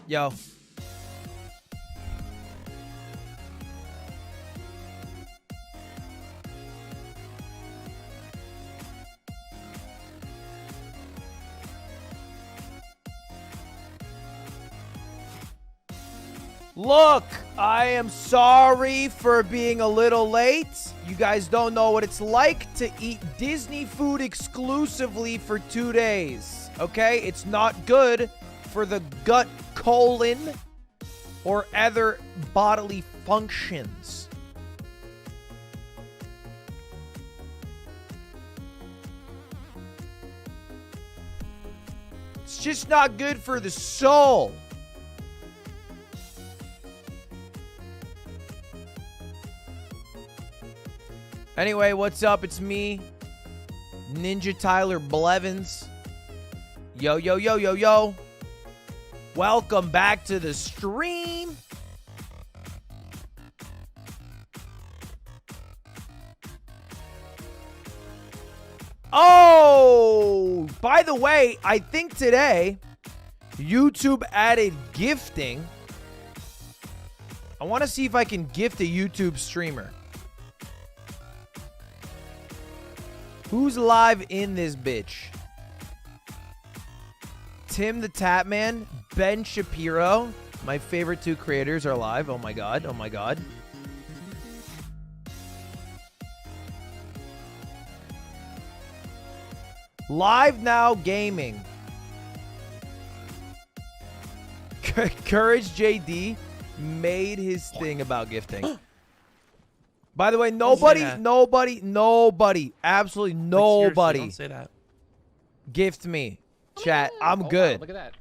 Yo. Look, I am sorry for being a little late. You guys don't know what it's like to eat Disney food exclusively for 2 days. Okay? It's not good for the gut, colon, or other bodily functions. It's just not good for the soul. Anyway, what's up? It's me, Ninja Tyler Blevins. Yo, yo, yo, yo, yo. Welcome back to the stream. Oh, by the way, I think today YouTube added gifting. I want to see if I can gift a YouTube streamer. Who's live in this bitch? Tim the Tapman, Ben Shapiro. My favorite 2 creators are live. Oh my god. Oh my god. Live Now Gaming. Courage JD made his thing about gifting. By the way, nobody, absolutely nobody Don't say that. gift me. Chat, I'm good. Wow, look at that.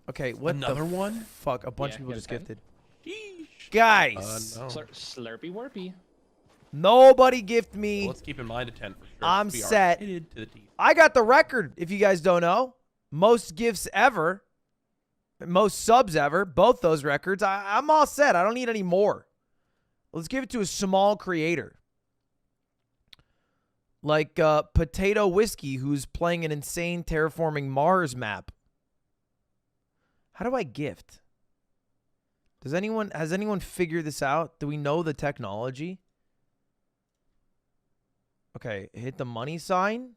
Okay, what Another one? Fuck, a bunch Yeah, of people you just got a gifted. Sheesh. Guys, No. Slurpy Warpy. nobody gift me. Well, let's keep in mind a 10 for sure. I'm We are set. headed to the teeth. I got the record, if you guys don't know. Most gifts ever. Most subs ever. Both those records. I'm all set. I don't need any more. Let's give it to a small creator. Like Potato Whiskey, who's playing an insane terraforming Mars map. How do I gift? Has anyone figured this out? Do we know the technology? Okay, hit the money sign.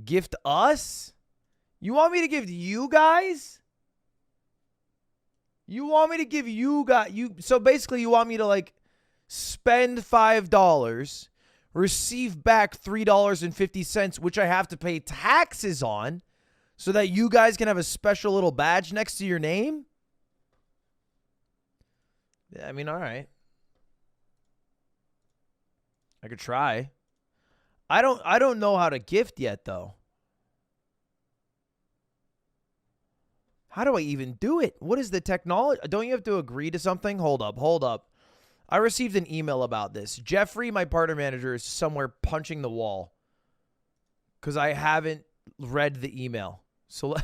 Gift us? You want me to give you guys? You want me to give you guys so basically you want me to like spend $5, receive back $3.50, which I have to pay taxes on, so that you guys can have a special little badge next to your name? Yeah, I mean, all right. I could try. I don't know how to gift yet though. How do I even do it? What is the technology? Don't you have to agree to something? Hold up. I received an email about this. Jeffrey, my partner manager, is somewhere punching the wall because I haven't read the email. So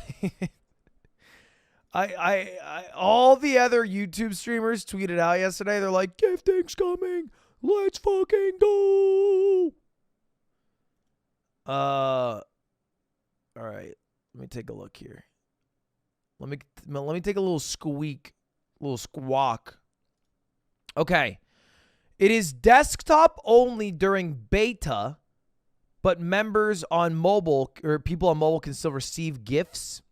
all the other YouTube streamers tweeted out yesterday. They're like, gifting's coming. Let's fucking go. All right. Let me take a look here. Let me take a little squawk. Okay. It is desktop only during beta, but members on mobile or people on mobile can still receive gifts.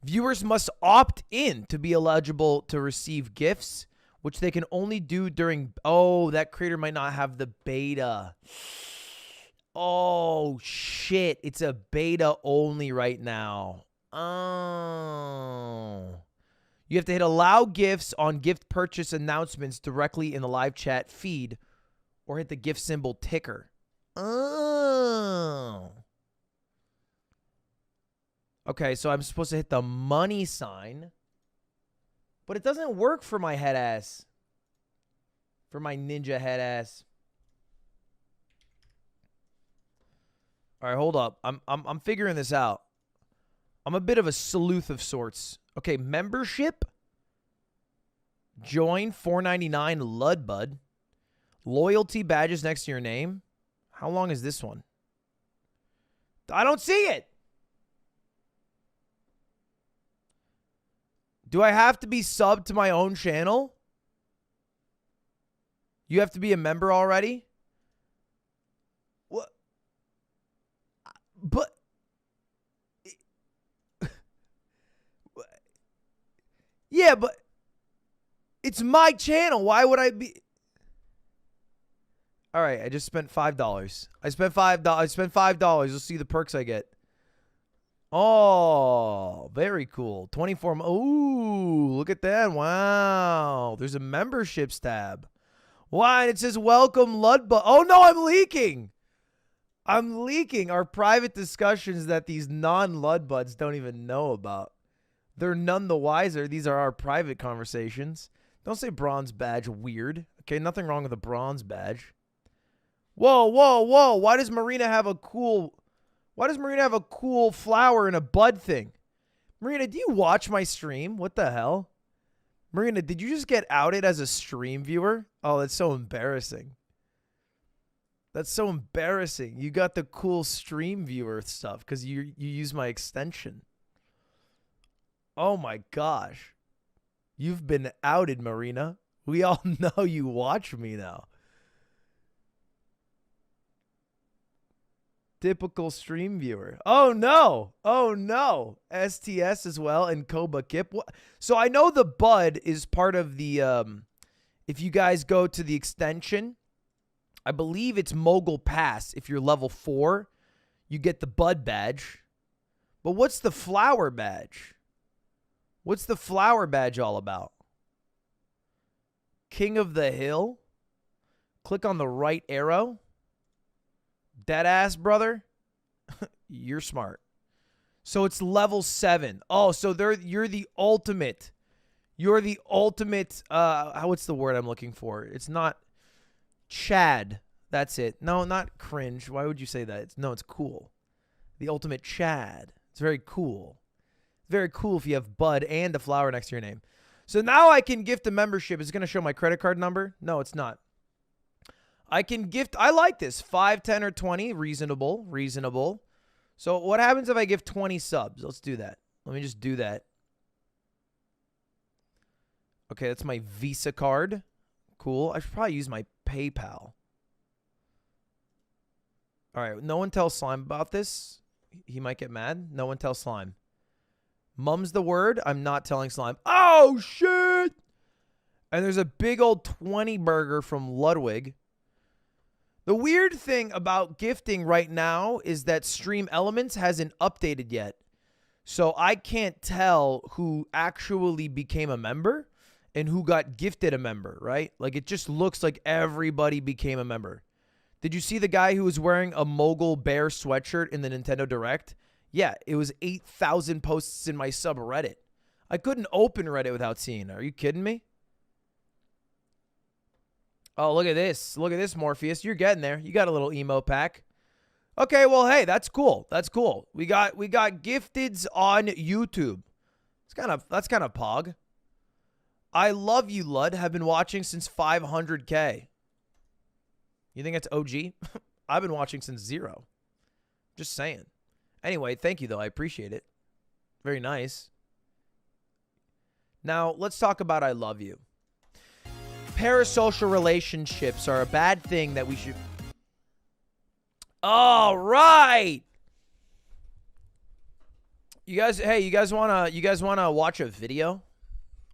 Viewers must opt in to be eligible to receive gifts, which they can only do during... Oh, that creator might not have the beta. Oh, shit. It's a beta only right now. Oh. You have to hit allow gifts on gift purchase announcements directly in the live chat feed or hit the gift symbol ticker. Oh. Okay, so I'm supposed to hit the money sign, but it doesn't work for my head ass. For my ninja head ass. All right, hold up. I'm figuring this out. I'm a bit of a sleuth of sorts. Okay, membership. Join $4.99 Ludbud. Loyalty badges next to your name. How long is this one? I don't see it. Do I have to be subbed to my own channel? You have to be a member already? What? But yeah, but it's my channel. Why would I be? All right, I just spent $5. I spent $5. You'll see the perks I get. Oh, very cool. 24. Ooh, look at that. Wow. There's a memberships tab. Wow, and it says welcome Ludwig. Oh no, I'm leaking. I'm leaking our private discussions that these non-Ludbuds don't even know about. They're none the wiser. These are our private conversations. Don't say bronze badge weird. Okay, nothing wrong with a bronze badge. Whoa, whoa, whoa. Why does Marina have a cool flower and a bud thing? Marina, do you watch my stream? What the hell? Marina, did you just get outed as a stream viewer? Oh, that's so embarrassing. That's so embarrassing. You got the cool stream viewer stuff because you use my extension. Oh my gosh. You've been outed, Marina. We all know you watch me now. Typical stream viewer. Oh no. Oh no. STS as well and Koba Kip. So I know the bud is part of the if you guys go to the extension, I believe it's Mogul Pass. If you're level 4, you get the bud badge. But what's the flower badge? What's the flower badge all about? King of the Hill. Click on the right arrow. Deadass, brother. You're smart. So it's level 7. Oh, so you're the ultimate. You're the ultimate. What's the word I'm looking for? It's not Chad. That's it. No, not cringe. Why would you say that? It's cool. The ultimate Chad. It's very cool. Very cool if you have bud and a flower next to your name. So now I can gift a membership. Is it going to show my credit card number? No, it's not. I can gift. I like this. 5, 10, or 20. Reasonable. Reasonable. So what happens if I give 20 subs? Let's do that. Let me just do that. Okay, that's my Visa card. Cool. I should probably use my PayPal. All right. No one tell Slime about this. He might get mad. No one tell Slime. Mum's the word. I'm not telling Slime. Oh, shit. And there's a big old 20 burger from Ludwig. The weird thing about gifting right now is that Stream Elements hasn't updated yet. So I can't tell who actually became a member and who got gifted a member, right? Like it just looks like everybody became a member. Did you see the guy who was wearing a Mogul Bear sweatshirt in the Nintendo Direct? Yeah, it was 8,000 posts in my subreddit. I couldn't open Reddit without seeing it. Are you kidding me? Oh, look at this. Look at this, Morpheus. You're getting there. You got a little emo pack. Okay, well, hey, that's cool. That's cool. We got gifteds on YouTube. That's kind of pog. I love you, Lud. Have been watching since 500K. You think that's OG? I've been watching since 0. Just saying. Anyway, thank you, though. I appreciate it. Very nice. Now, let's talk about I love you. Parasocial relationships are a bad thing that we should... All right. You guys wanna watch a video?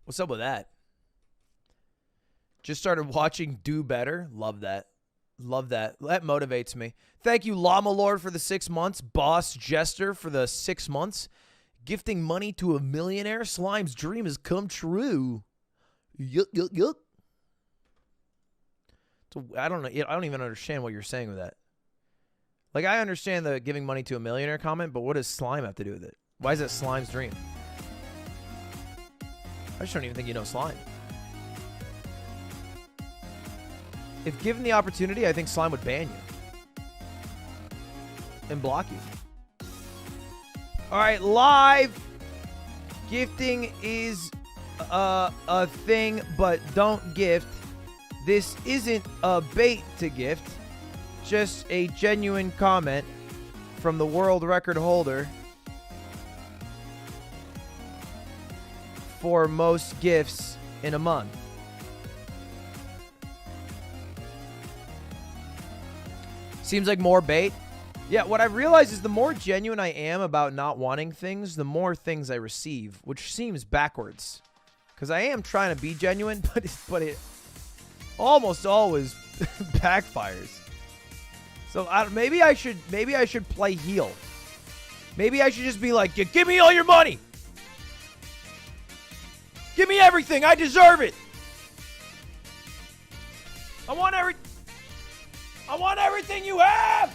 What's up with that? Just started watching Do Better. Love that. Love that. That motivates me. Thank you, Llama Lord, for the 6 months. Boss Jester for the 6 months. Gifting money to a millionaire. Slime's dream has come true. Yuck, yuck, yuck. So I don't know. I don't even understand what you're saying with that. Like, I understand the giving money to a millionaire comment, but what does Slime have to do with it? Why is it Slime's dream? I just don't even think you know Slime. If given the opportunity, I think Slime would ban you. And block you. All right, live. Gifting is a thing, but don't gift. This isn't a bait to gift. Just a genuine comment from the world record holder. for most gifts in a month. Seems like more bait. Yeah, what I've realized is the more genuine I am about not wanting things, the more things I receive, which seems backwards. Because I am trying to be genuine, but it almost always backfires. So maybe I should play heel. Maybe I should just be like, give me all your money. Give me everything. I deserve it. I want everything you have.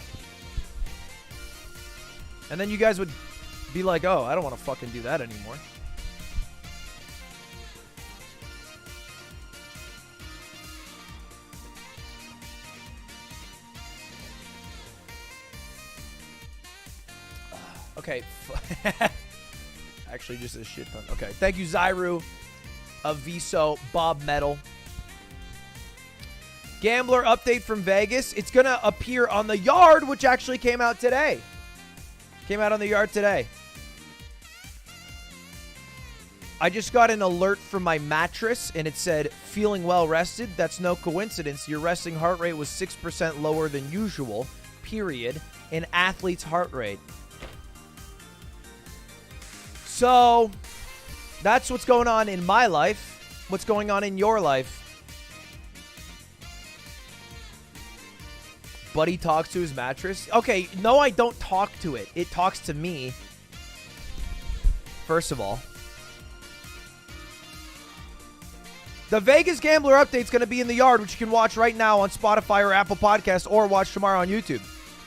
And then you guys would be like, oh, I don't want to fucking do that anymore. Okay. Actually, just a shit ton. Okay. Thank you, Zyru, Aviso, Bob Metal. Gambler update from Vegas. It's going to appear on the Yard, which actually came out today. Came out on the Yard today. I just got an alert from my mattress, and it said, feeling well rested. That's no coincidence. Your resting heart rate was 6% lower than usual, period, in athlete's heart rate. So, that's what's going on in my life. What's going on in your life? Buddy talks to his mattress. Okay, no, I don't talk to it. It talks to me. First of all. The Vegas Gambler update's going to be in the Yard, which you can watch right now on Spotify or Apple Podcasts or watch tomorrow on YouTube.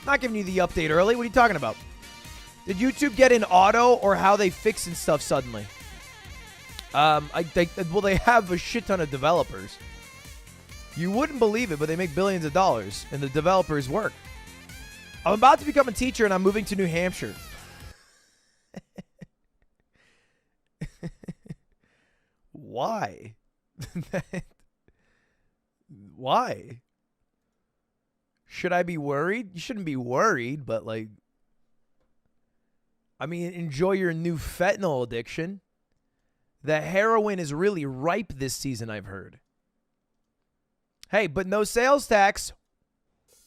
Not giving you the update early. What are you talking about? Did YouTube get in auto or how they fixing stuff suddenly? They have a shit ton of developers. You wouldn't believe it, but they make billions of dollars, and the developers work. I'm about to become a teacher, and I'm moving to New Hampshire. Why? Why? Should I be worried? You shouldn't be worried, but like, I mean, enjoy your new fentanyl addiction. The heroin is really ripe this season, I've heard. Hey, but no sales tax.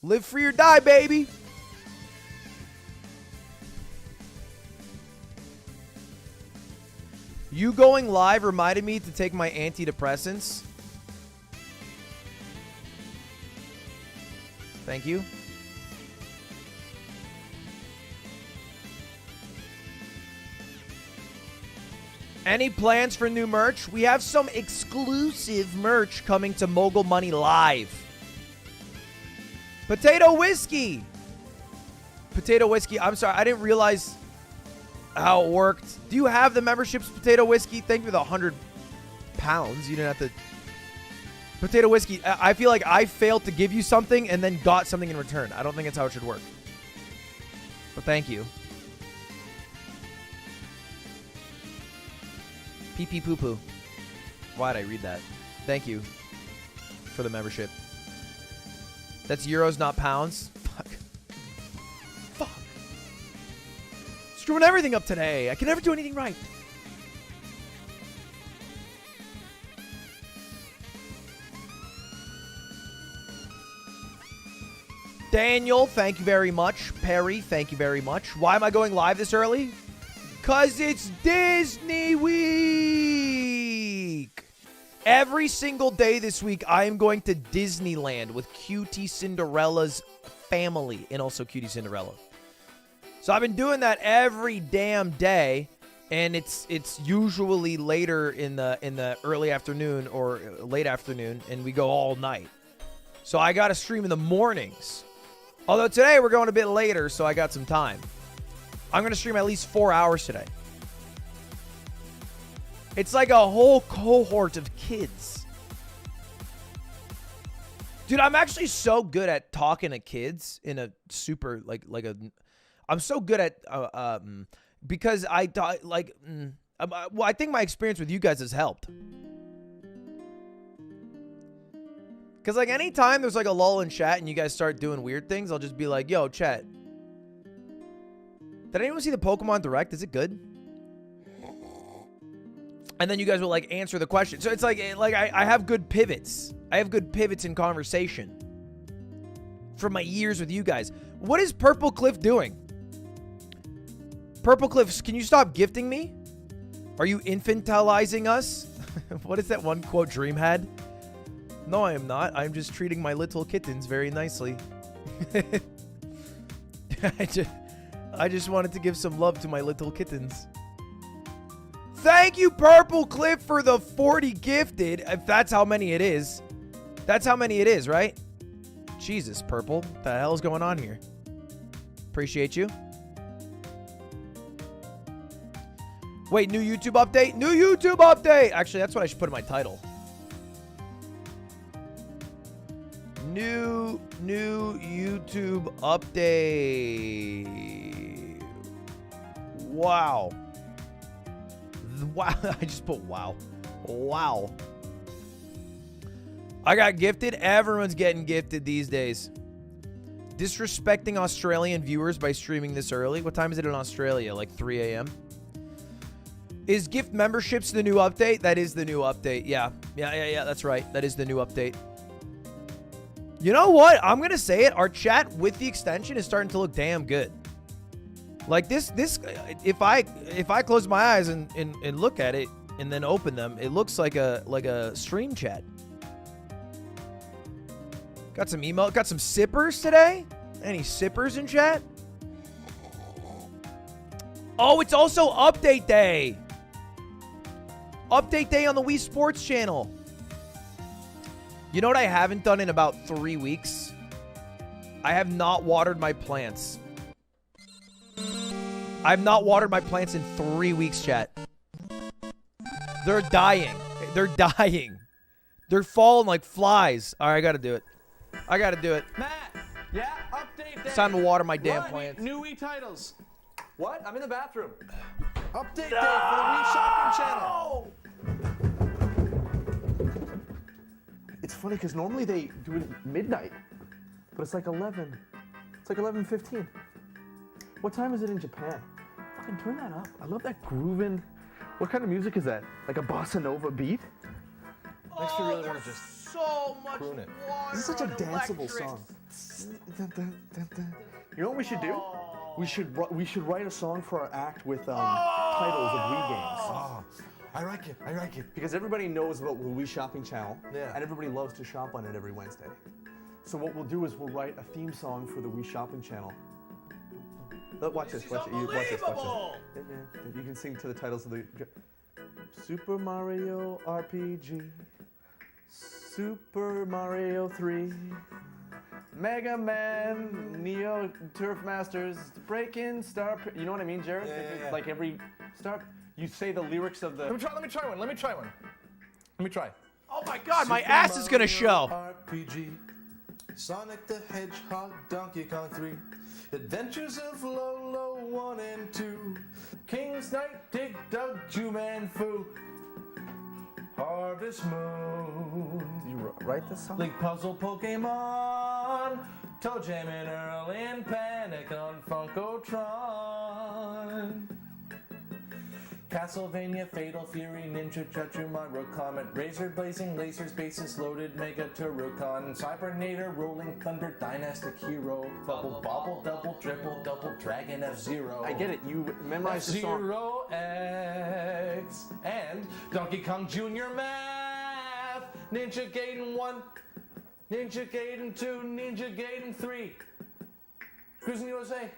Live free or die, baby. You going live reminded me to take my antidepressants. Thank you. Any plans for new merch? We have some exclusive merch coming to Mogul Money Live. Potato Whiskey. Potato Whiskey. I'm sorry. I didn't realize how it worked. Do you have the memberships, Potato Whiskey? Thank you for the 100 pounds. You didn't have to. Potato Whiskey. I feel like I failed to give you something and then got something in return. I don't think that's how it should work. But thank you. Pee pee poo poo. Why'd I read that? Thank you for the membership. That's euros, not pounds. Fuck. Fuck. Screwing everything up today. I can never do anything right. Daniel, thank you very much. Perry, thank you very much. Why am I going live this early? Because it's Disney Week. Every single day this week, I am going to Disneyland with Cutie Cinderella's family and also Cutie Cinderella. So I've been doing that every damn day, and it's usually later in the early afternoon or late afternoon, and we go all night. So I got to stream in the mornings. Although today we're going a bit later, so I got some time. I'm going to stream at least 4 hours today. It's like a whole cohort of kids. Dude, I'm actually so good at talking to kids in a super, I'm so good at, because I think my experience with you guys has helped. Because, like, anytime there's, like, a lull in chat and you guys start doing weird things, I'll just be like, yo, chat. Did anyone see the Pokemon Direct? Is it good? And then you guys will like answer the question. So it's like I have good pivots. I have good pivots in conversation from my years with you guys. What is Purple Cliff doing? Purple Cliffs, can you stop gifting me? Are you infantilizing us? What is that one quote Dream had? No, I am not. I'm just treating my little kittens very nicely. I just wanted to give some love to my little kittens. Thank you, Purple Cliff, for the 40 gifted. If that's how many it is. That's how many it is, right? Jesus, Purple. What the hell is going on here? Appreciate you. Wait, new YouTube update? New YouTube update! Actually, that's what I should put in my title. New YouTube update. Wow. Wow. I just put wow. Wow. I got gifted. Everyone's getting gifted these days. Disrespecting Australian viewers by streaming this early. What time is it in Australia? Like 3 a.m.? Is gift memberships the new update? That is the new update. Yeah. That's right. That is the new update. You know what? I'm going to say it. Our chat with the extension is starting to look damn good. Like this if I close my eyes and look at it and then open them, it looks like a stream chat. Got some email, got some sippers today? Any sippers in chat? Oh, it's also update day. Update day on the Wii Sports channel. You know what I haven't done in about 3 weeks? I have not watered my plants. I've not watered my plants in 3 weeks, chat. They're dying. They're dying. They're falling like flies. All right, I got to do it. I got to do it. Matt, yeah, update day. It's time to water my damn plants. New Wii titles. What? I'm in the bathroom. Update day for the Wii Shopping Channel. It's funny because normally they do it at midnight, but it's like 11. It's like 11:15. What time is it in Japan? Fucking turn that up. I love that grooving. What kind of music is that? Like a bossa nova beat? Makes you really want to just so much croon it. water. This is such a on danceable electrics. song. You know what we should do? We should write a song for our act with titles of Wii games. Oh, I like it. I like it. Because everybody knows about the Wii Shopping Channel, Yeah. and everybody loves to shop on it every Wednesday. So what we'll do is we'll write a theme song for the Wii Shopping Channel. Watch this. Watch it. Watch this. Watch this. Yeah. You can sing to the titles of the Super Mario RPG, Super Mario 3, Mega Man, Neo Turf Masters, Breakin' Star. You know what I mean, Jared? Yeah. Like every star, you say the lyrics of the. Let me try one. Let me try. Oh my god, my ass is gonna show. RPG, Sonic the Hedgehog, Donkey Kong 3, Adventures of Lolo 1 and 2, King's Knight, Dig Dug, Juman Fu, Harvest Moon. You write this song? Link Puzzle Pokemon, Toe Jam and Earl and Panic on Funkotron. Castlevania, Fatal Fury, Ninja Chuchu, Mario Comet, Razor Blazing, Lasers, Bases Loaded, Mega Turrican, Cybernator, Rolling Thunder, Dynastic Hero, Bubble Bobble, Double Double Dragon F-Zero. I get it. You memorize the song. F-Zero X and Donkey Kong Jr. Math, Ninja Gaiden 1, Ninja Gaiden 2, Ninja Gaiden 3. Cruising USA.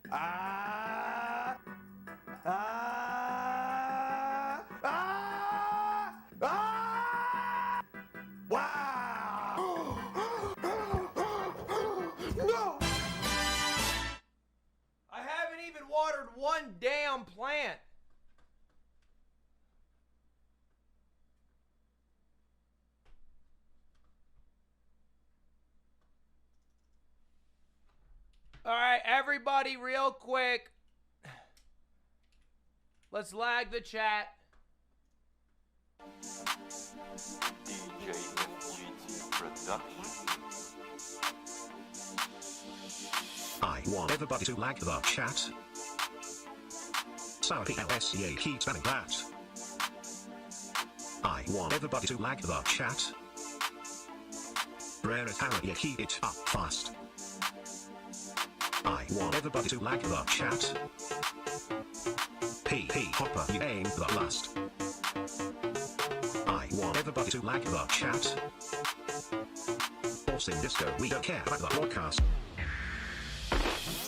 Wow! No! I haven't even watered one damn plant. All right, everybody, real quick. Let's lag the chat. DJ GT Production. I want everybody to like the chat. Sour PLSCA keep spamming that. I want everybody to like the chat. Rare it, Harry, keep it up fast. I want everybody to like the chat. P Hopper, you aim the last. I want everybody to like the chat. Boss in disco, we don't care about the broadcast.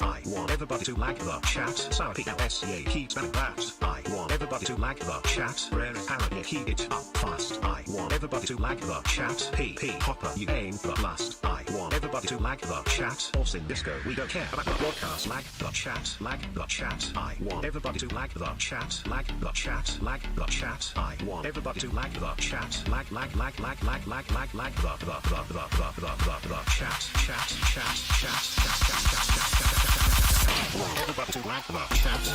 I want everybody to like the chat. Sour PLSCA, keep spamming that. I want everybody to like the chat. Rare and Harry, keep it up fast. I want everybody to like the chat. P Hopper, you aim the last. I want everybody to like the chat. Boss in disco, we don't care about the broadcast. Like the chat, like the chat. I want everybody to like the chat. Like the chat, like the chat. I want everybody to like the chat. Like the chat. I want everybody to like the chat.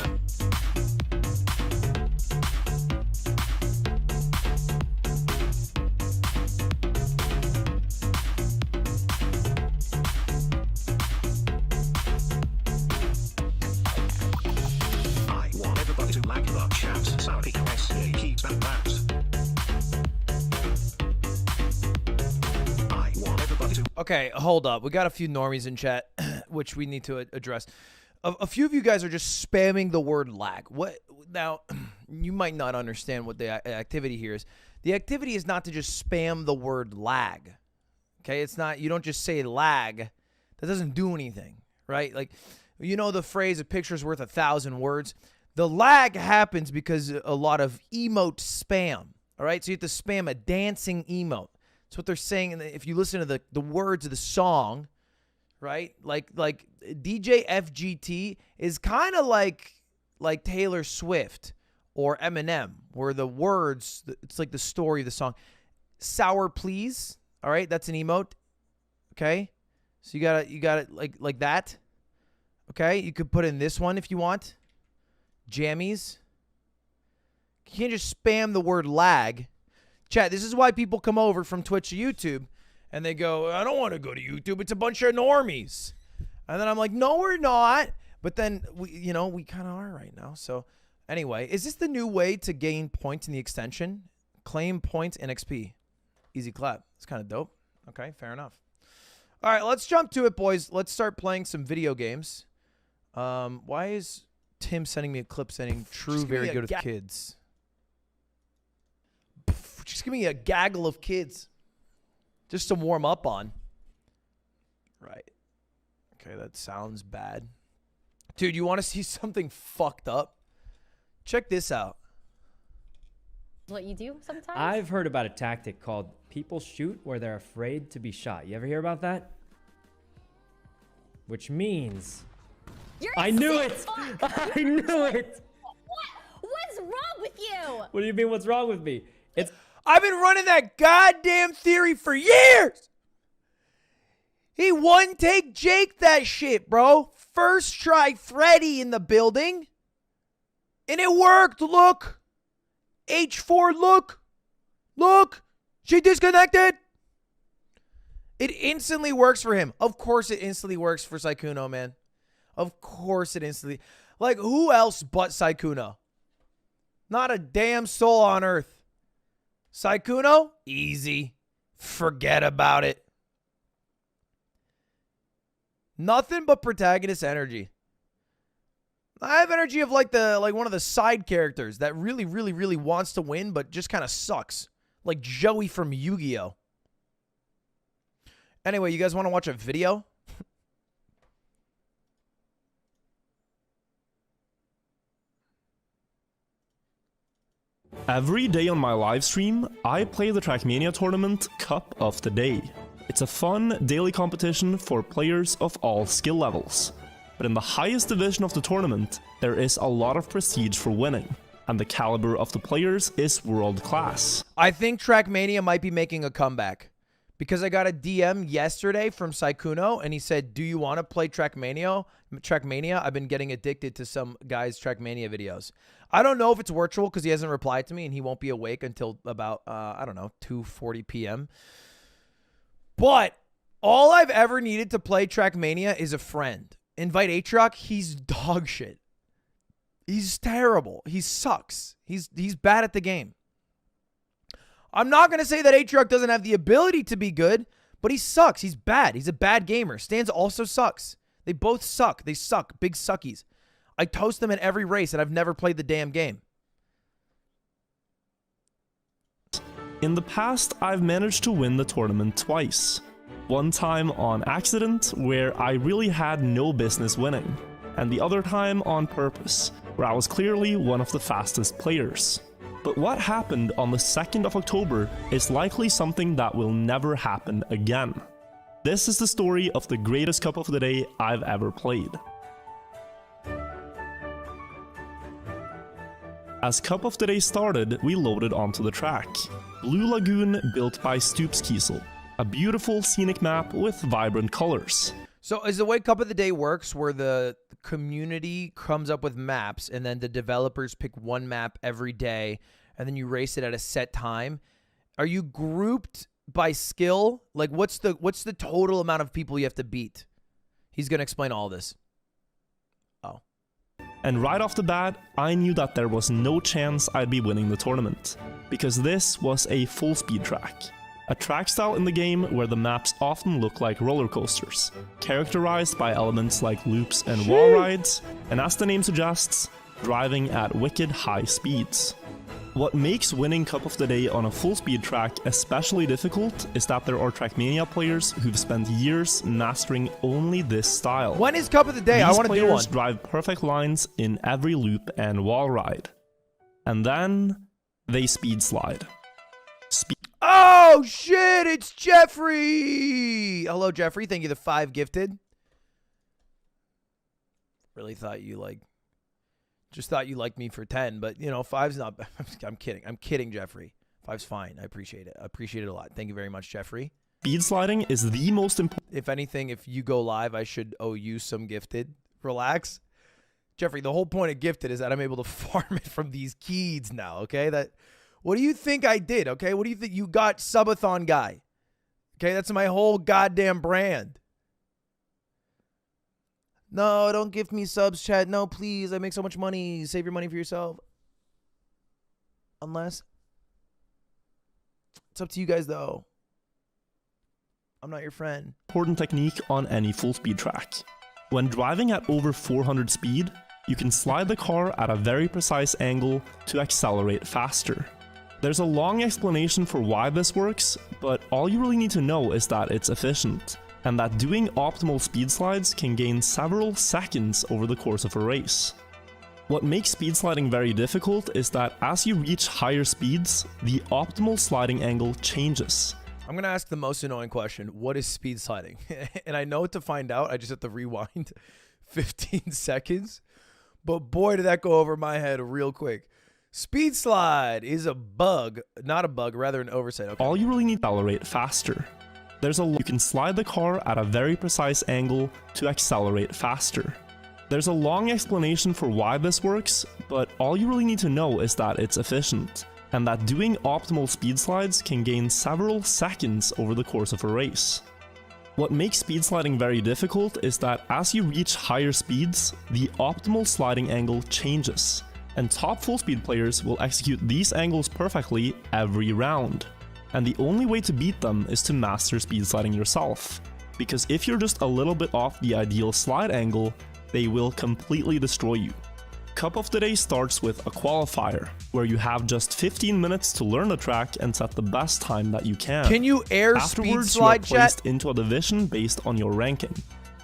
I want everybody to like the chat. Sour PLSCA keeps that. I want everybody to. Okay, hold up. We got a few normies in chat, which we need to address. A few of you guys are just spamming the word lag. What now? You might not understand what the activity here is. The activity is not to just spam the word lag. Okay, it's not. You don't just say lag. That doesn't do anything, right? Like, you know the phrase "a picture's worth 1,000 words." The lag happens because a lot of emote spam. All right, so you have to spam a dancing emote. That's what they're saying. If you listen to the words of the song, right? Like DJ FGT is kind of like Taylor Swift or Eminem, where the words, it's like the story of the song. Sour please, all right? That's an emote, okay? So you got it like that, okay? You could put in this one if you want. Jammies. You can't just spam the word lag. Chat, this is why people come over from Twitch to YouTube, and they go, I don't want to go to YouTube. It's a bunch of normies. And then I'm like, no, we're not. But then, we kind of are right now. So anyway, is this the new way to gain points in the extension? Claim points in XP. Easy clap. It's kind of dope. Okay, fair enough. All right, let's jump to it, boys. Let's start playing some video games. Why is Tim sending me a clip saying true, very good with kids? Just give me a gaggle of kids. Just to warm up on. Right. Okay, that sounds bad. Dude, you want to see something fucked up? Check this out. What you do sometimes? I've heard about a tactic called people shoot where they're afraid to be shot. You ever hear about that? Which means... You're I knew sick it! fuck. I knew it! What's wrong with you? What do you mean, what's wrong with me? It's... I've been running that goddamn theory for years. He one take Jake that shit, bro. First try Freddy in the building. And it worked. Look. H4, look. Look. She disconnected. It instantly works for him. Of course it instantly works for Sykkuno, man. Of course it instantly. Like, who else but Sykkuno? Not a damn soul on earth. Sykkuno? Easy. Forget about it. Nothing but protagonist energy. I have energy of like one of the side characters that really, really, really wants to win, but just kind of sucks. Like Joey from Yu-Gi-Oh! Anyway, you guys want to watch a video? Every day on my live stream, I play the Trackmania tournament Cup of the Day. It's a fun daily competition for players of all skill levels. But in the highest division of the tournament, there is a lot of prestige for winning, and the caliber of the players is world class. I think Trackmania might be making a comeback because I got a DM yesterday from Sykkuno, and he said, do you want to play Trackmania? I've been getting addicted to some guy's Trackmania videos. I don't know if it's virtual because he hasn't replied to me, and he won't be awake until about, I don't know, 2:40 p.m. But all I've ever needed to play Trackmania is a friend. Invite Aatrox, he's dog shit. He's terrible. He sucks. He's bad at the game. I'm not going to say that Atriarch doesn't have the ability to be good, but he sucks. He's bad. He's a bad gamer. Stans also sucks. They both suck. They suck. Big suckies. I toast them in every race, and I've never played the damn game. In the past, I've managed to win the tournament twice. One time on accident, where I really had no business winning, and the other time on purpose, where I was clearly one of the fastest players. But what happened on the 2nd of October is likely something that will never happen again. This is the story of the greatest Cup of the Day I've ever played. As Cup of the Day started, we loaded onto the track. Blue Lagoon built by Stoopskiesel, a beautiful scenic map with vibrant colors. So is the way Cup of the Day works where the community comes up with maps and then the developers pick one map every day and then you race it at a set time? Are you grouped by skill? Like what's the total amount of people you have to beat? He's going to explain all this. Oh. And right off the bat, I knew that there was no chance I'd be winning the tournament, because this was a full speed track. A track style in the game where the maps often look like roller coasters, characterized by elements like loops and wall rides, and as the name suggests, driving at wicked high speeds. What makes winning Cup of the Day on a full speed track especially difficult is that there are Trackmania players who've spent years mastering only this style. When is Cup of the Day? I want to do one. These players drive perfect lines in every loop and wall ride. And then they speed slide. Oh shit, it's Jeffrey! Hello, Jeffrey. Thank you, the 5 gifted. Really thought you just thought you liked me for 10, but you know, 5's not bad. I'm kidding. I'm kidding, Jeffrey. 5's fine. I appreciate it. I appreciate it a lot. Thank you very much, Jeffrey. Speed sliding is the most important. If anything, if you go live, I should owe you some gifted. Relax. Jeffrey, the whole point of gifted is that I'm able to farm it from these keys now, okay? What do you think I did, okay? What do you think? You got subathon guy. Okay, that's my whole goddamn brand. No, don't give me subs, chat. No, please. I make so much money. Save your money for yourself. Unless. It's up to you guys, though. I'm not your friend. Important technique on any full speed track. When driving at over 400 speed, you can slide the car at a very precise angle to accelerate faster. There's a long explanation for why this works, but all you really need to know is that it's efficient, and that doing optimal speed slides can gain several seconds over the course of a race. What makes speed sliding very difficult is that as you reach higher speeds, the optimal sliding angle changes. I'm going to ask the most annoying question. What is speed sliding? And I know to find out, I just have to rewind 15 seconds. But boy, did that go over my head real quick. Speed slide is a bug, not a bug, rather an oversight. Okay. All you really need to accelerate faster. You can slide the car at a very precise angle to accelerate faster. There's a long explanation for why this works, but all you really need to know is that it's efficient, and that doing optimal speed slides can gain several seconds over the course of a race. What makes speed sliding very difficult is that as you reach higher speeds, the optimal sliding angle changes, and top full speed players will execute these angles perfectly every round. And the only way to beat them is to master speed sliding yourself, because if you're just a little bit off the ideal slide angle, they will completely destroy you. Cup of the Day starts with a qualifier, where you have just 15 minutes to learn the track and set the best time that you can. Can you air Afterwards, speed slide, you are placed into a division based on your ranking,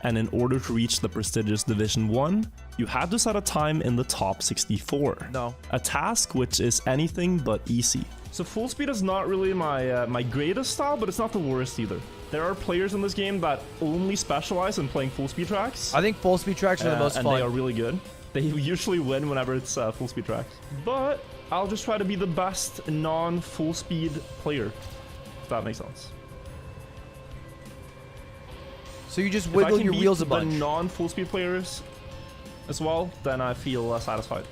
and in order to reach the prestigious Division 1, you had to set a time in the top 64. No. A task which is anything but easy. So full speed is not really my greatest style, but it's not the worst either. There are players in this game that only specialize in playing full speed tracks. I think full speed tracks are the most fun. And they are really good. They usually win whenever it's full speed track. But I'll just try to be the best non-full speed player, if that makes sense. So you just wiggle your wheels a bunch. If I can beat the non-full speed players as well, then I feel satisfied.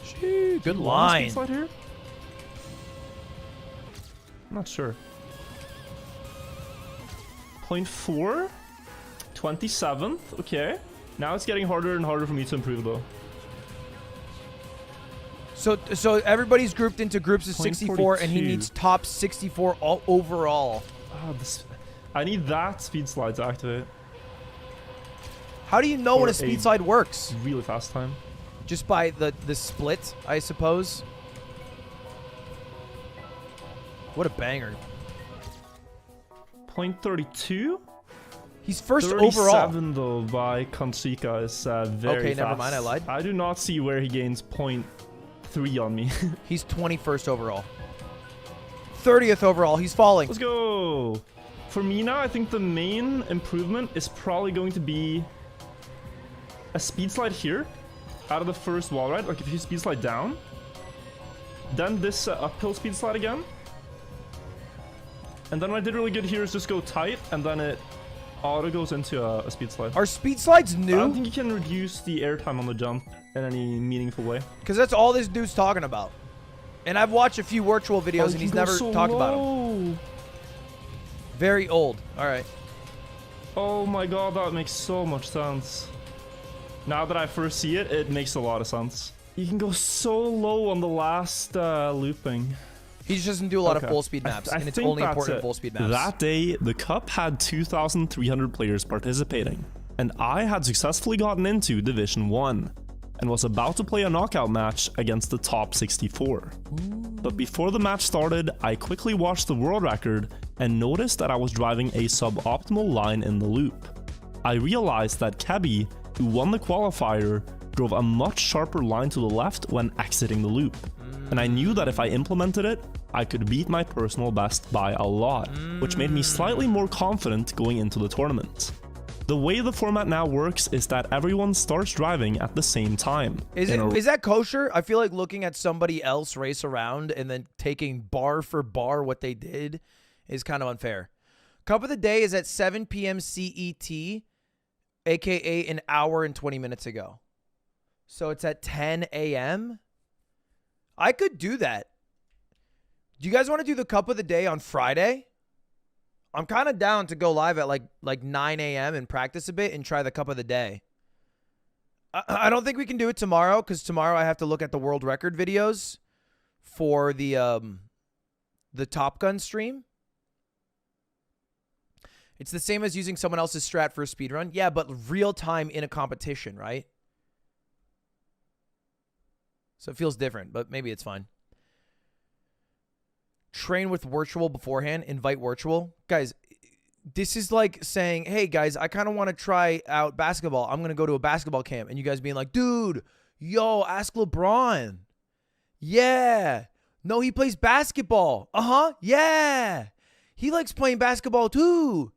Gee, good line. Speed slide here? I'm not sure. 0.4? 27th? Okay. Now it's getting harder and harder for me to improve though. So everybody's grouped into groups of 64, and he 0.42. needs top 64 overall. I need that speed slide to activate. How do you know when Or a speed slide works? Really fast time. Just by the split, I suppose. What a banger. 0.32? He's first overall. 37 though by Conchica is very Okay, fast. never mind, I lied. I do not see where he gains 0.3 on me. He's 21st overall. 30th overall. He's falling. Let's go. For me now, I think the main improvement is probably going to be a speed slide here out of the first wall, right? Like if you speed slide down, then this uphill speed slide again. And then what I did really good here is just go tight, and then it auto goes into a speed slide. Are speed slides I new? don't think you can reduce the airtime on the jump in any meaningful way. Because that's all this dude's talking about. And I've watched a few virtual videos, and he's never talked about them. Very old. All right. Oh my god, that makes so much sense. Now that I first see it, it makes a lot of sense. You can go so low on the last looping. He just doesn't do a lot of full speed maps, and it's only important in full speed maps. That day, the Cup had 2,300 players participating, and I had successfully gotten into Division 1, and was about to play a knockout match against the top 64. But before the match started, I quickly watched the world record and noticed that I was driving a suboptimal line in the loop. I realized that Kebby, who won the qualifier, drove a much sharper line to the left when exiting the loop. And I knew that if I implemented it, I could beat my personal best by a lot, which made me slightly more confident going into the tournament. The way the format now works is that everyone starts driving at the same time. Is that kosher? I feel like looking at somebody else race around and then taking bar for bar what they did is kind of unfair. Cup of the day is at 7 p.m. CET, aka an hour and 20 minutes ago. So it's at 10 a.m. I could do that. Do you guys want to do the Cup of the day on Friday? I'm kind of down to go live at like 9 a.m. and practice a bit and try the Cup of the day. I don't think we can do it tomorrow because tomorrow I have to look at the world record videos for the Top Gun stream. It's the same as using someone else's strat for a speedrun. Yeah, but real time in a competition, right? So it feels different, but maybe it's fine. Train with virtual beforehand. Invite virtual. Guys, this is like saying, hey, guys, I kind of want to try out basketball. I'm going to go to a basketball camp. And you guys being like, dude, yo, ask LeBron. Yeah. No, he plays basketball. Uh-huh. Yeah. He likes playing basketball too.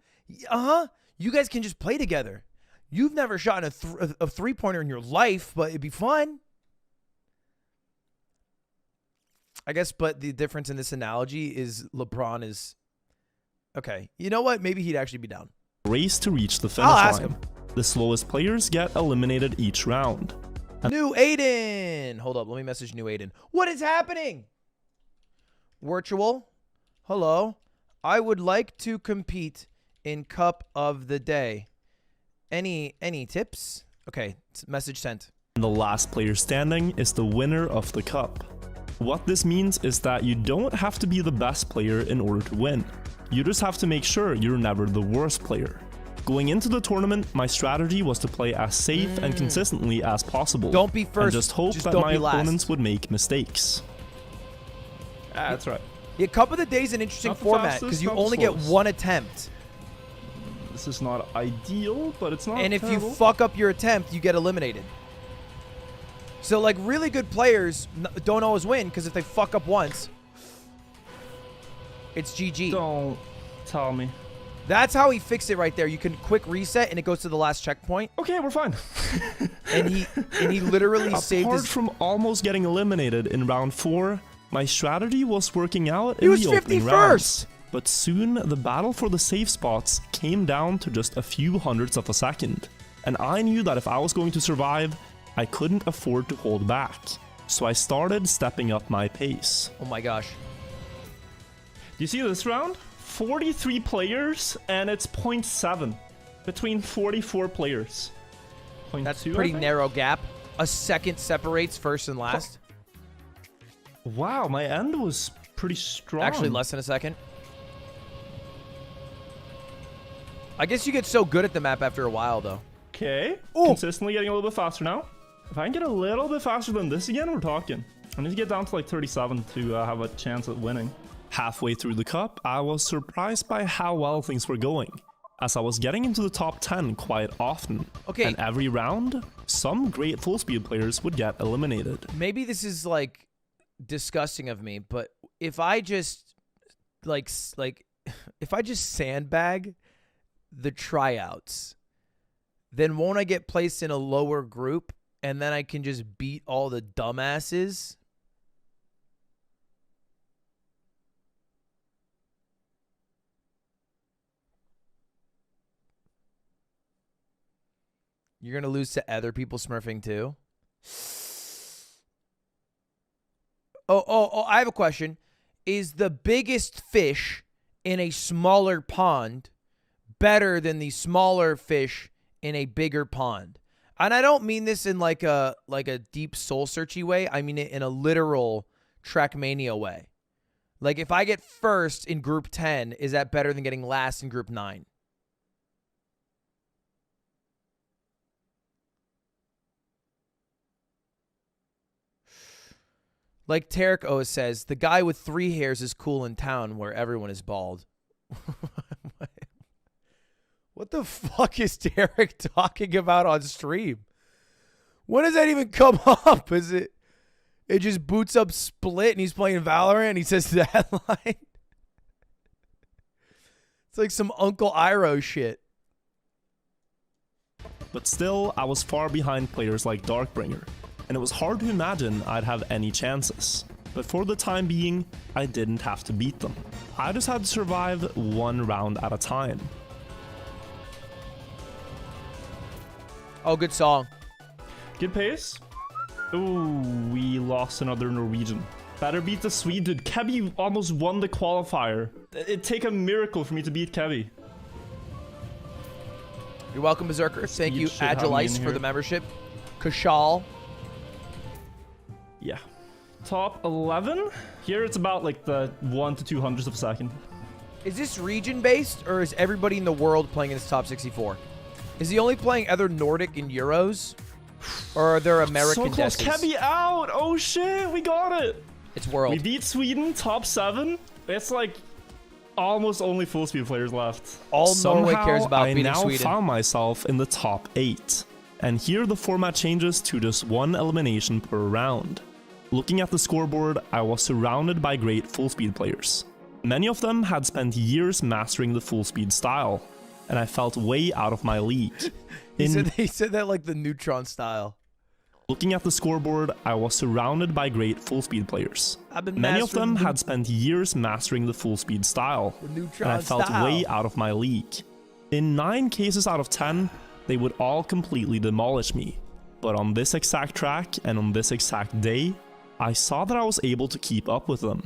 Uh-huh. You guys can just play together. You've never shot a three-pointer in your life, but it'd be fun. I guess, but the difference in this analogy is LeBron is... Okay, you know what? Maybe he'd actually be down. Race to reach the finish ask line. him. The slowest players get eliminated each round. New Aiden! Hold up, let me message New Aiden. What is happening? Virtual. Hello. I would like to compete in Cup of the Day. Any tips? Okay, message sent. And the last player standing is the winner of the cup. What this means is that you don't have to be the best player in order to win. You just have to make sure you're never the worst player. Going into the tournament, my strategy was to play as safe and consistently as possible. Don't be first. And just hope that my opponents would make mistakes. That's right. Yeah, Cup of the Day is an interesting Not the format fastest, because you not the only get slowest. one attempt. This is not ideal, but it's not And if terrible. you fuck up your attempt, you get eliminated. So, like, really good players don't always win because if they fuck up once, it's GG. Don't tell me. That's how he fixed it right there. You can quick reset and it goes to the last checkpoint. Okay, we're fine. And he literally saved Apart his... from almost getting eliminated in round 4, my strategy was working out He in was the opening 51st. rounds. But soon, the battle for the safe spots came down to just a few hundredths of a second. And I knew that if I was going to survive, I couldn't afford to hold back. So I started stepping up my pace. Oh my gosh. Do you see this round? 43 players, and it's 0.7 between 44 players. 0.2, That's I pretty think? narrow gap. A second separates first and last. Wow, my end was pretty strong. Actually, less than a second. I guess you get so good at the map after a while, though. Okay. Consistently getting a little bit faster now. If I can get a little bit faster than this again, we're talking. I need to get down to like 37 to have a chance at winning. Halfway through the cup, I was surprised by how well things were going, as I was getting into the top 10 quite often. Okay. And every round, some great full speed players would get eliminated. Maybe this is like disgusting of me, but if I just if I just sandbag the tryouts, then won't I get placed in a lower group and then I can just beat all the dumbasses? You're going to lose to other people smurfing too? Oh, I have a question. Is the biggest fish in a smaller pond better than the smaller fish in a bigger pond? And I don't mean this in like a deep soul searchy way. I mean it in a literal Trackmania way. Like if I get first in group 10, is that better than getting last in group 9? Like Tarek O says, the guy with 3 hairs is cool in town where everyone is bald. What the fuck is Tarek talking about on stream? When does that even come up? Is it just boots up Split and he's playing Valorant and he says that line? It's like some Uncle Iroh shit. But still, I was far behind players like Darkbringer, and it was hard to imagine I'd have any chances. But for the time being, I didn't have to beat them. I just had to survive one round at a time. Oh, good song. Good pace. Ooh, we lost another Norwegian. Better beat the Swede, dude. Kebby almost won the qualifier. It'd take a miracle for me to beat Kebby. You're welcome, Berserker. Thank you, should have me Agilice, in for the here. membership. Kashal. Yeah. Top 11? Here it's about like the 1 to 200th of a second. Is this region-based, or is everybody in the world playing in this top 64? Is he only playing other Nordic and Euros? Or are there American So close. desses? Kebby out! Oh shit, we got it! It's world. We beat Sweden, top 7. It's like almost only full speed players left. All Norway cares about I beating now Sweden. found myself in the top 8. And here the format changes to just 1 elimination per round. Looking at the scoreboard, I was surrounded by great full speed players. Many of them had spent years mastering the full speed style, and I felt way out of my league. He said that like the Neutron style. Looking at the scoreboard, I was surrounded by great full speed players. I've been Many of them mastering had spent years mastering the full speed style, the and Neutron I felt style. way out of my league. In 9 cases out of 10, they would all completely demolish me. But on this exact track and on this exact day, I saw that I was able to keep up with them,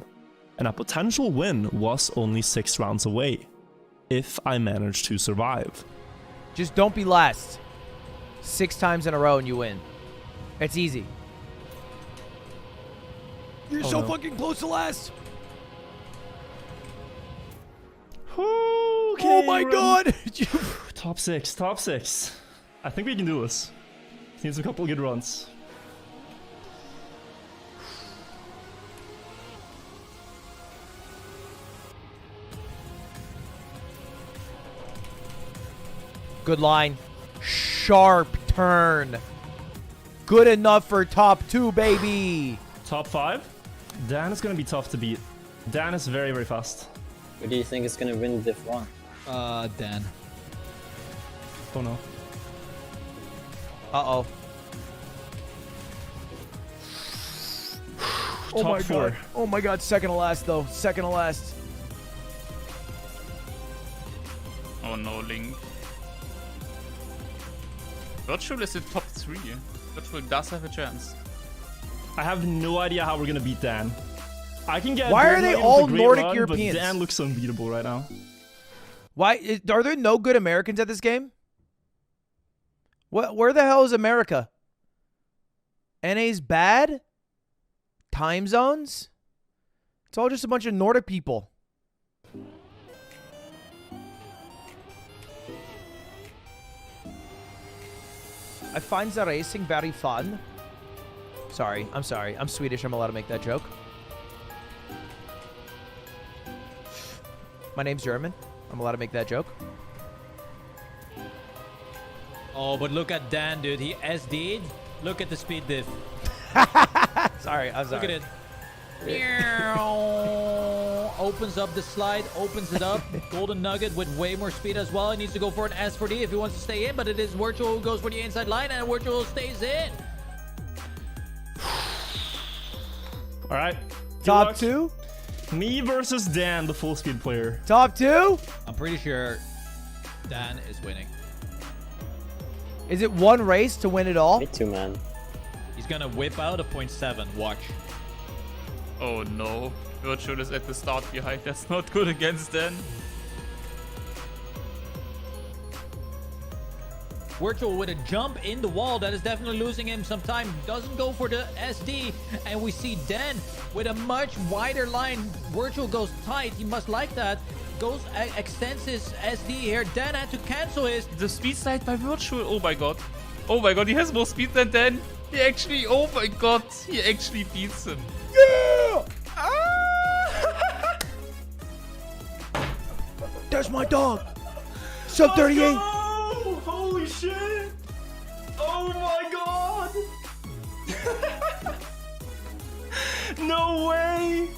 and a potential win was only 6 rounds away, if I managed to survive. Just don't be last. 6 times in a row and you win. It's easy. You're so fucking close to last. Okay, Oh my run. god. Top 6, top 6. I think we can do this. Needs a couple good runs. Good line. Sharp turn. Good enough for top 2, baby. Top 5? Dan is gonna be tough to beat. Dan is very, very fast. Who do you think is gonna win Div 1? Dan. Oh no. Uh-oh. Oh Top my 4. god. Oh my god, second to last though. Second to last. Oh no, Link. Virtual is in top 3. Virtual does have a chance. I have no idea how we're gonna beat Dan. I can get. Why are they Bernley with all a great Nordic run, Europeans? But Dan looks unbeatable right now. Why are there no good Americans at this game? Where the hell is America? NA's bad? Time zones? It's all just a bunch of Nordic people. I find the racing very fun. Sorry, I'm sorry. I'm Swedish. I'm allowed to make that joke. My name's German. I'm allowed to make that joke. Oh, but look at Dan, dude. He SD'd. Look at the speed diff. Sorry, I'm sorry. Look at it. Opens up the slide, opens it up. Golden Nugget with way more speed as well. He needs to go for an S4D if he wants to stay in, but it is Virtual who goes for the inside line, and Virtual stays in. All right. Top 2? Me versus Dan, the full speed player. Top 2? I'm pretty sure Dan is winning. Is it one race to win it all? Me too, man. He's gonna whip out a 0.7. Watch. Oh no. Virtual is at the start behind. That's not good against Dan. Virtual with a jump in the wall. That is definitely losing him some time. Doesn't go for the SD. And we see Dan with a much wider line. Virtual goes tight. He must like that. Extends his SD here. Dan had to cancel his. The speed slide by Virtual. Oh my god. Oh my god, he has more speed than Dan. He actually, oh my god, he actually beats him. Yeah! There's my dog. Sub 38. Oh, holy shit. Oh my god. No way.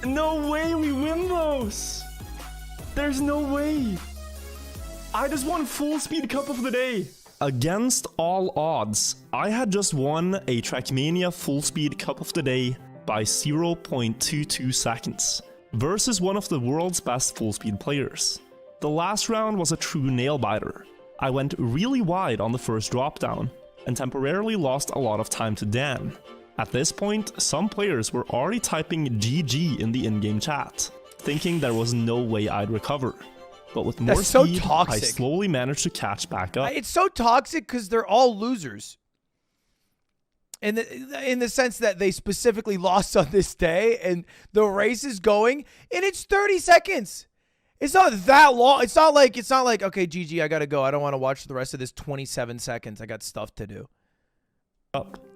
No way we win those. There's no way. I just won full speed cup of the day. Against all odds, I had just won a Trackmania full speed cup of the day by 0.22 seconds versus one of the world's best full speed players. The last round was a true nail biter. I went really wide on the first drop down and temporarily lost a lot of time to Dan. At this point, some players were already typing GG in the in-game chat, thinking there was no way I'd recover. But with more speed, I slowly managed to catch back up. It's so toxic because they're all losers. In the sense that they specifically lost on this day and the race is going and it's 30 seconds. It's not that long. It's not like, okay, GG, I gotta go. I don't want to watch the rest of this 27 seconds. I got stuff to do.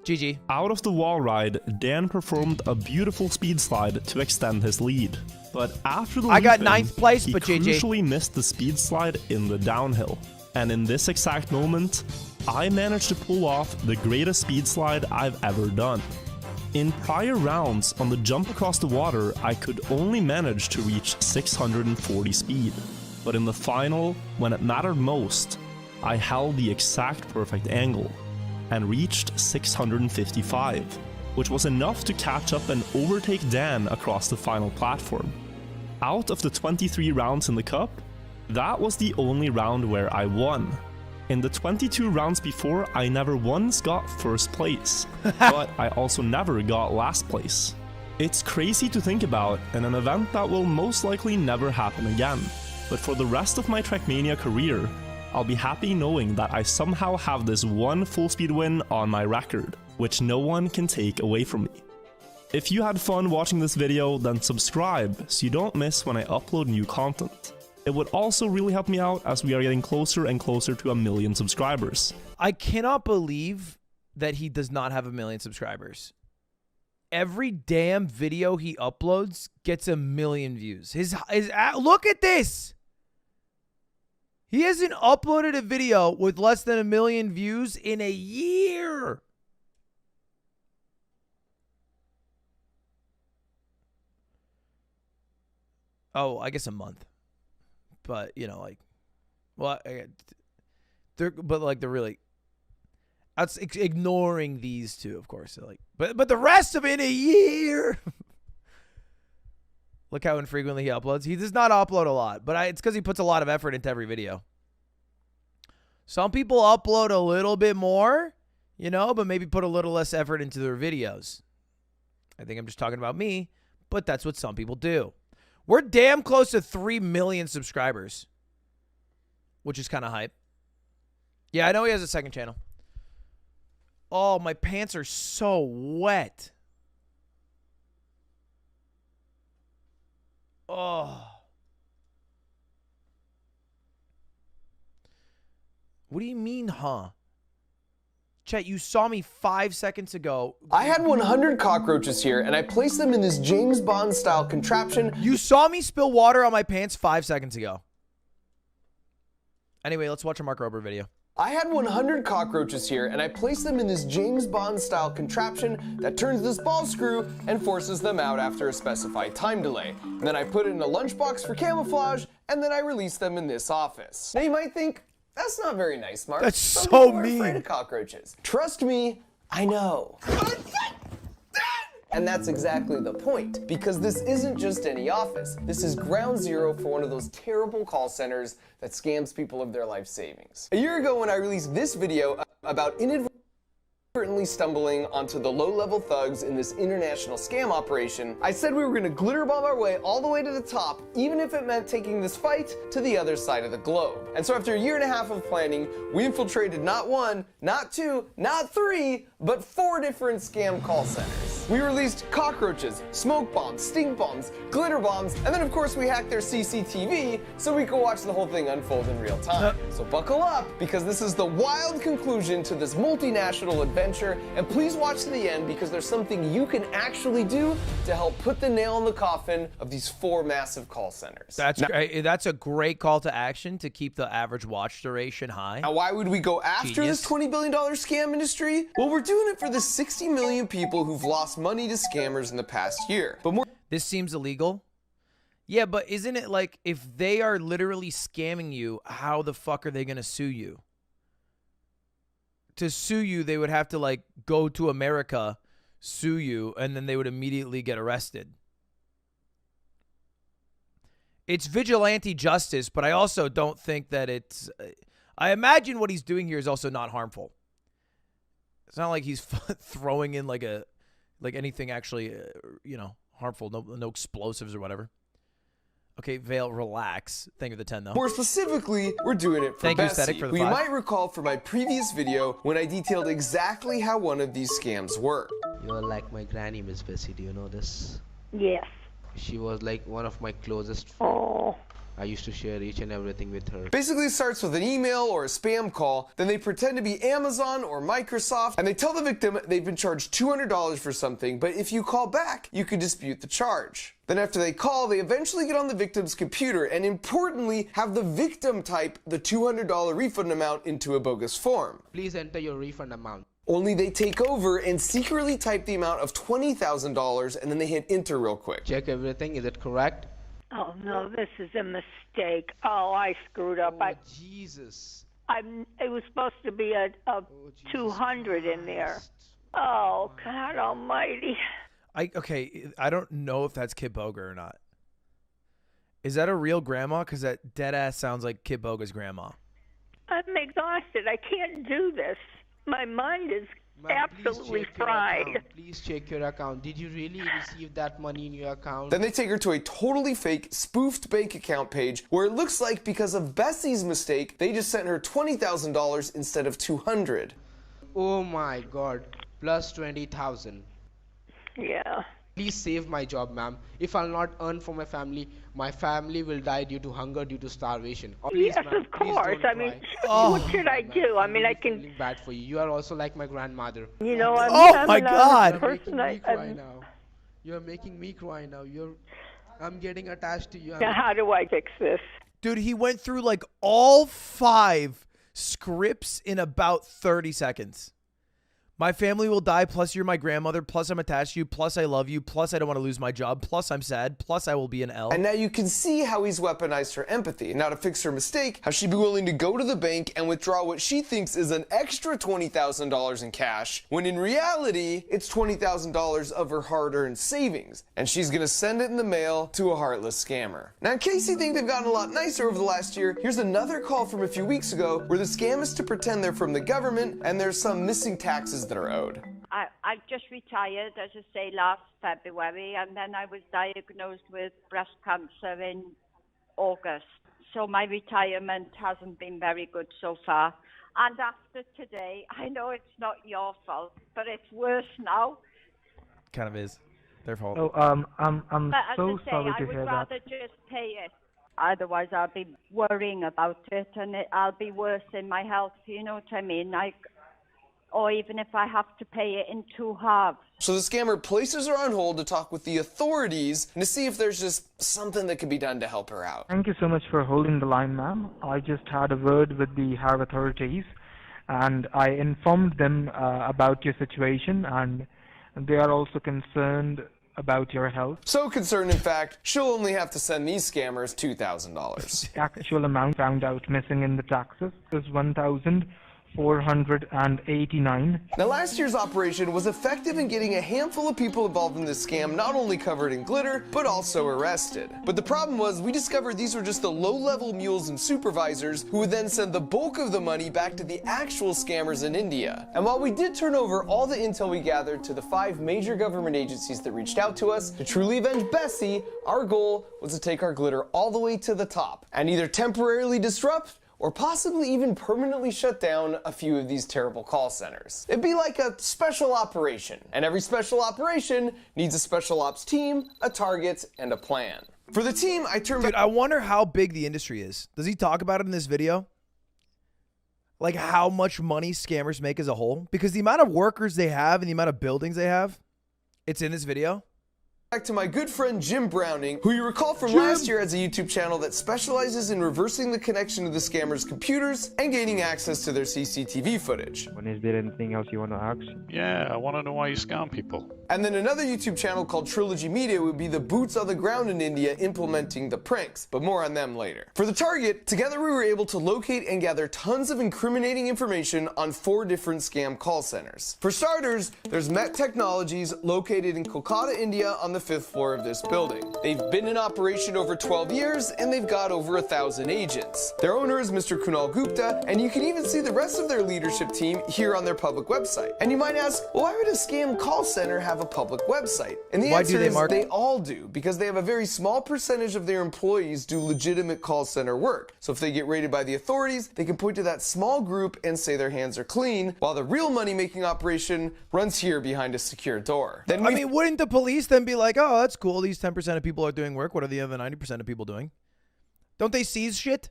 GG. Out of the wall ride, Dan performed a beautiful speed slide to extend his lead. But after the I got looping, 9th place, he but GG. crucially missed the speed slide in the downhill. And in this exact moment, I managed to pull off the greatest speed slide I've ever done. In prior rounds on the jump across the water, I could only manage to reach 640 speed. But in the final, when it mattered most, I held the exact perfect angle and reached 655, which was enough to catch up and overtake Dan across the final platform. Out of the 23 rounds in the cup, that was the only round where I won. In the 22 rounds before, I never once got first place, but I also never got last place. It's crazy to think about, and an event that will most likely never happen again. But for the rest of my Trackmania career, I'll be happy knowing that I somehow have this one full speed win on my record, which no one can take away from me. If you had fun watching this video, then subscribe so you don't miss when I upload new content. It would also really help me out as we are getting closer and closer to 1 million subscribers. I cannot believe that he does not have 1 million subscribers. Every damn video he uploads gets 1 million views. Look at this. He hasn't uploaded a video with less than 1 million views in a year. Oh, I guess a month. But, you know, like, well, they're really, that's ignoring these two, of course. Like, but the rest of it in a year. Look how infrequently he uploads. He does not upload a lot, but it's because he puts a lot of effort into every video. Some people upload a little bit more, you know, but maybe put a little less effort into their videos. I think I'm just talking about me, but that's what some people do. We're damn close to 3 million subscribers, which is kind of hype. Yeah, I know he has a second channel. Oh, my pants are so wet. Oh. What do you mean, huh? Chet, you saw me 5 seconds ago. I had 100 cockroaches here, and I placed them in this James Bond-style contraption. You saw me spill water on my pants 5 seconds ago. Anyway, let's watch a Mark Rober video. I had 100 cockroaches here, and I placed them in this James Bond-style contraption that turns this ball screw and forces them out after a specified time delay. And then I put it in a lunchbox for camouflage, and then I released them in this office. Now you might think, that's not very nice, Mark. That's Some so people are mean. afraid of cockroaches. Trust me, I know. And that's exactly the point, because this isn't just any office. This is ground zero for one of those terrible call centers that scams people of their life savings. A year ago when I released this video about inadvertently stumbling onto the low-level thugs in this international scam operation, I said we were gonna glitter bomb our way all the way to the top, even if it meant taking this fight to the other side of the globe. And so after a year and a half of planning, we infiltrated not one, not two, not three, but 4 different scam call centers. We released cockroaches, smoke bombs, stink bombs, glitter bombs, and then of course we hacked their CCTV so we could watch the whole thing unfold in real time. So buckle up, because this is the wild conclusion to this multinational adventure, and please watch to the end because there's something you can actually do to help put the nail in the coffin of these 4 massive call centers. That's great. That's a great call to action to keep the average watch duration high. Now, why would we go after Genius. this $20 billion scam industry? Well, we're doing it for the 60 million people who've lost money to scammers in the past year. But more. This seems illegal. Yeah, but isn't it like if they are literally scamming you, how the fuck are they going to sue you? To sue you, they would have to like go to America, sue you, and then they would immediately get arrested. It's vigilante justice, but I also don't think that it's... I imagine what he's doing here is also not harmful. It's not like he's throwing in like anything actually, harmful. No explosives or whatever. Okay, Vale, relax. Thank you for the 10, though. More specifically, we're doing it for Thank you, Bessie, Aesthetic, for the who you 5. might recall from my previous video when I detailed exactly how one of these scams worked. You're like my granny, Miss Bessie. Do you know this? Yes. She was like one of my closest friends. Oh. I used to share each and everything with her. Basically, it starts with an email or a spam call, then they pretend to be Amazon or Microsoft, and they tell the victim they've been charged $200 for something, but if you call back, you could dispute the charge. Then after they call, they eventually get on the victim's computer and importantly, have the victim type the $200 refund amount into a bogus form. Please enter your refund amount. Only they take over and secretly type the amount of $20,000 and then they hit enter real quick. Check everything, is it correct? Oh no, this is a mistake. Oh, I screwed up. Oh, Jesus. It was supposed to be a 200 in there. Oh, God Almighty. Okay, I don't know if that's Kid Boga or not. Is that a real grandma? Because that dead ass sounds like Kid Boga's grandma. I'm exhausted. I can't do this. My mind is absolutely fried. Please check your account. Did you really receive that money in your account? Then they take her to a totally fake, spoofed bank account page where it looks like because of Bessie's mistake, they just sent her $20,000 instead of $200. Oh my God, plus 20,000. Yeah. Please save my job, ma'am. If I'll not earn for my family will die due to hunger, due to starvation. Oh, please, yes, of course. I mean, what should I do? I mean, I can. Feeling bad for you. You are also like my grandmother. You know, I'm. Oh my God! You're making me cry now. I'm getting attached to you. Now, how do I fix this? Dude, he went through like all 5 scripts in about 30 seconds. My family will die, plus you're my grandmother, plus I'm attached to you, plus I love you, plus I don't want to lose my job, plus I'm sad, plus I will be an L. And now you can see how he's weaponized her empathy. Now to fix her mistake, how she'd be willing to go to the bank and withdraw what she thinks is an extra $20,000 in cash, when in reality, it's $20,000 of her hard-earned savings. And she's gonna send it in the mail to a heartless scammer. Now in case you think they've gotten a lot nicer over the last year, here's another call from a few weeks ago where the scam is to pretend they're from the government and there's some missing taxes that are owed. I just retired, as I say, last February, and then I was diagnosed with breast cancer in August. So my retirement hasn't been very good so far. And after today, I know it's not your fault, but it's worse now. Kind of is. Their fault. Oh, I'm But as so I say, sorry I to would hear that. rather just pay it. Otherwise, I'll be worrying about it, and I'll be worse in my health. You know what I mean? Or even if I have to pay it in 2 halves. So the scammer places her on hold to talk with the authorities and to see if there's just something that could be done to help her out. Thank you so much for holding the line, ma'am. I just had a word with the Har authorities, and I informed them about your situation, and they are also concerned about your health. So concerned, in fact, she'll only have to send these scammers $2,000. The actual amount found out missing in the taxes is $1,489. Now, last year's operation was effective in getting a handful of people involved in this scam not only covered in glitter, but also arrested. But the problem was, we discovered these were just the low-level mules and supervisors who would then send the bulk of the money back to the actual scammers in India. And while we did turn over all the intel we gathered to the 5 major government agencies that reached out to us to truly avenge Bessie, our goal was to take our glitter all the way to the top and either temporarily disrupt or possibly even permanently shut down a few of these terrible call centers. It'd be like a special operation, and every special operation needs a special ops team, a target, and a plan. For the team, I turned Dude, I wonder how big the industry is. Does he talk about it in this video? Like how much money scammers make as a whole? Because the amount of workers they have and the amount of buildings they have, it's in this video. back to my good friend Jim Browning, who you recall from last year has a YouTube channel that specializes in reversing the connection to the scammers' computers and gaining access to their CCTV footage. Is there anything else you want to ask? Yeah, I want to know why you scam people. And then another YouTube channel called Trilogy Media would be the boots on the ground in India implementing the pranks, but more on them later. For the target, together we were able to locate and gather tons of incriminating information on 4 different scam call centers. For starters, there's Met Technologies, located in Kolkata, India, on the 5th floor of this building. They've been in operation over 12 years, and they've got over 1,000 agents. Their owner is Mr. Kunal Gupta, and you can even see the rest of their leadership team here on their public website. And you might ask, well, why would a scam call center have a public website? And the answer is they all do, because they have a very small percentage of their employees do legitimate call center work. So if they get raided by the authorities, they can point to that small group and say their hands are clean, while the real money-making operation runs here behind a secure door. Then I mean, wouldn't the police then be like, oh, that's cool, these 10% of people are doing work, what are the other 90% of people doing? Don't they seize shit?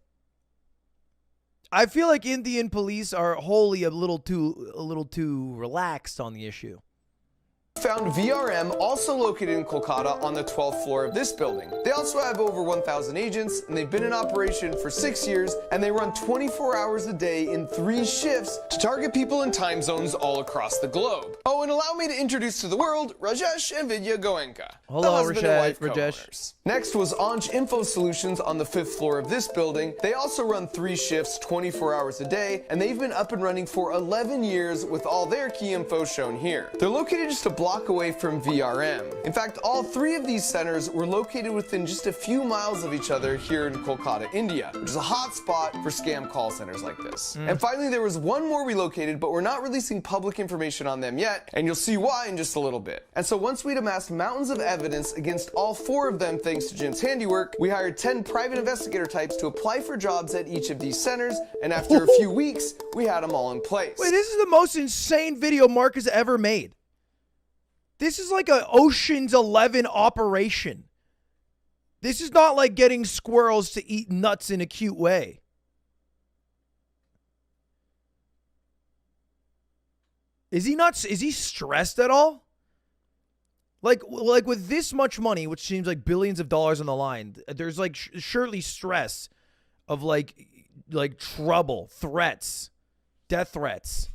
I feel like Indian police are wholly a little too relaxed on the issue. Found VRM, also located in Kolkata, on the 12th floor of this building. They also have over 1,000 agents, and they've been in operation for 6 years, and they run 24 hours a day in 3 shifts to target people in time zones all across the globe. Oh, and allow me to introduce to the world Rajesh and Vidya Goenka, Hello, the husband and wife Rajesh. co-owners. Next was Anj Info Solutions on the 5th floor of this building. They also run 3 shifts, 24 hours a day, and they've been up and running for 11 years with all their key info shown here. They're located just a block away from VRM. In fact, all 3 of these centers were located within just a few miles of each other here in Kolkata, India, which is a hot spot for scam call centers like this. And finally, there was one more we located, but we're not releasing public information on them yet, and you'll see why in just a little bit. And so once we'd amassed mountains of evidence against all 4 of them thanks to Jim's handiwork, we hired 10 private investigator types to apply for jobs at each of these centers, and after a few weeks, we had them all in place. Wait, this is the most insane video Mark has ever made. This is like a Ocean's 11 operation. This is not like getting squirrels to eat nuts in a cute way. Is he stressed at all? Like with this much money, which seems like billions of dollars on the line, there's like surely stress of like trouble, threats, death threats.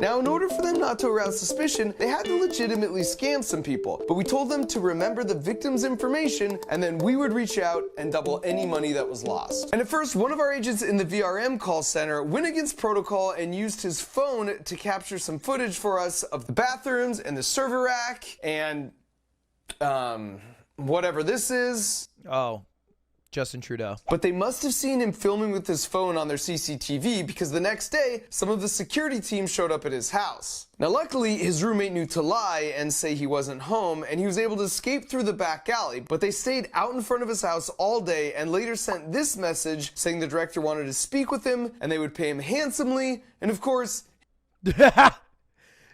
Now, in order for them not to arouse suspicion, they had to legitimately scam some people, but we told them to remember the victim's information, and then we would reach out and double any money that was lost. And at first, one of our agents in the VRM call center went against protocol and used his phone to capture some footage for us of the bathrooms and the server rack and, whatever this is. Oh. Justin Trudeau. But they must have seen him filming with his phone on their CCTV, because the next day, some of the security team showed up at his house. Now, luckily, his roommate knew to lie and say he wasn't home, and he was able to escape through the back alley, but they stayed out in front of his house all day and later sent this message saying the director wanted to speak with him and they would pay him handsomely, and of course...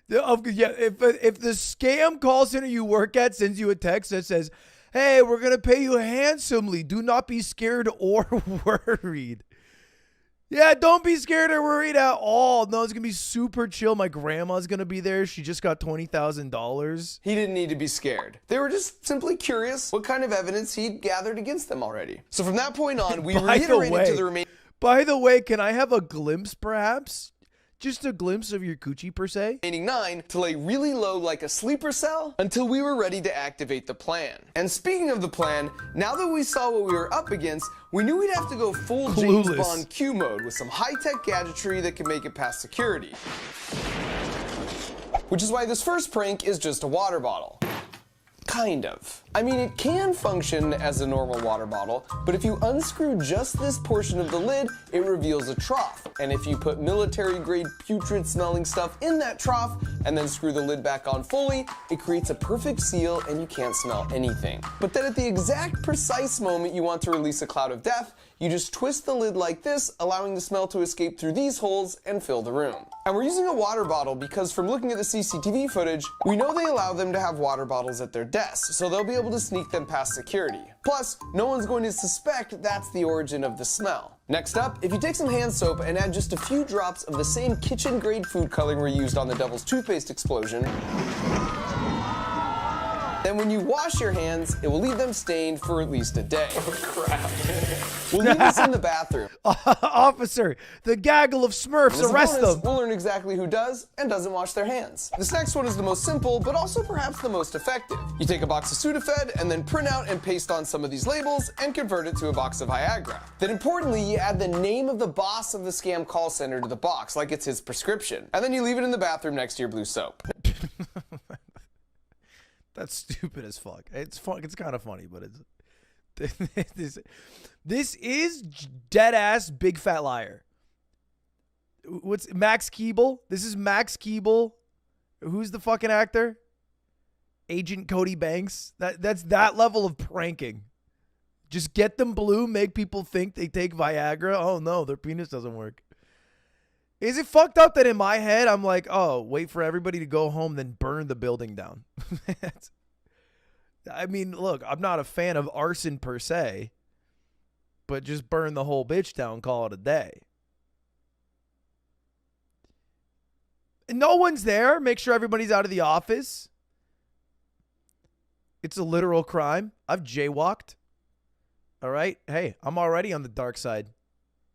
Yeah, if the scam call center you work at sends you a text that says, "Hey, we're gonna pay you handsomely. Do not be scared or worried." Yeah, don't be scared or worried at all. No, it's gonna be super chill. My grandma's gonna be there. She just got $20,000. He didn't need to be scared. They were just simply curious what kind of evidence he'd gathered against them already. So from that point on, we reiterated to the remaining. By the way, can I have a glimpse, perhaps? Just a glimpse of your coochie, per se? Remaining 9 to lay really low like a sleeper cell until we were ready to activate the plan. And speaking of the plan, now that we saw what we were up against, we knew we'd have to go full James Bond Q mode with some high-tech gadgetry that could make it past security. Which is why this first prank is just a water bottle. Kind of. I mean, it can function as a normal water bottle, but if you unscrew just this portion of the lid, it reveals a trough. And if you put military-grade putrid-smelling stuff in that trough and then screw the lid back on fully, it creates a perfect seal and you can't smell anything. But then at the exact precise moment you want to release a cloud of death, you just twist the lid like this, allowing the smell to escape through these holes and fill the room. And we're using a water bottle because from looking at the CCTV footage, we know they allow them to have water bottles at their desks, so they'll be able to sneak them past security. Plus, no one's going to suspect that's the origin of the smell. Next up, if you take some hand soap and add just a few drops of the same kitchen-grade food coloring we used on the Devil's Toothpaste explosion, then when you wash your hands, it will leave them stained for at least a day. Oh, crap. We'll leave this in the bathroom. Officer, the gaggle of Smurfs, arrest them. We'll learn exactly who does and doesn't wash their hands. This next one is the most simple, but also perhaps the most effective. You take a box of Sudafed and then print out and paste on some of these labels and convert it to a box of Viagra. Then importantly, you add the name of the boss of the scam call center to the box, like it's his prescription. And then you leave it in the bathroom next to your blue soap. That's stupid as fuck. It's fun. It's kind of funny, but it's this is dead ass big fat liar. What's Max Keeble? This is Max Keeble. Who's the fucking actor? Agent Cody Banks. That's that level of pranking. Just get them blue, make people think they take Viagra. Oh no, their penis doesn't work. Is it fucked up that in my head I'm like, oh, wait for everybody to go home, then burn the building down? I mean, look, I'm not a fan of arson per se, but just burn the whole bitch down, call it a day. And no one's there. Make sure everybody's out of the office. It's a literal crime. I've jaywalked. All right. Hey, I'm already on the dark side.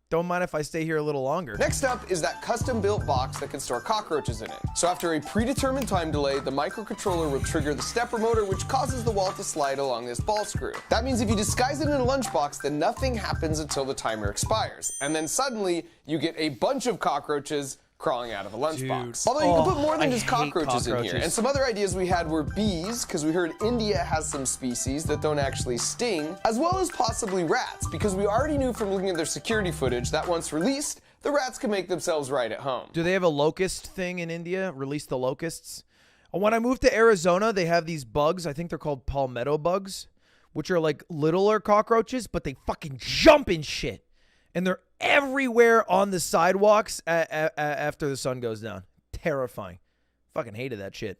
Don't mind if I stay here a little longer. Next up is that custom-built box that can store cockroaches in it. So after a predetermined time delay, the microcontroller will trigger the stepper motor, which causes the wall to slide along this ball screw. That means if you disguise it in a lunchbox, then nothing happens until the timer expires. And then suddenly, you get a bunch of cockroaches crawling out of a lunchbox. Although you can put more than just cockroaches in here. And some other ideas we had were bees, because we heard India has some species that don't actually sting, as well as possibly rats, because we already knew from looking at their security footage that once released, the rats can make themselves right at home. Do they have a locust thing in India? Release the locusts? When I moved to Arizona, they have these bugs. I think they're called palmetto bugs, which are like littler cockroaches, but they fucking jump in shit. And they're everywhere on the sidewalks after the sun goes down. Terrifying. Fucking hated that shit.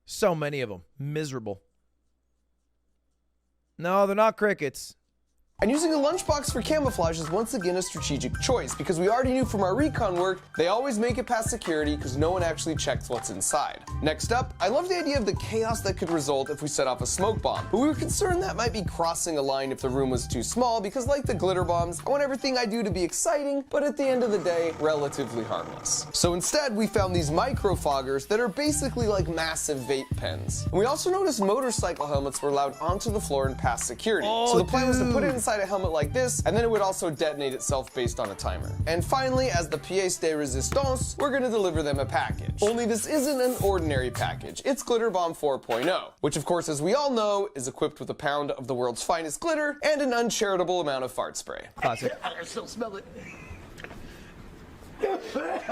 So many of them. Miserable. No, they're not crickets. And using a lunchbox for camouflage is once again a strategic choice, because we already knew from our recon work, they always make it past security because no one actually checks what's inside. Next up, I love the idea of the chaos that could result if we set off a smoke bomb, but we were concerned that might be crossing a line if the room was too small, because like the glitter bombs, I want everything I do to be exciting, but at the end of the day, relatively harmless. So instead, we found these micro foggers that are basically like massive vape pens. And we also noticed motorcycle helmets were allowed onto the floor and past security. So the plan was to put it inside a helmet like this, and then it would also detonate itself based on a timer. And finally, as the pièce de résistance, we're gonna deliver them a package. Only this isn't an ordinary package. It's Glitter Bomb 4.0, which of course, as we all know, is equipped with a pound of the world's finest glitter and an uncharitable amount of fart spray. Classic. I still smell it.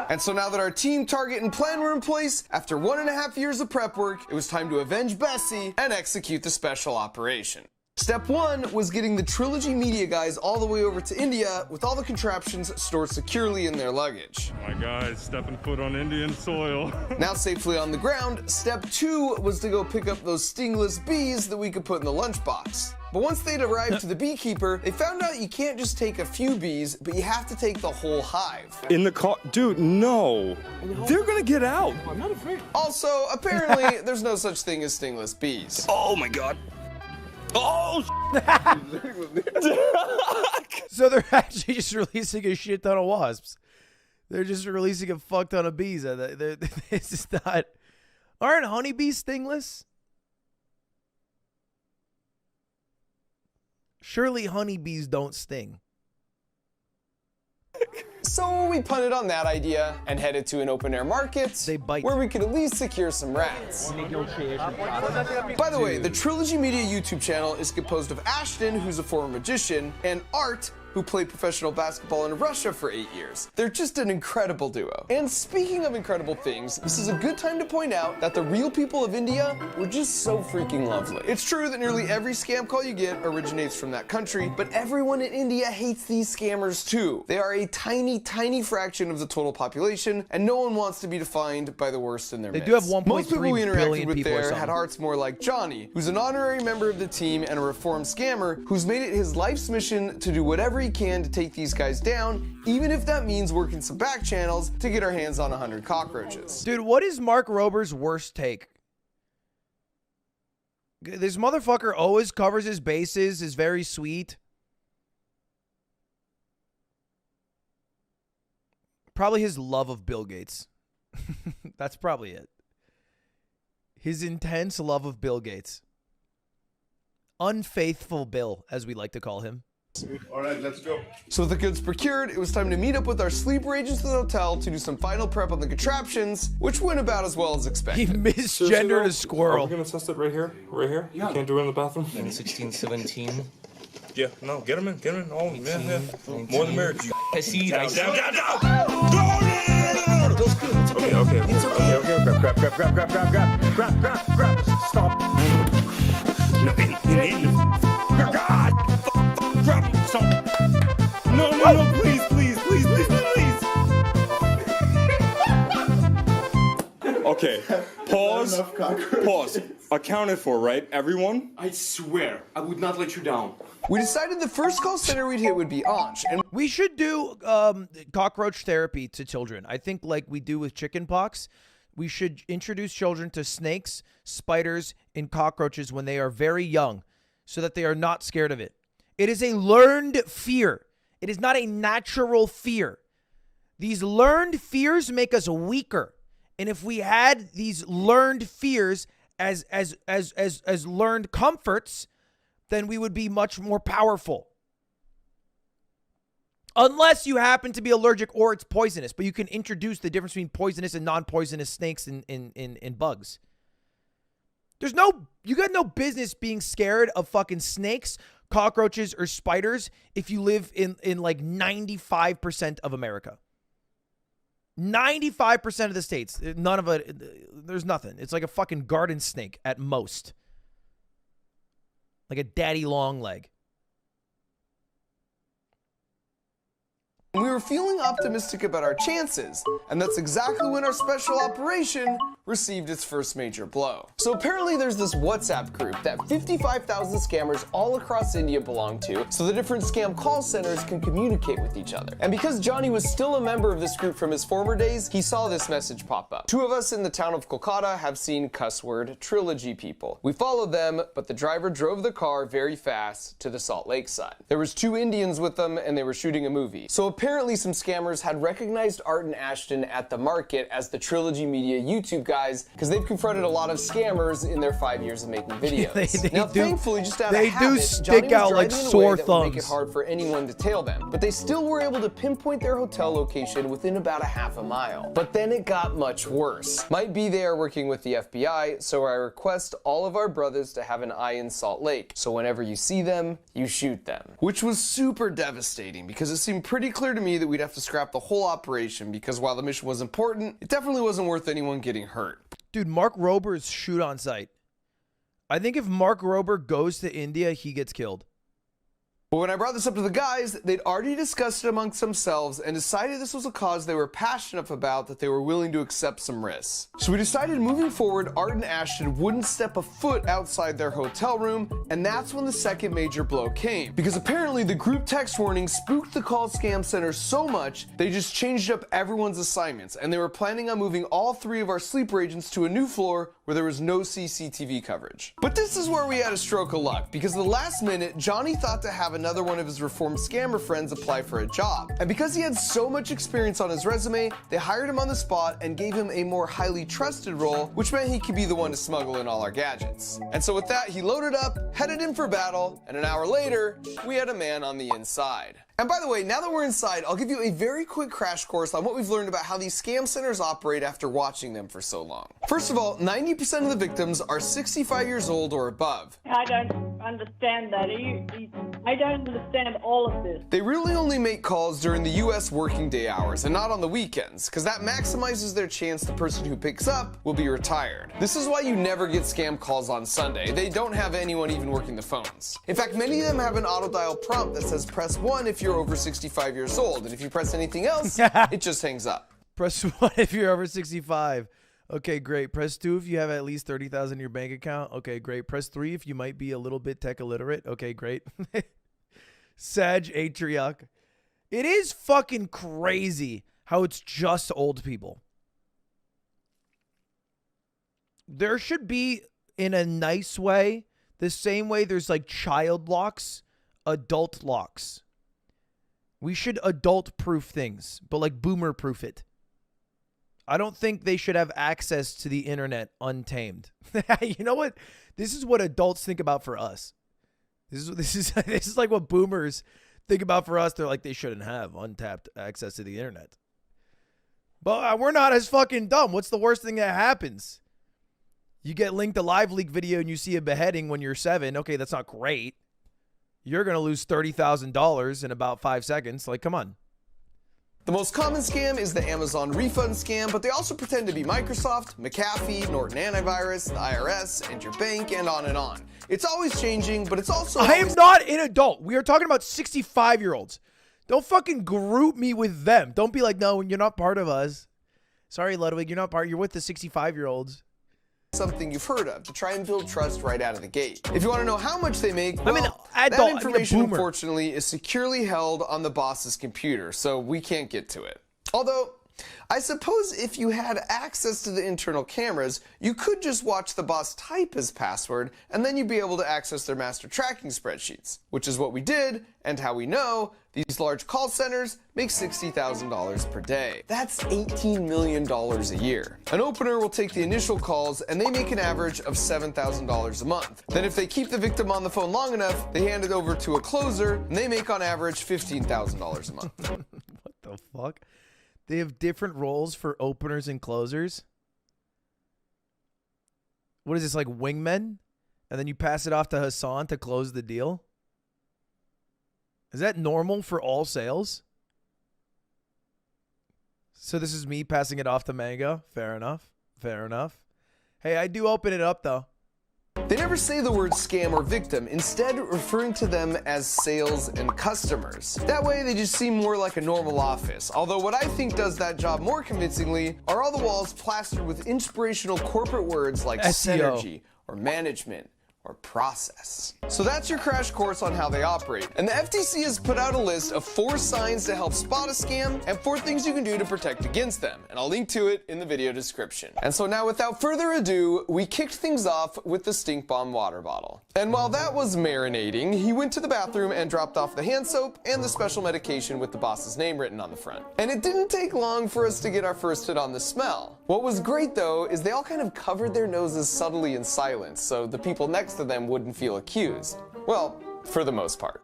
And so now that our team, target, and plan were in place, after 1.5 years of prep work, it was time to avenge Bessie and execute the special operation. Step 1 was getting the Trilogy Media guys all the way over to India with all the contraptions stored securely in their luggage. My guys stepping foot on Indian soil. Now safely on the ground, step 2 was to go pick up those stingless bees that we could put in the lunchbox. But once they'd arrived to the beekeeper, they found out you can't just take a few bees, but you have to take the whole hive. In the car, dude, no. They're gonna get out. I'm not afraid. Also, apparently, there's no such thing as stingless bees. Oh my god. Oh! So they're actually just releasing a shit ton of wasps. They're just releasing a fuck ton of bees. It's just not. Aren't honeybees stingless? Surely honeybees don't sting. So we punted on that idea and headed to an open-air market where we could at least secure some rats. By the way, the Trilogy Media YouTube channel is composed of Ashton, who's a former magician, and Art, who played professional basketball in Russia for 8 years. They're just an incredible duo. And speaking of incredible things, this is a good time to point out that the real people of India were just so freaking lovely. It's true that nearly every scam call you get originates from that country, but everyone in India hates these scammers too. They are a tiny, tiny fraction of the total population, and no one wants to be defined by the worst in their midst. They do have 1.3 Most people we interacted billion with people or there something. had hearts more like Johnny, who's an honorary member of the team and a reformed scammer who's made it his life's mission to do whatever he can to take these guys down, even if that means working some back channels to get our hands on 100 cockroaches. Dude, what is Mark Rober's worst take? This motherfucker always covers his bases, is very sweet. Probably his love of Bill Gates. That's probably it. His intense love of Bill Gates. Unfaithful Bill, as we like to call him. All right, let's go. So with the goods procured, it was time to meet up with our sleeper agents at the hotel to do some final prep on the contraptions, which went about as well as expected. He misgendered a squirrel. Are we gonna test it right here? Right here? Yeah. You can't do it in the bathroom? 16, 17. Yeah, no, get him in, get him in. Oh, yeah. More than marriage. I see. Down. Okay. Grab. Stop. No, in. God! Grab. Stop. No, please. Okay, pause. Accounted for, right? Everyone? I swear, I would not let you down. We decided the first call center we'd hit would be Anj, and we should do cockroach therapy to children. I think like we do with chicken pox, we should introduce children to snakes, spiders, and cockroaches when they are very young so that they are not scared of it. It is a learned fear. It is not a natural fear. These learned fears make us weaker. And if we had these learned fears as learned comforts, then we would be much more powerful. Unless you happen to be allergic or it's poisonous, but you can introduce the difference between poisonous and non-poisonous snakes and bugs. You got no business being scared of fucking snakes, cockroaches, or spiders if you live in like 95% of America. 95% of the states, none of it, there's nothing. It's like a fucking garden snake at most. Like a daddy long leg. we were feeling optimistic about our chances, and that's exactly when our special operation received its first major blow. So apparently there's this WhatsApp group that 55,000 scammers all across India belong to, so the different scam call centers can communicate with each other. And because Johnny was still a member of this group from his former days, he saw this message pop up. 2 of us in the town of Kolkata have seen cuss word Trilogy people. We followed them, but the driver drove the car very fast to the Salt Lake side. There was 2 Indians with them, and they were shooting a movie. So apparently some scammers had recognized Art and Ashton at the market as the Trilogy Media YouTube guys, because they've confronted a lot of scammers in their 5 years of making videos. Now, thankfully, just out of habit, Johnny was driving in a way that would make it hard for anyone to tail them. But they still were able to pinpoint their hotel location within about a half a mile. But then it got much worse. Might be they are working with the FBI, so I request all of our brothers to have an eye in Salt Lake. So whenever you see them, you shoot them. Which was super devastating, because it seemed pretty clear to me that we'd have to scrap the whole operation, because while the mission was important, it definitely wasn't worth anyone getting hurt. Dude, Mark Rober's shoot on site. I think if Mark Rober goes to India, he gets killed. But when I brought this up to the guys, they'd already discussed it amongst themselves and decided this was a cause they were passionate about, that they were willing to accept some risks. So we decided moving forward, Art and Ashton wouldn't step a foot outside their hotel room, and that's when the second major blow came. Because apparently the group text warning spooked the call scam center so much, they just changed up everyone's assignments, and they were planning on moving all 3 of our sleeper agents to a new floor where there was no CCTV coverage. But this is where we had a stroke of luck, because at the last minute, Johnny thought to have another one of his reformed scammer friends apply for a job. And because he had so much experience on his resume, they hired him on the spot and gave him a more highly trusted role, which meant he could be the one to smuggle in all our gadgets. And so with that, he loaded up, headed in for battle, and an hour later, we had a man on the inside. And by the way, now that we're inside, I'll give you a very quick crash course on what we've learned about how these scam centers operate after watching them for so long. First of all, 90% of the victims are 65 years old or above. I don't understand that. I don't understand all of this. They really only make calls during the US working day hours and not on the weekends, because that maximizes their chance the person who picks up will be retired. This is why you never get scam calls on Sunday. They don't have anyone even working the phones. In fact, many of them have an auto dial prompt that says press 1 if you're over 65 years old, and if you press anything else, it just hangs up. Press 1 if you're over 65. Okay, great. Press 2 if you have at least 30,000 in your bank account. Okay, great. Press 3 if you might be a little bit tech illiterate. Okay, great. Sag Atriarch. It is fucking crazy how it's just old people. There should be, in a nice way, the same way there's like child locks, adult locks. We should adult-proof things, but like boomer-proof it. I don't think they should have access to the internet untamed. You know what? This is what adults think about for us. This is like what boomers think about for us. They're like, they shouldn't have untapped access to the internet. But we're not as fucking dumb. What's the worst thing that happens? You get linked a live leak video and you see a beheading when you're 7. Okay, that's not great. You're going to lose $30,000 in about 5 seconds. Like, come on. The most common scam is the Amazon refund scam, but they also pretend to be Microsoft, McAfee, Norton Antivirus, the IRS, and your bank, and on and on. It's always changing, but it's also I am not an adult. We are talking about 65-year-olds. Don't fucking group me with them. Don't be like, no, you're not part of us. Sorry, Ludwig, you're not part. You're with the 65-year-olds. Something you've heard of to try and build trust right out of the gate. If you want to know how much they make, well, that information unfortunately is securely held on the boss's computer, so we can't get to it. Although, I suppose if you had access to the internal cameras, you could just watch the boss type his password, and then you'd be able to access their master tracking spreadsheets, which is what we did, and how we know these large call centers make $60,000 per day. That's $18 million a year. An opener will take the initial calls, and they make an average of $7,000 a month. Then if they keep the victim on the phone long enough, they hand it over to a closer, and they make on average $15,000 a month. What the fuck? They have different roles for openers and closers. What is this, like wingmen? And then you pass it off to Hassan to close the deal? Is that normal for all sales? So this is me passing it off to Mango. Fair enough. Fair enough. Hey, I do open it up, though. They never say the word scam or victim, instead referring to them as sales and customers. That way they just seem more like a normal office. Although what I think does that job more convincingly are all the walls plastered with inspirational corporate words like synergy or management or process. So that's your crash course on how they operate. And the FTC has put out a list of 4 signs to help spot a scam and 4 things you can do to protect against them. And I'll link to it in the video description. And so now without further ado, we kicked things off with the stink bomb water bottle. And while that was marinating, he went to the bathroom and dropped off the hand soap and the special medication with the boss's name written on the front. And it didn't take long for us to get our first hit on the smell. What was great though is they all kind of covered their noses subtly in silence, so the people next to them wouldn't feel accused. Well, for the most part.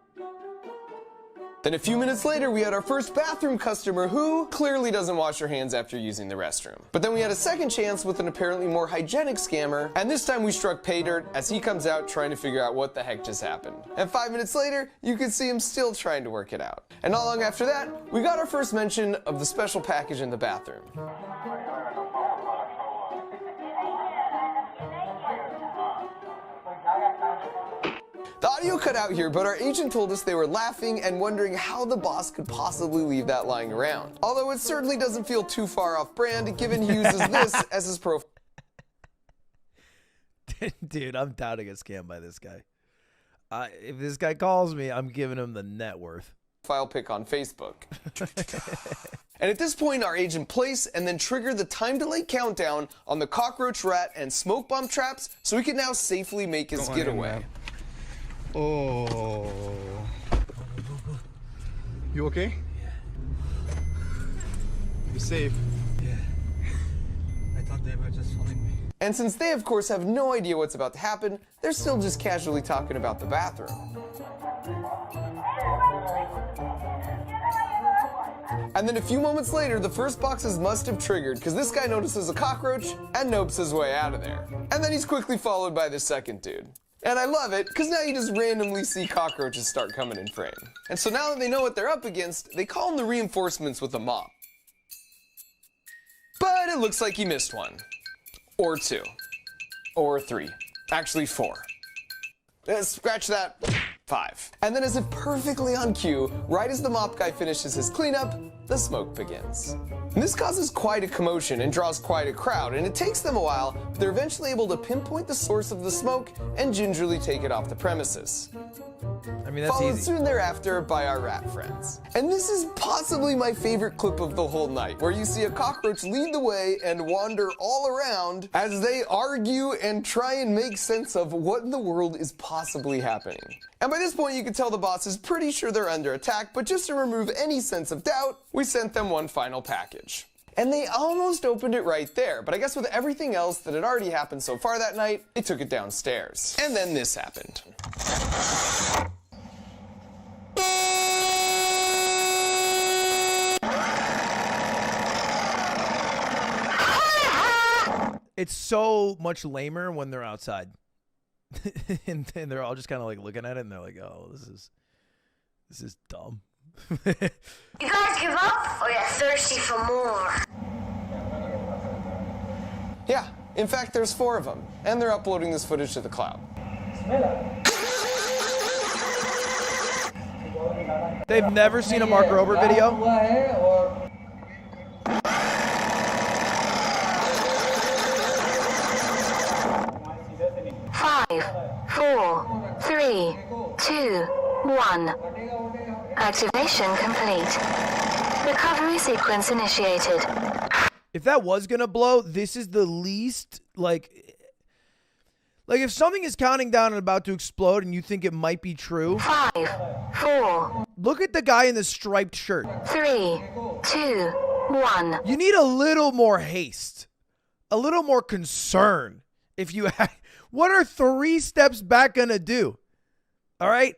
Then a few minutes later, we had our first bathroom customer who clearly doesn't wash her hands after using the restroom. But then we had a second chance with an apparently more hygienic scammer, and this time we struck pay dirt as he comes out trying to figure out what the heck just happened. And 5 minutes later, you could see him still trying to work it out. And not long after that, we got our first mention of the special package in the bathroom. The audio cut out here, but our agent told us they were laughing and wondering how the boss could possibly leave that lying around. Although it certainly doesn't feel too far off brand, given he uses this as his profile. Dude, I'm down to get scammed by this guy. If this guy calls me, I'm giving him the net worth. File pic on Facebook. And at this point, our agent place and then trigger the time delay countdown on the cockroach, rat, and smoke bomb traps so he can now safely make his getaway. Oh. You okay? Yeah. You safe? Yeah. I thought they were just following me. And since they, of course, have no idea what's about to happen, they're still just casually talking about the bathroom. And then a few moments later, the first boxes must have triggered because this guy notices a cockroach and nopes his way out of there. And then he's quickly followed by the second dude. And I love it because now you just randomly see cockroaches start coming in frame. And so now that they know what they're up against, they call in the reinforcements with a mop. But it looks like he missed one. Or two. Or three. Actually 4. Scratch that. 5. And then as if perfectly on cue, right as the mop guy finishes his cleanup, the smoke begins. And this causes quite a commotion and draws quite a crowd, and it takes them a while, but they're eventually able to pinpoint the source of the smoke and gingerly take it off the premises. I mean, that's Followed easy. soon thereafter by our rat friends. And this is possibly my favorite clip of the whole night, where you see a cockroach lead the way and wander all around as they argue and try and make sense of what in the world is possibly happening. And by this point, you can tell the boss is pretty sure they're under attack, but just to remove any sense of doubt, we sent them one final package. And they almost opened it right there, but I guess with everything else that had already happened so far that night, they took it downstairs. And then this happened. It's so much lamer when they're outside. and they're all just kind of like looking at it and they're like, oh, this is dumb. You guys give up or you're thirsty for more? Yeah, in fact, there's 4 of them, and they're uploading this footage to the cloud. They've never seen a Mark Rober video? 5, 4, 3, 2, 1. Activation complete. Recovery sequence initiated. If that was gonna blow, this is the least like if something is counting down and about to explode and you think it might be true. 5, 4. Look at the guy in the striped shirt. 3, 2, 1. You need a little more haste, a little more concern. If you, what are 3 steps back gonna do? All right.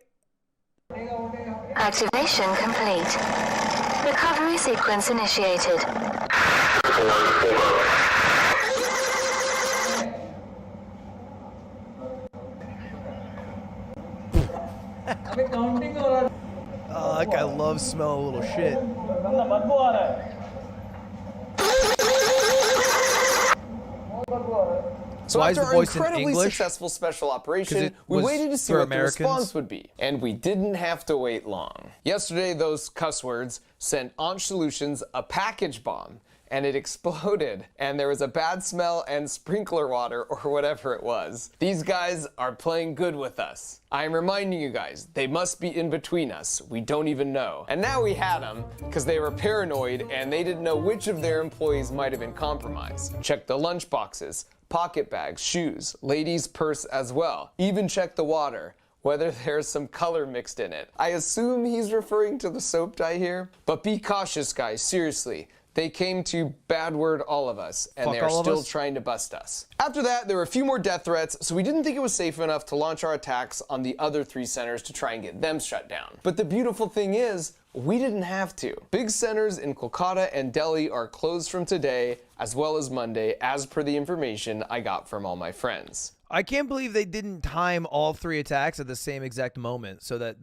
Activation complete. Recovery sequence initiated. Oh, that guy loves smelling a little shit. So Why is after the our voice in incredibly English? successful special operation, it we was waited to see for what Americans? the response would be. And we didn't have to wait long. Yesterday, those cuss words sent Anch Solutions a package bomb, and it exploded, and there was a bad smell and sprinkler water, or whatever it was. These guys are playing good with us. I am reminding you guys, they must be in between us. We don't even know. And now we had them, because they were paranoid, and they didn't know which of their employees might have been compromised. Check the lunch boxes, pocket bags, shoes, ladies' purse as well. Even check the water, whether there's some color mixed in it. I assume he's referring to the soap dye here. But be cautious, guys, seriously. They came to bad word all of us, and they're still trying to bust us. After that, there were a few more death threats, so we didn't think it was safe enough to launch our attacks on the other 3 centers to try and get them shut down. But the beautiful thing is, we didn't have to. Big centers in Kolkata and Delhi are closed from today, as well as Monday, as per the information I got from all my friends. I can't believe they didn't time all 3 attacks at the same exact moment so that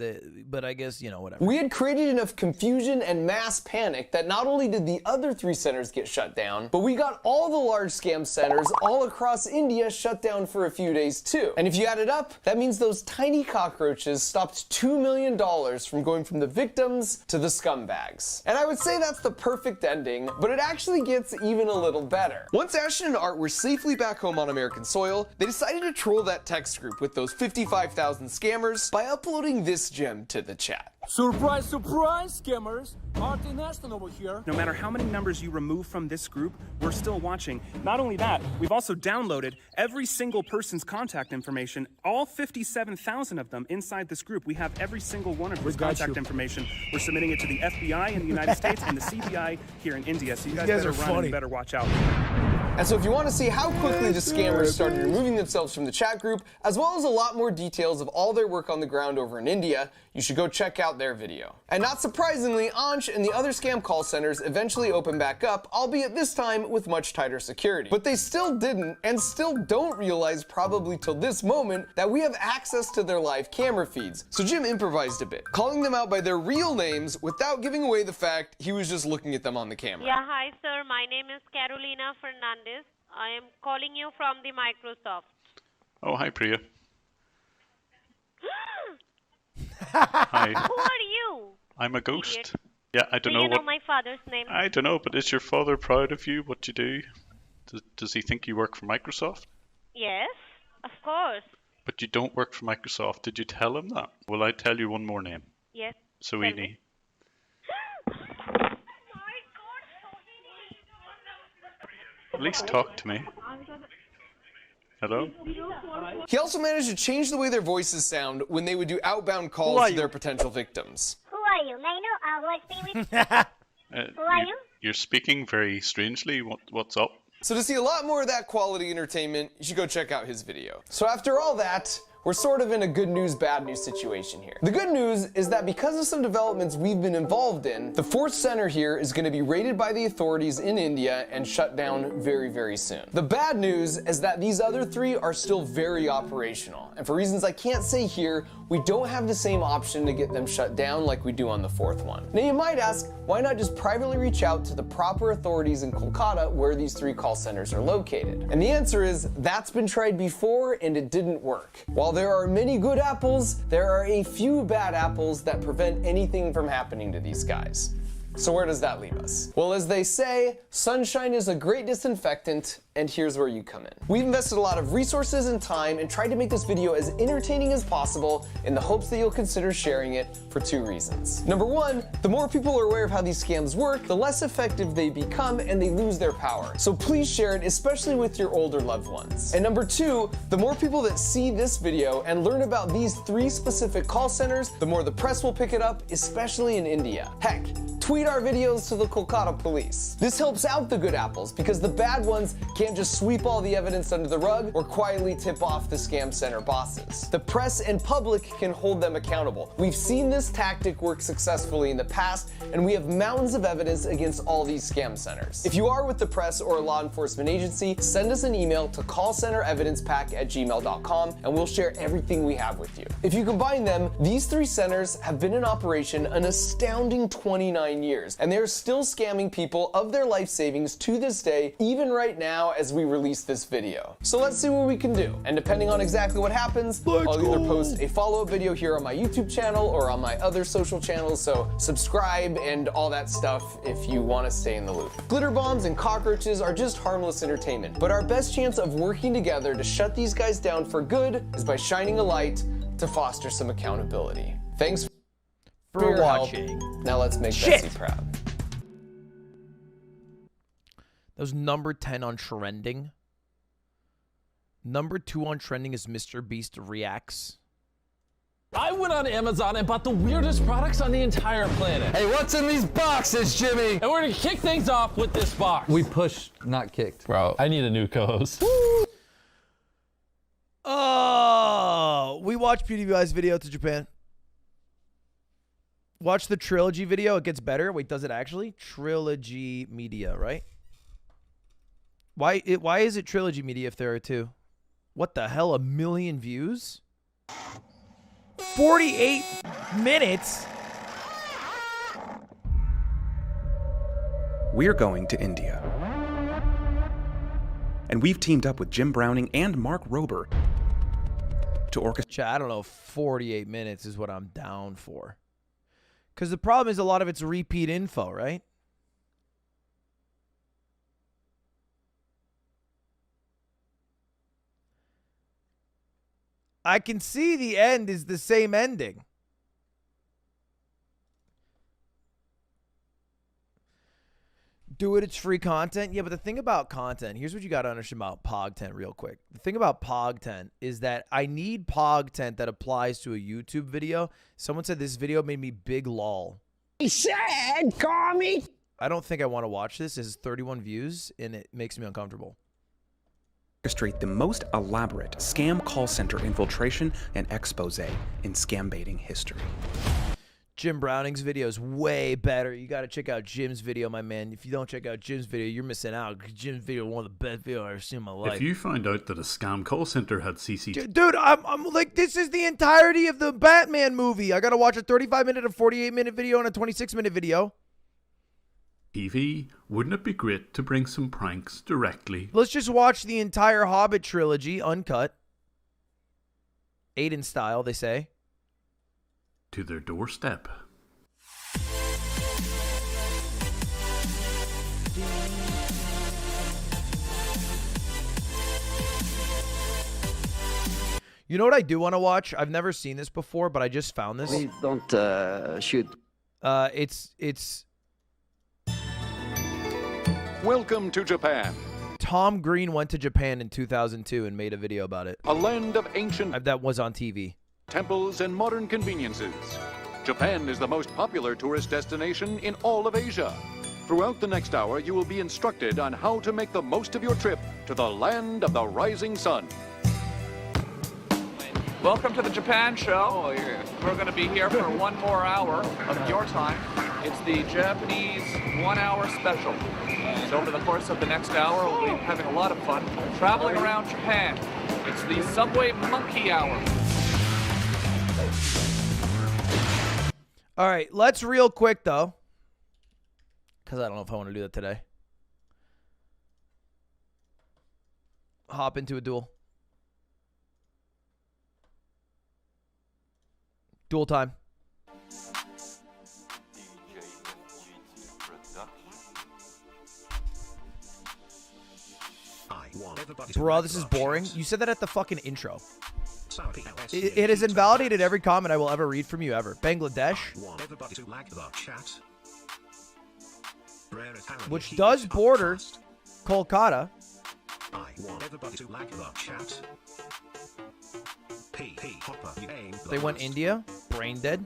but I guess, you know, whatever. We had created enough confusion and mass panic that not only did the other 3 centers get shut down, but we got all the large scam centers all across India shut down for a few days too. And if you add it up, that means those tiny cockroaches stopped $2 million from going from the victims to the scumbags. And I would say that's the perfect ending, but it actually gets even a little better. Once Ashton and Art were safely back home on American soil, they decided to troll that text group with those 55,000 scammers by uploading this gem to the chat. Surprise, surprise, scammers! Art and Ashton over here. No matter how many numbers you remove from this group, we're still watching. Not only that, we've also downloaded every single person's contact information, all 57,000 of them inside this group. We have every single one of his contact information. We're submitting it to the FBI in the United States and the CBI here in India. So you guys better run and you better watch out. And so if you want to see how quickly the scammers started removing themselves from the chat group, as well as a lot more details of all their work on the ground over in India, you should go check out their video. And not surprisingly, Ansh and the other scam call centers eventually opened back up, albeit this time with much tighter security. But they still didn't, and still don't realize probably till this moment, that we have access to their live camera feeds. So Jim improvised a bit, calling them out by their real names without giving away the fact he was just looking at them on the camera. Yeah, hi sir, my name is Carolina Fernandez. I am calling you from the Microsoft. Oh, hi, Priya. Hi. Who are you? I'm a ghost. Idiot. Yeah, I don't Do know you know what. my father's name? I don't know, but is your father proud of you? What you do? Does he think you work for Microsoft? Yes, of course. But you don't work for Microsoft. Did you tell him that? Well, I tell you one more name. Yes. Soini. At least talk to me. Hello? He also managed to change the way their voices sound when they would do outbound calls to their potential victims. Who are you? May I know who I speak with? Who are you? You're speaking very strangely. What's up? So to see a lot more of that quality entertainment, you should go check out his video. So after all that, we're sort of in a good news, bad news situation here. The good news is that because of some developments we've been involved in, the 4th center here is going to be raided by the authorities in India and shut down very, very soon. The bad news is that these other 3 are still very operational. And for reasons I can't say here, we don't have the same option to get them shut down like we do on the 4th one. Now you might ask, why not just privately reach out to the proper authorities in Kolkata where these 3 call centers are located? And the answer is, that's been tried before and it didn't work. While there are many good apples, there are a few bad apples that prevent anything from happening to these guys. So where does that leave us? Well, as they say, sunshine is a great disinfectant, and here's where you come in. We've invested a lot of resources and time and tried to make this video as entertaining as possible in the hopes that you'll consider sharing it for 2 reasons. Number 1, the more people are aware of how these scams work, the less effective they become and they lose their power. So please share it, especially with your older loved ones. And number 2, the more people that see this video and learn about these 3 specific call centers, the more the press will pick it up, especially in India. Heck, tweet our videos to the Kolkata police. This helps out the good apples because the bad ones can't just sweep all the evidence under the rug or quietly tip off the scam center bosses. The press and public can hold them accountable. We've seen this tactic work successfully in the past, and we have mountains of evidence against all these scam centers. If you are with the press or a law enforcement agency, send us an email to callcenterevidencepack@gmail.com and we'll share everything we have with you. If you combine them, these 3 centers have been in operation an astounding 29 years, and they're still scamming people of their life savings to this day, even right now as we release this video. So let's see what we can do. And depending on exactly what happens, I'll either post a follow-up video here on my YouTube channel or on my other social channels, so subscribe and all that stuff if you want to stay in the loop. Glitter bombs and cockroaches are just harmless entertainment, but our best chance of working together to shut these guys down for good is by shining a light to foster some accountability. Thanks for your watching. Help. Now let's make Bessie proud. That was number 10 on trending. Number 2 on trending is Mr. Beast Reacts. I went on Amazon and bought the weirdest products on the entire planet. Hey, what's in these boxes, Jimmy? And we're gonna kick things off with this box. We pushed, not kicked. Bro, I need a new co-host. Oh, we watched PewDiePie's video to Japan. Watch the Trilogy video. It gets better. Wait, does it actually? Trilogy Media, right? Why is it Trilogy Media if there are 2? What the hell? 1 million views? 48 minutes? We're going to India. And we've teamed up with Jim Browning and Mark Rober to orchestrate. I don't know, 48 minutes is what I'm down for. Because the problem is a lot of it's repeat info, right? I can see the end is the same ending. Do it, it's free content. Yeah, but the thing about content, here's what you got to understand about PogTent real quick. The thing about PogTent is that I need PogTent that applies to a YouTube video. Someone said this video made me big lol. He said, call me. I don't think I want to watch this. It has 31 views, and it makes me uncomfortable. Orchestrate the most elaborate scam call center infiltration and expose in scam baiting history. Jim Browning's video is way better. You got to check out Jim's video, my man. If you don't check out Jim's video, you're missing out. Jim's video is one of the best videos I've ever seen in my life. If you find out that a scam call center had CCTV... Dude, I'm like, this is the entirety of the Batman movie. I got to watch a 35-minute, a 48-minute video, and a 26-minute video. TV, wouldn't it be great to bring some pranks directly? Let's just watch the entire Hobbit trilogy, uncut. Aiden style, they say. To their doorstep. You know what I do want to watch? I've never seen this before, but I just found this. Please don't shoot. It's Welcome to Japan. Tom Green went to Japan in 2002 and made a video about it. A land of ancient that was on TV. Temples and modern conveniences. Japan is the most popular tourist destination in all of Asia. Throughout the next hour, you will be instructed on how to make the most of your trip to the land of the rising sun. Welcome to the Japan show. We're going to be here for 1 more hour of your time. It's the Japanese 1 hour special. So over the course of the next hour, we'll be having a lot of fun traveling around Japan. It's the Subway Monkey Hour. All right, let's real quick, though, because I don't know if I want to do that today. Hop into a duel. Duel time. Bro, this is boring. You said that at the fucking intro. It has invalidated every comment I will ever read from you ever. Bangladesh, which does border Kolkata. They went India, brain dead.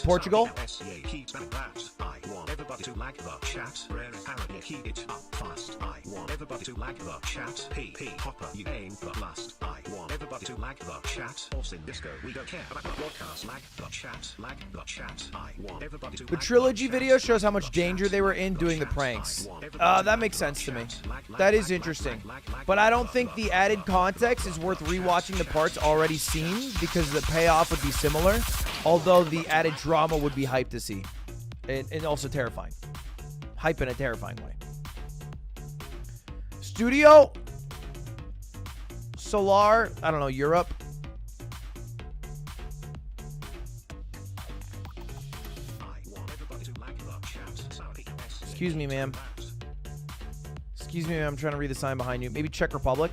Portugal. The trilogy video shows how much danger they were in doing the pranks. That makes sense to me. That is interesting. But I don't think the added context is worth rewatching the parts already seen because the payoff would be similar, although the added drama would be hype to see. And also terrifying. Hype in a terrifying way. Studio Solar, I don't know, Europe. Excuse me, ma'am. Excuse me, ma'am. I'm trying to read the sign behind you. Maybe Czech Republic.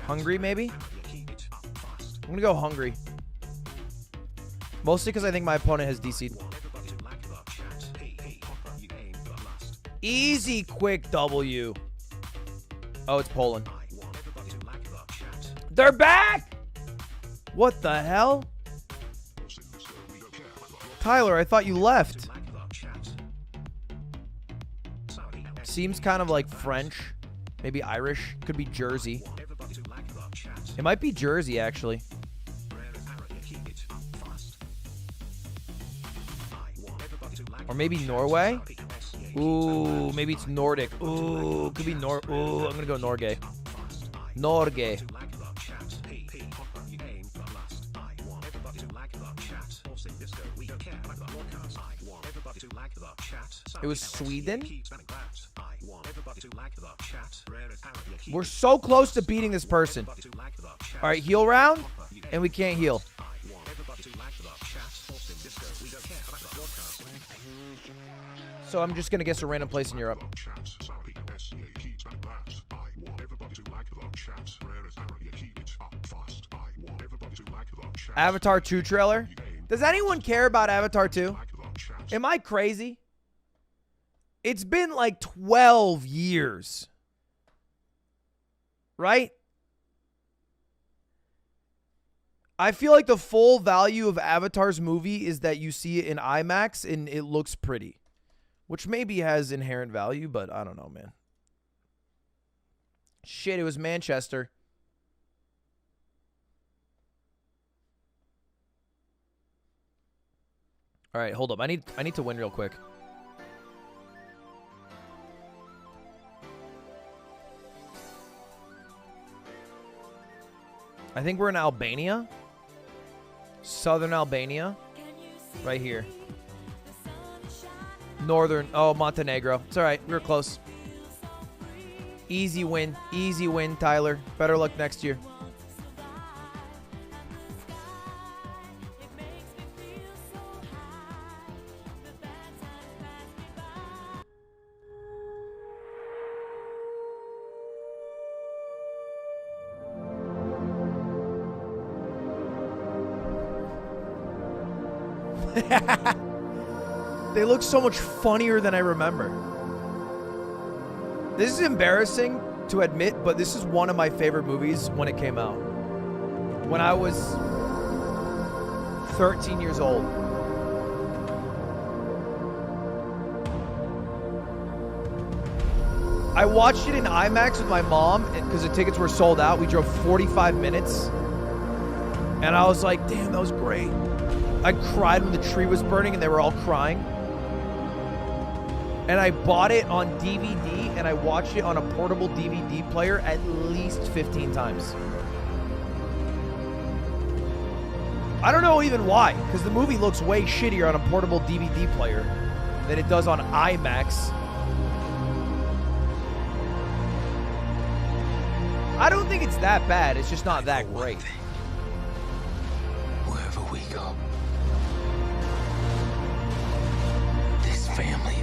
Hungary, maybe? I'm going to go Hungary. Mostly because I think my opponent has DC'd. Easy, quick W. Oh, it's Poland. They're back! What the hell? Tyler, I thought you left. Seems kind of like French. Maybe Irish. Could be Jersey. It might be Jersey, actually. maybe Norway. Ooh, maybe it's Nordic. Ooh, could be Ooh, I'm gonna go Norge. Norge. It was Sweden. We're so close to beating this person. All right, heal round, and we can't heal. So I'm just gonna guess a random place in Europe. Avatar 2 trailer. Does anyone care about Avatar 2? Am I crazy? It's been like 12 years. Right? I feel like the full value of Avatar's movie is that you see it in IMAX and it looks pretty. Which maybe has inherent value, but I don't know, man. Shit, it was Manchester. All right, hold up. I need to win real quick. I think we're in Albania. Southern Albania. Right here. Northern. Oh, Montenegro. It's all right. We were close. Easy win. Easy win, Tyler. Better luck next year. They look so much funnier than I remember. This is embarrassing to admit, but this is one of my favorite movies when it came out. When I was 13 years old. I watched it in IMAX with my mom because the tickets were sold out. We drove 45 minutes. And I was like, damn, that was great. I cried when the tree was burning and they were all crying. And I bought it on DVD and I watched it on a portable DVD player at least 15 times. I don't know even why, because the movie looks way shittier on a portable DVD player than it does on IMAX. I don't think it's that bad. It's just not that great. Wherever we go, this family.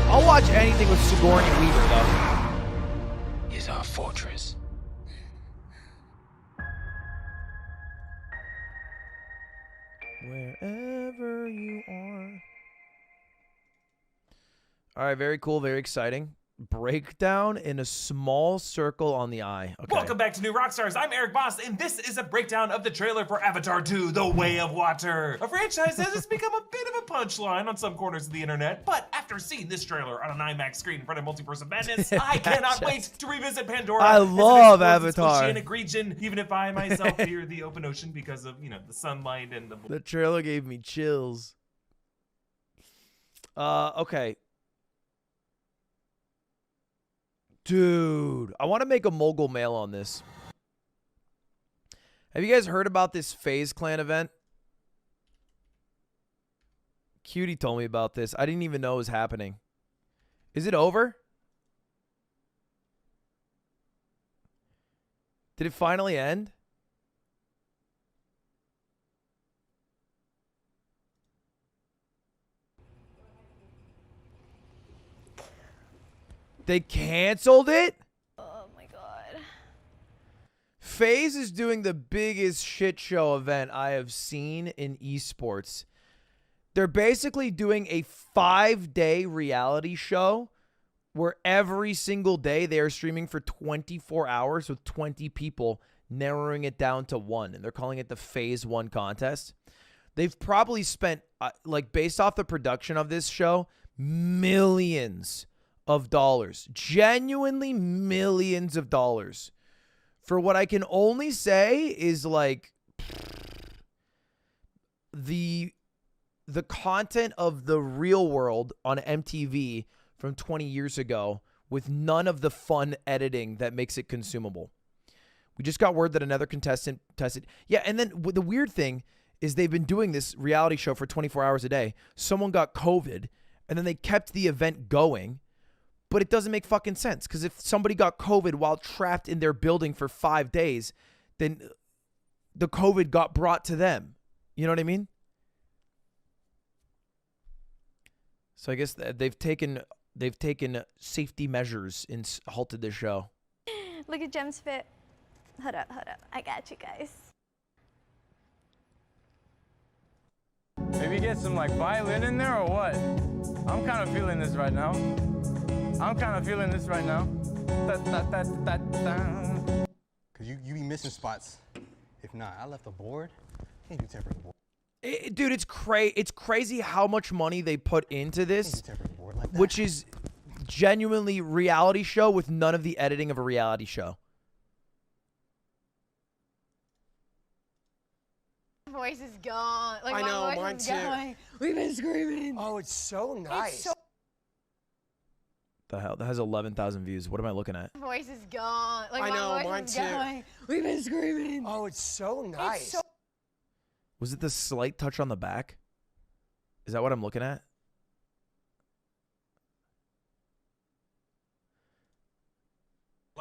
I'll watch anything with Sigourney Weaver, though. Is our fortress. Wherever you are. All right, very cool, very exciting. Breakdown in a small circle on the eye. Okay. Welcome back to New Rockstars. I'm Eric Boss, and this is a breakdown of the trailer for Avatar 2: The Way of Water, a franchise that has become a bit of a punchline on some corners of the internet. But after seeing this trailer on an IMAX screen in front of Multiverse of Madness, I cannot wait to revisit Pandora. I love Avatar. Oceanic region, even if I myself fear the open ocean because of the sunlight and The trailer gave me chills. Okay. Dude, I want to make a mogul mail on this. Have you guys heard about this FaZe Clan event? Cutie told me about this. I didn't even know it was happening. Is it over? Did it finally end? They canceled it? Oh my god. FaZe is doing the biggest shit show event I have seen in esports. They're basically doing a 5-day reality show where every single day they are streaming for 24 hours with 20 people, narrowing it down to one. And they're calling it the Phase 1 contest. They've probably spent, like based off the production of this show, millions of dollars, genuinely millions of dollars, for what I can only say is like the content of The Real World on MTV from 20 years ago with none of the fun editing that makes it consumable. We just got word that another contestant tested. Yeah, and then the weird thing is they've been doing this reality show for 24 hours a day. Someone got COVID, and then they kept the event going, but it doesn't make fucking sense because if somebody got COVID while trapped in their building for 5 days, then the COVID got brought to them. You know what I mean? So I guess they've taken safety measures and halted the show. Look at Jem's fit. Hold up. I got you guys. Maybe get some like violin in there or what? I'm kind of feeling this right now. Cause you be missing spots. If not, I left a board. Can't do temporary board. Dude, it's crazy how much money they put into this, which is genuinely reality show with none of the editing of a reality show. My voice is gone. Like, I know, my voice mine is too. going. We've been screaming. Oh, it's so nice. The hell? That has 11,000 views. What am I looking at? My voice is gone. Like, I know, my mine voice is too. going. We've been screaming. Oh, it's so nice. Was it the slight touch on the back? Is that what I'm looking at?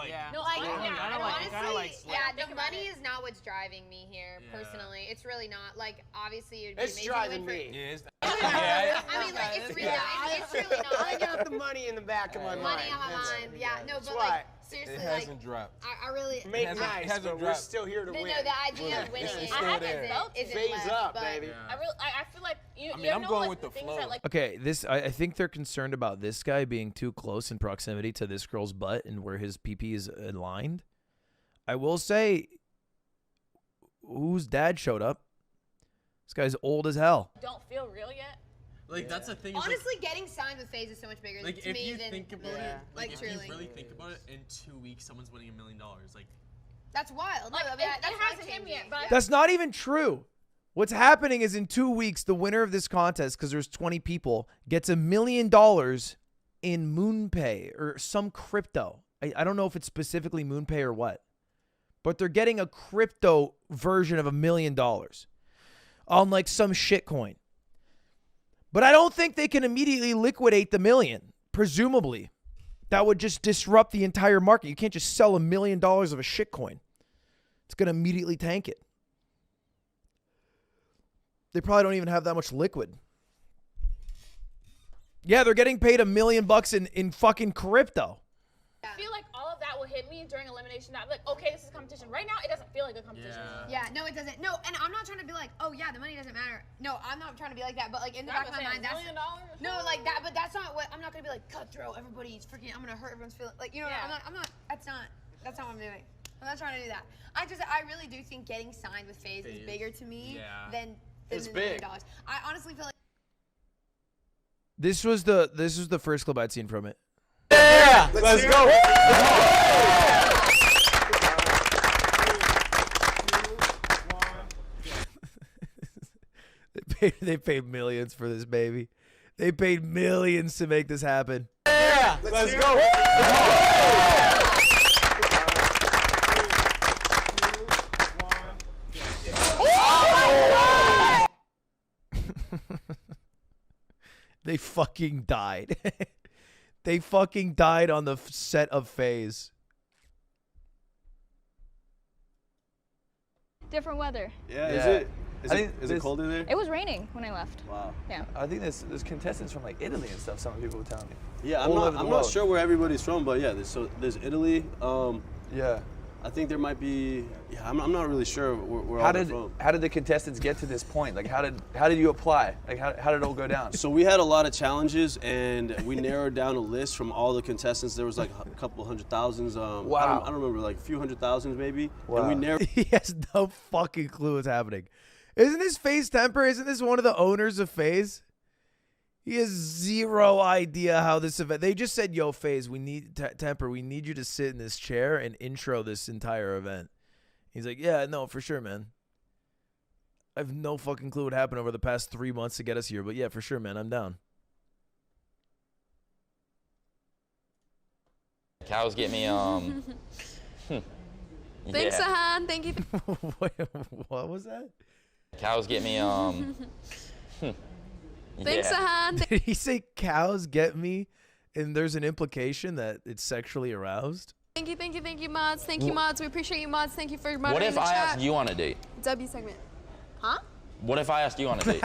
Yeah. No, like, honestly, the money is not what's driving me here, personally. It's really not. Like, obviously, it'd be It's amazing driving to win me. for... Yeah. I mean, like, it's really, it's really not. I got the money in the back of my mind. Money on my mind, yeah. No, but, like, seriously, it hasn't dropped. I really... Make nice, but we're still here to win. No, the idea of winning it isn't Phase left, up, but baby. I feel like I'm going with the flow. Okay, I think they're concerned about this guy being too close in proximity to this girl's butt and where his pee-pee is aligned. I will say, whose dad showed up? This guy's old as hell. Don't feel real yet. Like that's the thing. Honestly, getting signed with FaZe is so much bigger Like to if me you than think about than- it, like, if truly. you really think about it, in 2 weeks someone's winning $1 million. Like That's wild. Like, No, it hasn't hit me yet, but That's not even true. What's happening is in 2 weeks, the winner of this contest, because there's 20 people, gets $1 million in MoonPay or some crypto. I don't know if it's specifically MoonPay or what, but they're getting a crypto version of $1 million on like some shit coin. But I don't think they can immediately liquidate the million. Presumably, that would just disrupt the entire market. You can't just sell $1 million of a shit coin. It's going to immediately tank it. They probably don't even have that much liquid. Yeah, they're getting paid $1 million in fucking crypto. I feel like all of that will hit me during elimination. I'm like, okay, this is competition. Right now, it doesn't feel like a competition. Yeah, no, it doesn't. No, and I'm not trying to be like, oh yeah, the money doesn't matter. No, I'm not trying to be like that. But like in the back of my mind, that's $1 million. No, like that. But that's not what I'm not gonna be like cutthroat. Everybody's freaking. I'm gonna hurt everyone's feelings. Like you know, I'm not. That's not what I'm doing. I'm not trying to do that. I really do think getting signed with FaZe is bigger to me than It's the $1 million. big. I honestly feel like. This was the first clip I'd seen from it. Yeah, let's go. They paid millions for this baby. They paid millions to make this happen. Yeah, let's go. They fucking died. They fucking died on the set of FaZe. Different weather. Yeah, is it cold in there? It was raining when I left. Wow. Yeah. I think there's contestants from like Italy and stuff. Some people were telling me. Yeah, I'm not sure where everybody's from, but yeah, there's Italy. Yeah. I think there might be. Yeah, I'm not really sure where all they're from. How did the contestants get to this point? Like how did you apply? Like how did it all go down? So we had a lot of challenges, and we narrowed down a list from all the contestants. There was like a couple hundred thousands. Wow. I don't remember, like a few hundred thousands maybe. Wow. And we narrowed. He has no fucking clue what's happening. Isn't this FaZe Temper? Isn't this one of the owners of FaZe? He has zero idea how this event. They just said, "Yo, FaZe, we need Temper. We need you to sit in this chair and intro this entire event." He's like, "Yeah, no, for sure, man. I have no fucking clue what happened over the past 3 months to get us here, but yeah, for sure, man. I'm down." Cows get me, Thanks, Sahan. Thank you. Wait, what was that? Cows get me, Thanks, Sahan. Did he say cows get me? And there's an implication that it's sexually aroused? Thank you, mods. Thank you, mods. We appreciate you, mods. Thank you for What moderating if the I chat. asked you on a date? W segment. Huh? What if I asked you on a date?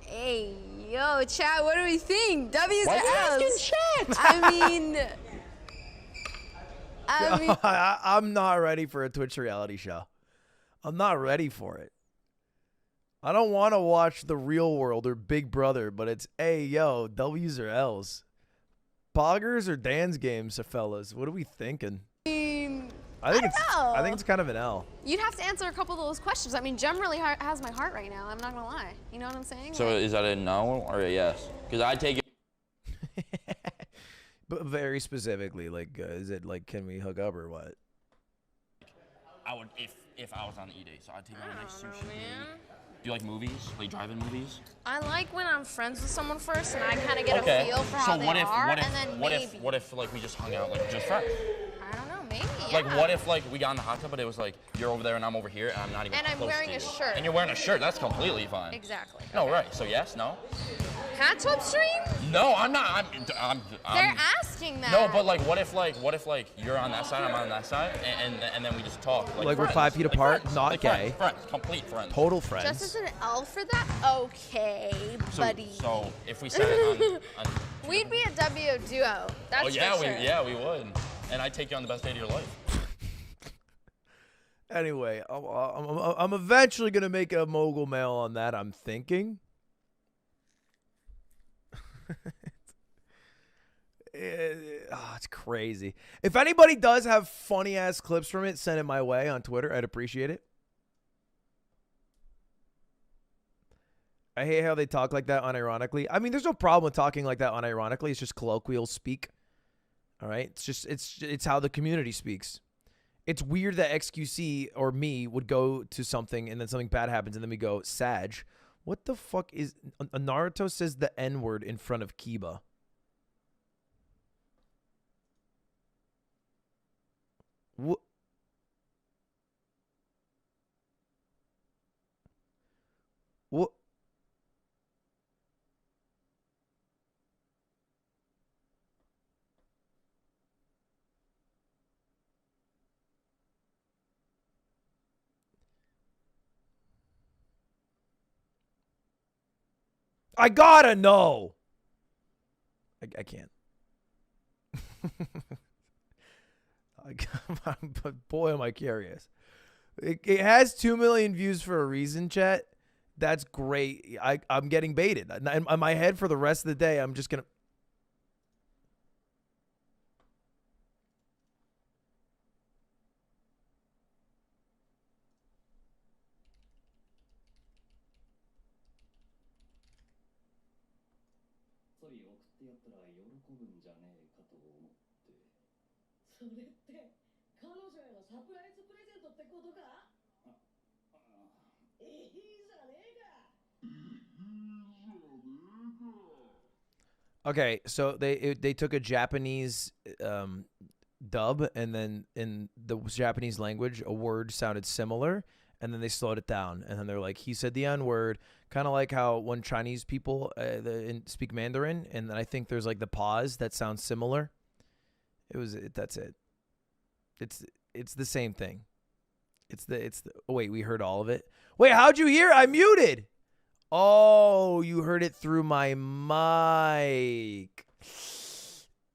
Hey, yo, chat, what do we think? W's Why or you asking L's? chat? I mean, I'm not ready for a Twitch reality show. I'm not ready for it. I don't want to watch The Real World or Big Brother, but it's, hey, yo, W's or L's. Poggers or Dan's games, fellas? What are we thinking? I think it's kind of an L. you'd have to answer a couple of those questions. I mean, Jem really has my heart right now. I'm not gonna lie. You know what I'm saying? So is that a no or a yes? Because I take it. But very specifically, like, is it like, can we hook up or what? I would if I was on the E-Day, so I'd take on a nice sushi date. Do you like movies? Like drive-in movies? I like when I'm friends with someone first and I kind of get a feel for how they are, and then maybe. What if like we just hung out like just friends? I don't know, maybe. Like what if like we got in the hot tub, but it was like you're over there and I'm over here and I'm not even. And I'm close wearing to a you. shirt. And you're wearing a shirt. That's completely fine. Exactly. No, right. So yes, no. Hot tub stream? No, I'm not. They're asking that. No, but like, what if you're on that side, I'm on that side, and then we just talk like we're friends. 5 feet apart, friends. not Like gay. Friends, complete friends. Total friends. Just as an L for that? Okay, buddy. So if we set it on We'd be a W duo. That's oh yeah, for sure. we would, and I'd take you on the best date of your life. Anyway, I'm eventually gonna make a mogul mail on that. I'm thinking. It's crazy. If anybody does have funny ass clips from it, send it my way on Twitter. I'd appreciate it. I hate how they talk like that unironically. I mean, there's no problem with talking like that unironically. It's just colloquial speak. All right, it's how the community speaks. It's weird that XQC or me would go to something and then something bad happens and then we go, Sag, what the fuck is... Naruto says the N-word in front of Kiba. What? What? I gotta know. I can't. But boy, am I curious. It has 2 million views for a reason, chat. That's great. I'm getting baited. In my head for the rest of the day, I'm just gonna... Okay, so they took a Japanese dub, and then in the Japanese language, a word sounded similar, and then they slowed it down, and then they're like, he said the N-word, kind of like how when Chinese people speak Mandarin, and then I think there's like the pause that sounds similar. That's it. It's the same thing. Oh, wait, we heard all of it. Wait, how'd you hear? I muted. Oh, you heard it through my mic.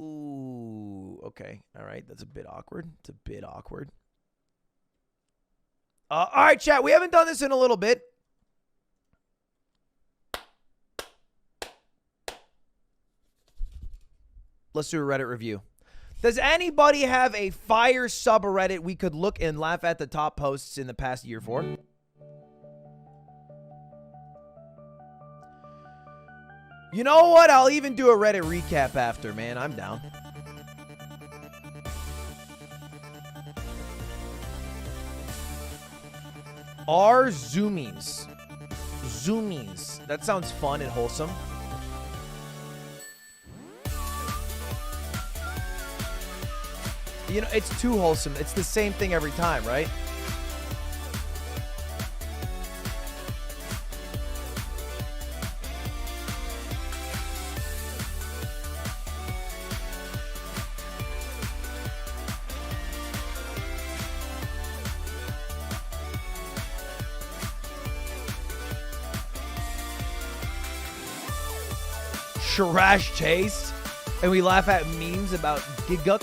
Ooh, okay. All right, that's a bit awkward. It's a bit awkward. All right, chat, we haven't done this in a little bit. Let's do a Reddit review. Does anybody have a fire subreddit we could look and laugh at the top posts in the past year for? You know what? I'll even do a Reddit recap after, man. I'm down. Are zoomies. Zoomies. That sounds fun and wholesome. You know, it's too wholesome. It's the same thing every time, right? Trash Chase, and we laugh at memes about Giguk.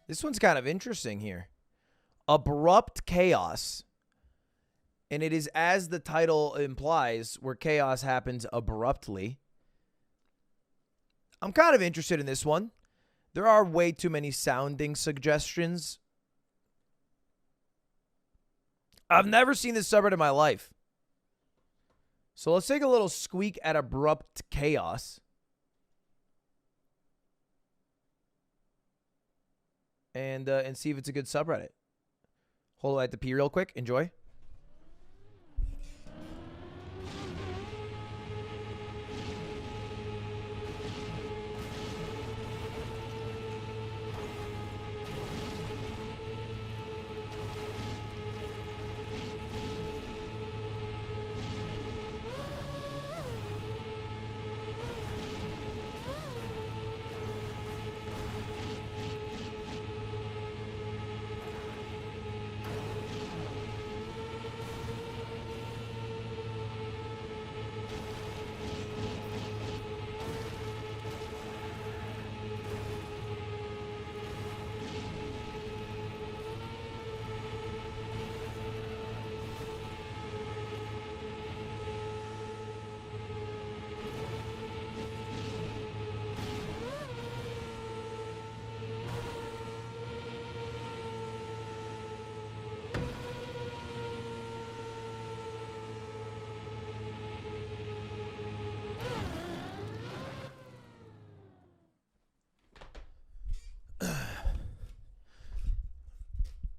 This one's kind of interesting here. Abrupt chaos. And it is, as the title implies, where chaos happens abruptly. I'm kind of interested in this one. There are way too many sounding suggestions. I've never seen this subreddit in my life. So let's take a little squeak at abrupt chaos. And see if it's a good subreddit. Hold on, I have to pee real quick. Enjoy.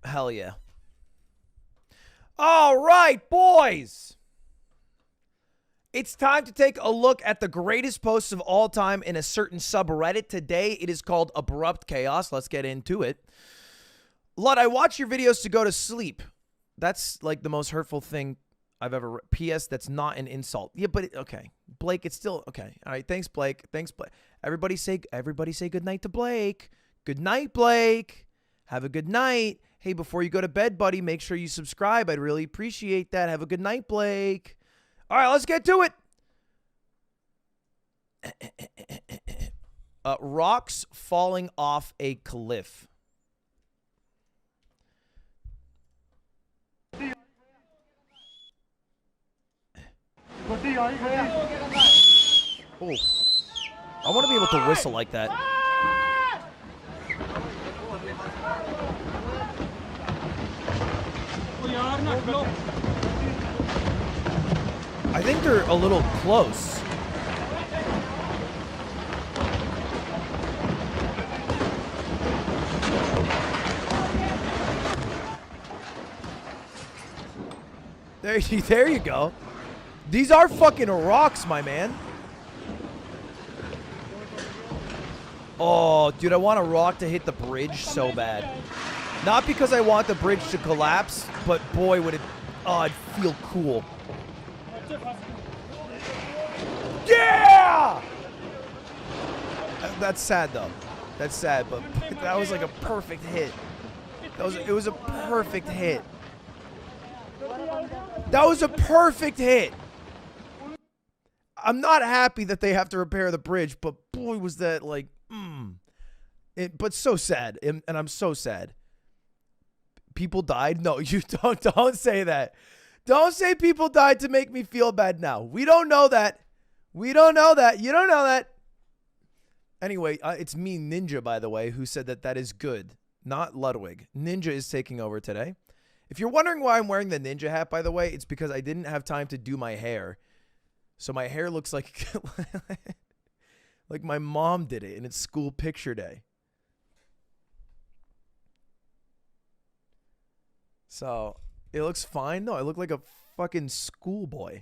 Hell yeah. All right, boys. It's time to take a look at the greatest posts of all time in a certain subreddit. Today, it is called Abrupt Chaos. Let's get into it. Lud, I watch your videos to go to sleep. That's like the most hurtful thing I've ever... P.S. That's not an insult. Yeah, but... okay. Blake, it's still... okay. All right, thanks, Blake. Thanks, Blake. Everybody say good night to Blake. Good night, Blake. Have a good night. Hey, before you go to bed, buddy, make sure you subscribe. I'd really appreciate that. Have a good night, Blake. All right, let's get to it. Rocks falling off a cliff. Oh, I want to be able to whistle like that. I think they're a little close. There you go. These are fucking rocks, my man. Oh, dude, I want a rock to hit the bridge so bad. Not because I want the bridge to collapse, but boy, would it... oh, I'd feel cool. Yeah! That's sad, though. That's sad, but that was like a perfect hit. It was a perfect hit. That was a perfect hit. I'm not happy that they have to repair the bridge, but boy, was that like... but so sad, and I'm so sad. People died? No, you don't say that. Don't say people died to make me feel bad now. We don't know that. We don't know that. You don't know that. Anyway, it's me, Ninja, by the way, who said that is good, not Ludwig. Ninja is taking over today. If you're wondering why I'm wearing the Ninja hat, by the way, it's because I didn't have time to do my hair. So my hair looks like like my mom did it, and it's school picture day. So it looks fine. No, I look like a fucking schoolboy.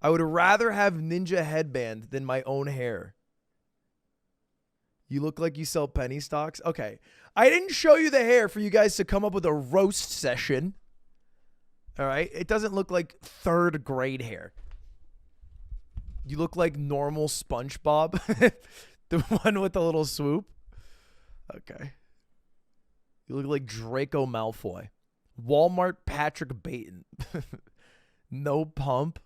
I would rather have Ninja headband than my own hair. You look like you sell penny stocks? Okay. I didn't show you the hair for you guys to come up with a roast session. All right? It doesn't look like 3rd grade hair. You look like normal SpongeBob. The one with the little swoop. Okay. You look like Draco Malfoy. Walmart Patrick Bateman. No pump.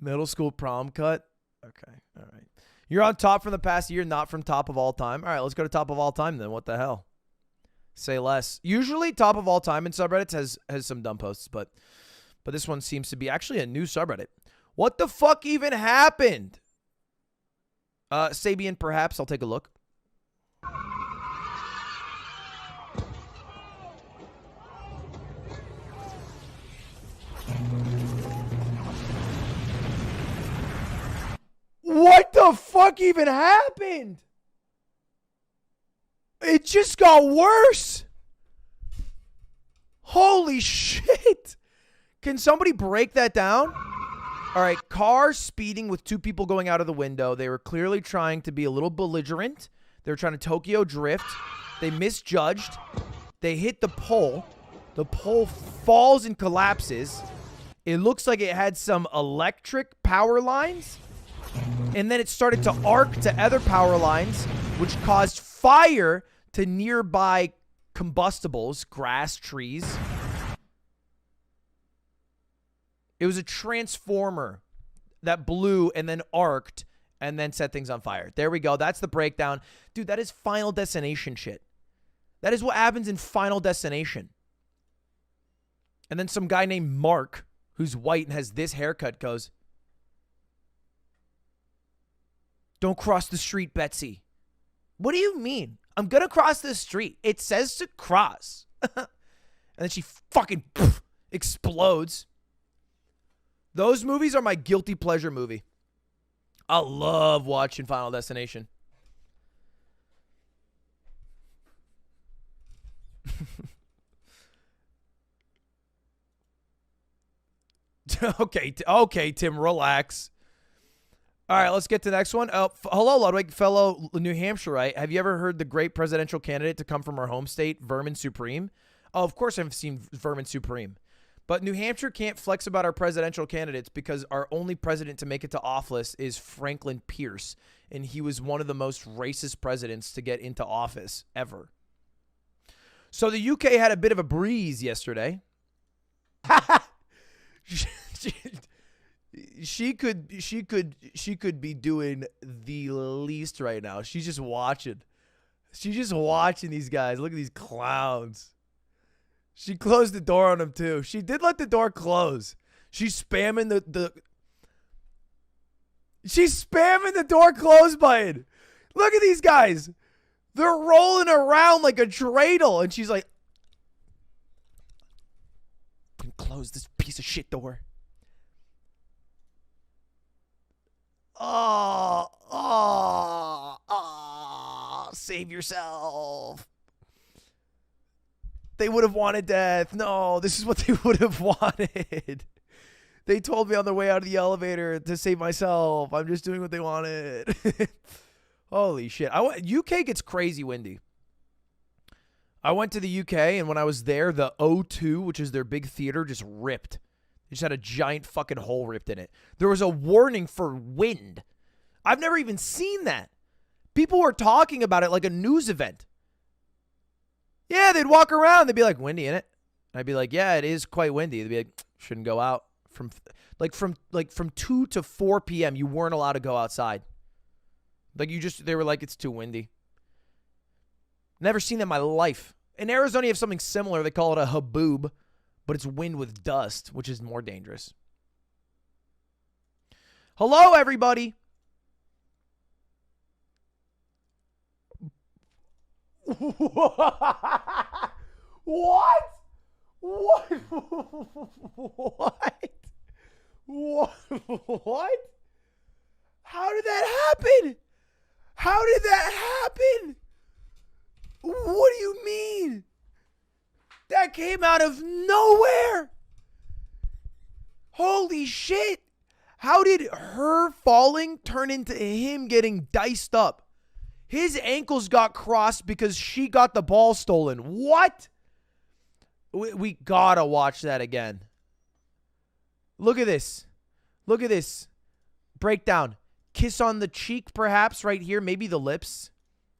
Middle school prom cut. Okay. All right. You're on top from the past year, not from top of all time. All right, let's go to top of all time then. What the hell? Say less. Usually top of all time in subreddits has some dumb posts, but this one seems to be actually a new subreddit. What the fuck even happened? Sabian, perhaps. I'll take a look. What the fuck even happened? It just got worse. Holy shit. Can somebody break that down? All right, car speeding with 2 people going out of the window. They were clearly trying to be a little belligerent. They were trying to Tokyo drift. They misjudged. They hit the pole. The pole falls and collapses. It looks like it had some electric power lines. And then it started to arc to other power lines, which caused fire to nearby combustibles, grass, trees. It was a transformer that blew and then arced and then set things on fire. There we go. That's the breakdown. Dude, that is Final Destination shit. That is what happens in Final Destination. And then some guy named Mark, who's white and has this haircut, goes, "Don't cross the street, Betsy." What do you mean? I'm going to cross the street. It says to cross. And then she fucking explodes. Those movies are my guilty pleasure movie. I love watching Final Destination. Okay, Tim, relax. All right, let's get to the next one. Hello, Ludwig, fellow New Hampshireite. Have you ever heard the great presidential candidate to come from our home state, Vermin Supreme? Oh, of course I've seen Vermin Supreme. But New Hampshire can't flex about our presidential candidates because our only president to make it to office is Franklin Pierce, and he was one of the most racist presidents to get into office ever. So the UK had a bit of a breeze yesterday. She could be doing the least right now. She's just watching. She's just watching these guys. Look at these clowns. She closed the door on them too. She did let the door close. She's spamming she's spamming the door close button. Look at these guys. They're rolling around like a dreidel. And she's like, close this piece of shit door. Save yourself. They would have wanted death. No, this is what they would have wanted. They told me on the way out of the elevator to save myself. I'm just doing what they wanted. Holy shit. UK gets crazy windy. I went to the UK, and when I was there, the O2, which is their big theater, just ripped. They just had a giant fucking hole ripped in it. There was a warning for wind. I've never even seen that. People were talking about it like a news event. Yeah, they'd walk around. They'd be like, windy, innit? I'd be like, yeah, it is quite windy. They'd be like, shouldn't go out. From 2 to 4 p.m., you weren't allowed to go outside. They were like, it's too windy. Never seen that in my life. In Arizona, you have something similar. They call it a haboob, but it's wind with dust, which is more dangerous. Hello, everybody. What? What? What? How did that happen? How did that happen? What do you mean? That came out of nowhere. Holy shit. How did her falling turn into him getting diced up? His ankles got crossed because she got the ball stolen. What? We gotta watch that again. Look at this. Look at this. Breakdown. Kiss on the cheek, perhaps, right here. Maybe the lips.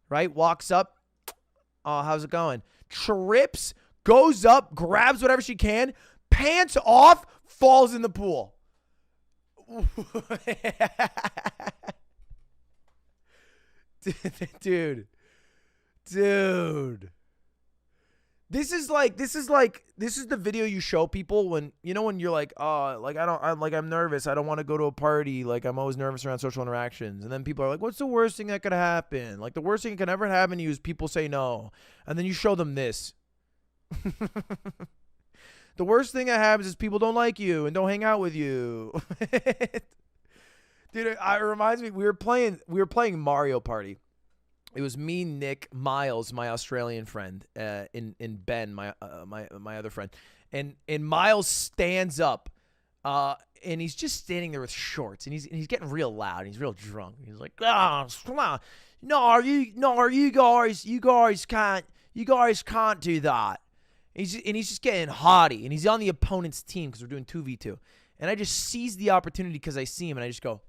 Right? Walks up. Oh, how's it going? Trips. Goes up. Grabs whatever she can. Pants off. Falls in the pool. Dude. This is the video you show people when, you know, when you're like, oh, like, I'm nervous. I don't want to go to a party. Like, I'm always nervous around social interactions. And then people are like, what's the worst thing that could happen? Like, the worst thing that can ever happen to you is people say no. And then you show them this. The worst thing that happens is people don't like you and don't hang out with you. Dude, it reminds me, we were playing Mario Party. It was me, Nick, Miles, my Australian friend, and Ben, my other friend, and Miles stands up, and he's just standing there with shorts, and he's getting real loud, and he's real drunk. He's like, no, you guys can't do that. He's just getting haughty, and he's on the opponent's team because we're doing 2v2, and I just seize the opportunity because I see him, and I just go,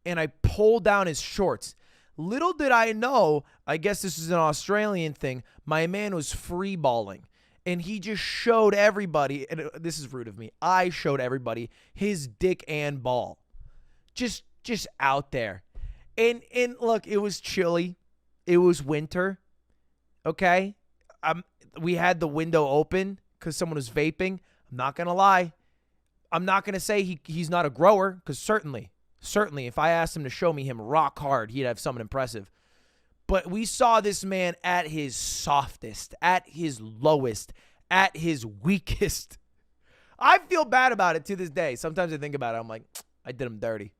and I pull down his shorts. Little did I know, I guess this is an Australian thing, my man was free balling. And he just showed everybody, and this is rude of me, I showed everybody his dick and ball. Just out there. And look, it was chilly. It was winter. Okay? We had the window open because someone was vaping. I'm not going to lie. I'm not going to say he's not a grower, because certainly, if I asked him to show me him rock hard, he'd have something impressive. But we saw this man at his softest, at his lowest, at his weakest. I feel bad about it to this day. Sometimes I think about it. I'm like, I did him dirty.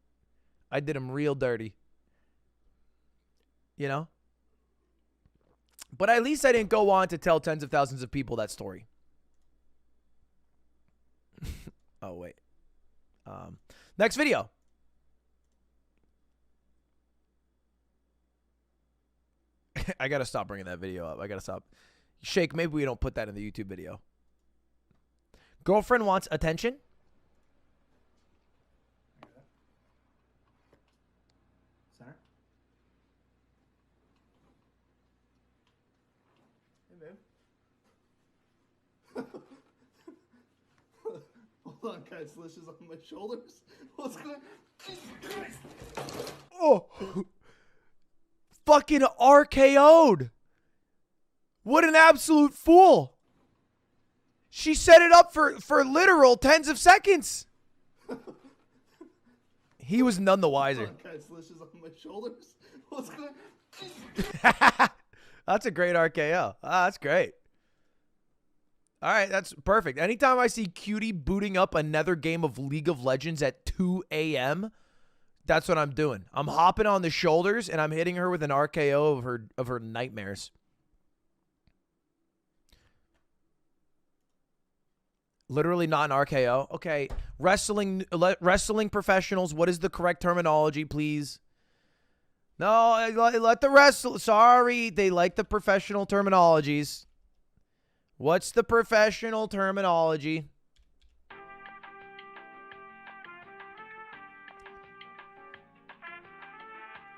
I did him real dirty. You know? But at least I didn't go on to tell tens of thousands of people that story. Oh, wait. Next video. I got to stop bringing that video up. I got to stop. Shake, maybe we don't put that in the YouTube video. Girlfriend wants attention. Center. Hey, babe. Hold on, guys. Lish is on my shoulders. What's going on? Oh. Fucking RKO'd. What an absolute fool. She set it up for literal tens of seconds. He was none the wiser. Hold on, guys. Lish is on my shoulders. What's going on? That's a great RKO. That's great. All right, that's perfect. Anytime I see Cutie booting up another game of League of Legends at 2 a.m., that's what I'm doing. I'm hopping on the shoulders, and I'm hitting her with an RKO of her nightmares. Literally not an RKO. Okay, wrestling professionals, what is the correct terminology, please? No, let the wrestle. Sorry, they like the professional terminologies. What's the professional terminology?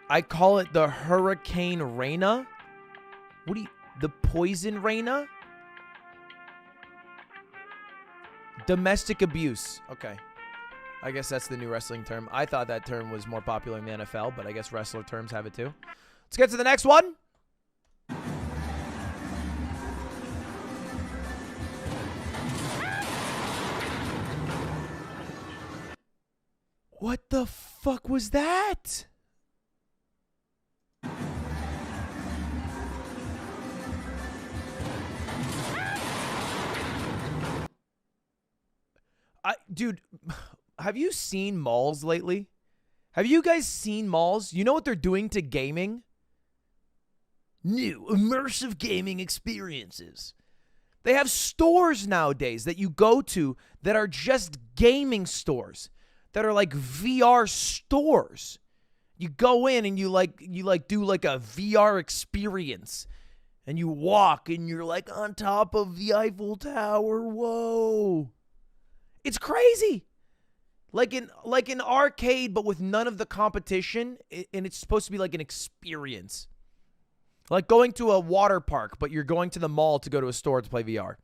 I call it the Hurricane Reyna. What do you... The Poison Reyna? Domestic abuse. Okay. I guess that's the new wrestling term. I thought that term was more popular in the NFL, but I guess wrestler terms have it too. Let's get to the next one. What the fuck was that? Dude, have you seen malls lately? Have you guys seen malls? You know what they're doing to gaming? New immersive gaming experiences. They have stores nowadays that you go to that are just gaming stores, that are like VR stores. You go in and you do like a VR experience, and you walk and you're like on top of the Eiffel Tower. Whoa. It's crazy. Like an arcade, but with none of the competition, and it's supposed to be like an experience. Like going to a water park, but you're going to the mall to go to a store to play VR.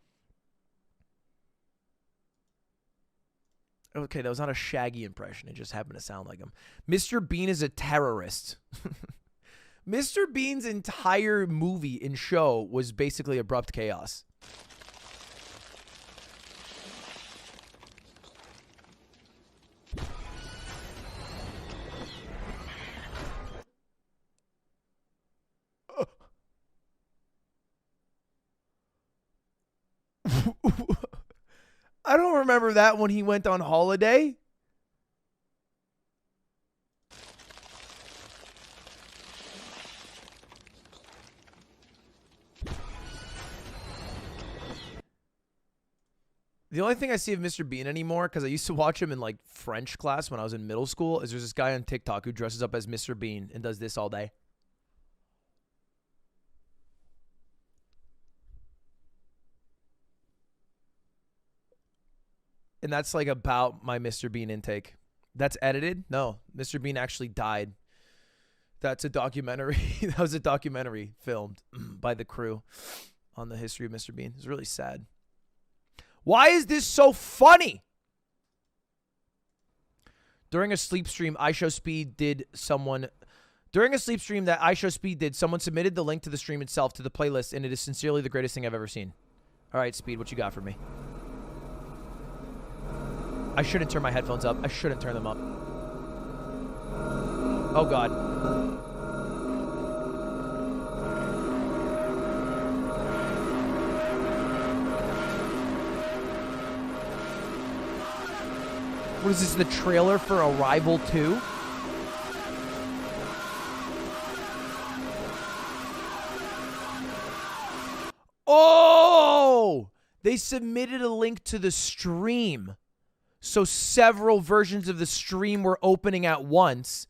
Okay, that was not a Shaggy impression. It just happened to sound like him. Mr. Bean is a terrorist. Mr. Bean's entire movie and show was basically abrupt chaos. I don't remember that when he went on holiday. The only thing I see of Mr. Bean anymore, because I used to watch him in like French class when I was in middle school, is there's this guy on TikTok who dresses up as Mr. Bean and does this all day. And that's like about my Mr. Bean intake. That's edited? No, Mr. Bean actually died. That's a documentary. That was a documentary filmed by the crew on the history of Mr. Bean. It's really sad. Why is this so funny? During a sleep stream, someone submitted the link to the stream itself to the playlist, and it is sincerely the greatest thing I've ever seen. All right, Speed, what you got for me? I shouldn't turn my headphones up. I shouldn't turn them up. Oh, God. What is this, the trailer for Arrival 2? Oh! They submitted a link to the stream. So several versions of the stream were opening at once,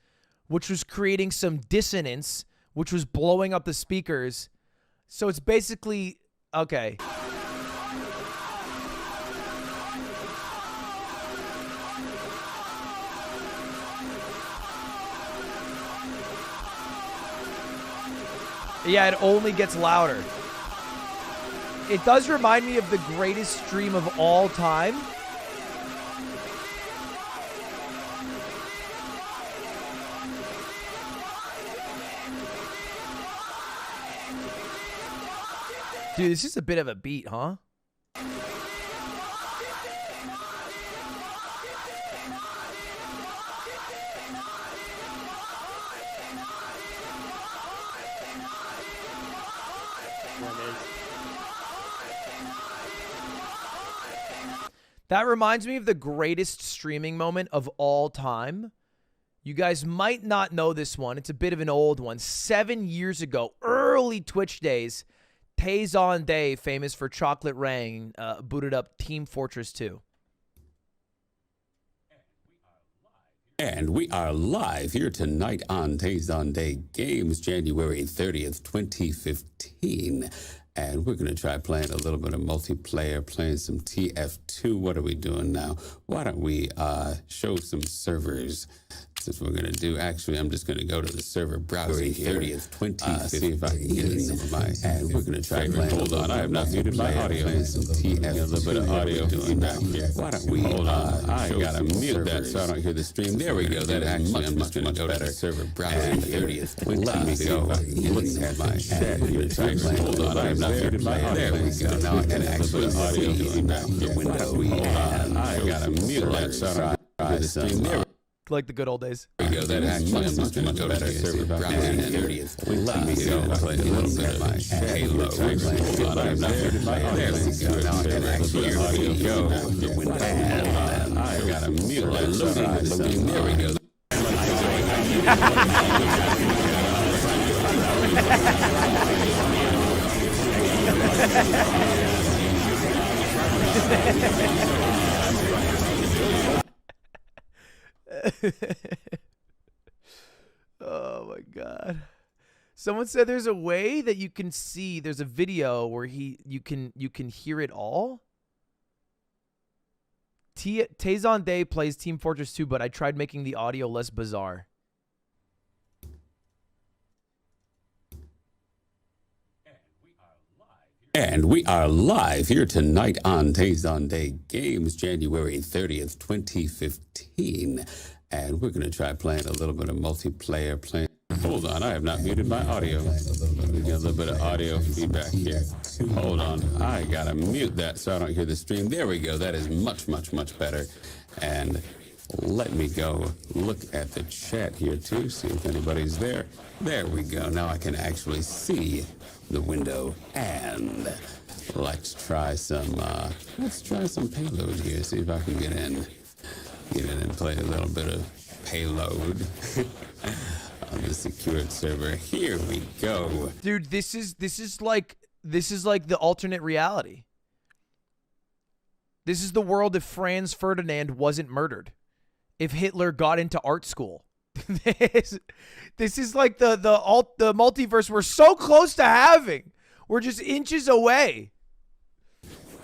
which was creating some dissonance, which was blowing up the speakers. So it's basically, okay. Yeah, it only gets louder. It does remind me of the greatest stream of all time. Dude, this is a bit of a beat, huh? That reminds me of the greatest streaming moment of all time. You guys might not know this one. It's a bit of an old one. 7 years ago, early Twitch days, Tazon Day, famous for Chocolate Rain, booted up Team Fortress 2. And we are live here tonight on Tazon Day Games, January 30th, 2015. And we're going to try playing a little bit of multiplayer, playing some TF2. What are we doing now? Why don't we show some servers? Since we're going to do, actually, I'm just going to go to the server browser here. 30th, 2015. See if I can get in some of my, and we're going to try playing. Hold on, I have not muted my audio. Playing some TF2. A little bit of audio doing back here. Why don't we, hold on, I got to mute that so I don't hear the stream. There we go, that is much, much, much better. Server browser 30th, 2015. Let me go look at my chat. We're going to try playing. Hold on, I have not muted my audio. There we go, now I can actually see the window. Hold on, I got to mute that so I don't hear the stream. There like the good old days. There you go. That is much better. Server browsing 30th. Let me go play a little bit of my Halo. Hold on, I'm not here. There we go. Now I can actually go. And I gotta mute that. Loading. There we go. Oh my god. Someone said there's a way that you can see, there's a video where you can hear it all. Tazon Day plays Team Fortress 2, but I tried making the audio less bizarre. And we are live here tonight on Tazon Day Games, January 30th, 2015. And we're going to try playing a little bit of multiplayer play. Hold on, I have not muted my audio. We get a little bit of audio feedback here. Hold on, I got to mute that so I don't hear the stream. There we go. That is much, much, much better. And let me go look at the chat here too, see if anybody's there. There we go. Now I can actually see the window. And let's try some payload here. See if I can get in and play a little bit of payload on the secured server. Here we go. Dude, this is like the alternate reality. This is the world if Franz Ferdinand wasn't murdered. If Hitler got into art school. This is like the multiverse we're so close to having. We're just inches away.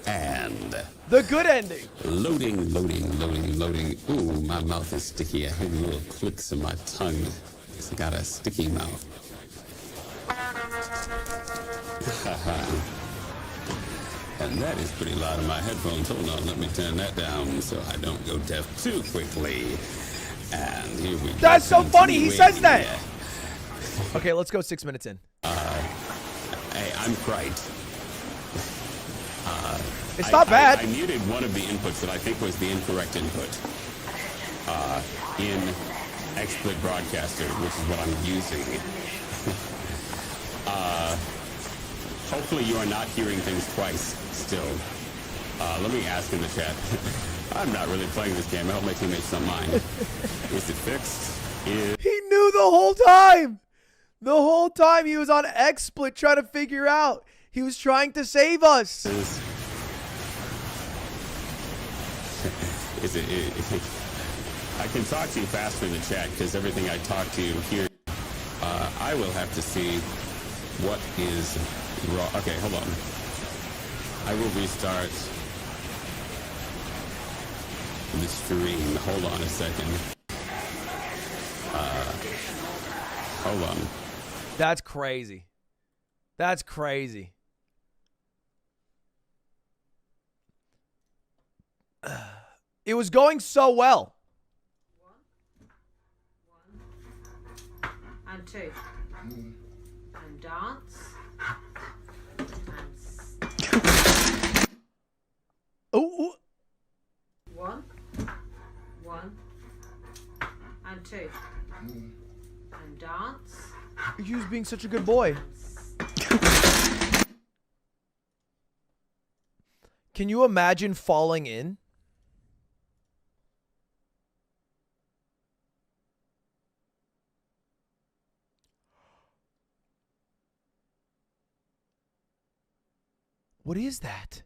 And the good ending. Loading. Ooh, my mouth is sticky. I hear little clicks in my tongue. It's got a sticky mouth. And that is pretty loud in my headphones. Hold on, let me turn that down so I don't go deaf too quickly. And here we go. That's so funny. He says that. Okay, let's go 6 minutes in. Hey, I'm right. It's not bad. I muted one of the inputs that I think was the incorrect input in XSplit Broadcaster, which is what I'm using. Hopefully you are not hearing things twice still. Let me ask in the chat. I'm not really playing this game. I hope my teammates don't mind. Is it fixed? He knew the whole time. The whole time he was on XSplit trying to figure out. He was trying to save us. I can talk to you faster in the chat because everything I talk to you here, I will have to see what is wrong. Okay, hold on. I will restart the stream. Hold on a second. Hold on. That's crazy. That's crazy. It was going so well. And two. And dance. Oh. One. And two. And dance. He was being such a good boy. Can you imagine falling in? What is that?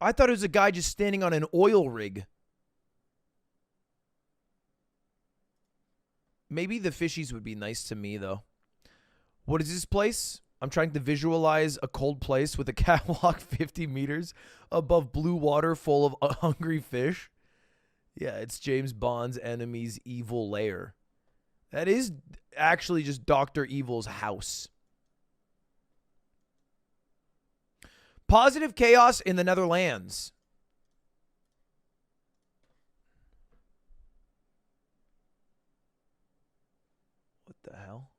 I thought it was a guy just standing on an oil rig. Maybe the fishies would be nice to me, though. What is this place? I'm trying to visualize a cold place with a catwalk 50 meters above blue water full of hungry fish. Yeah, it's James Bond's enemy's evil lair. That is actually just Dr. Evil's house. Positive chaos in the Netherlands. What the hell?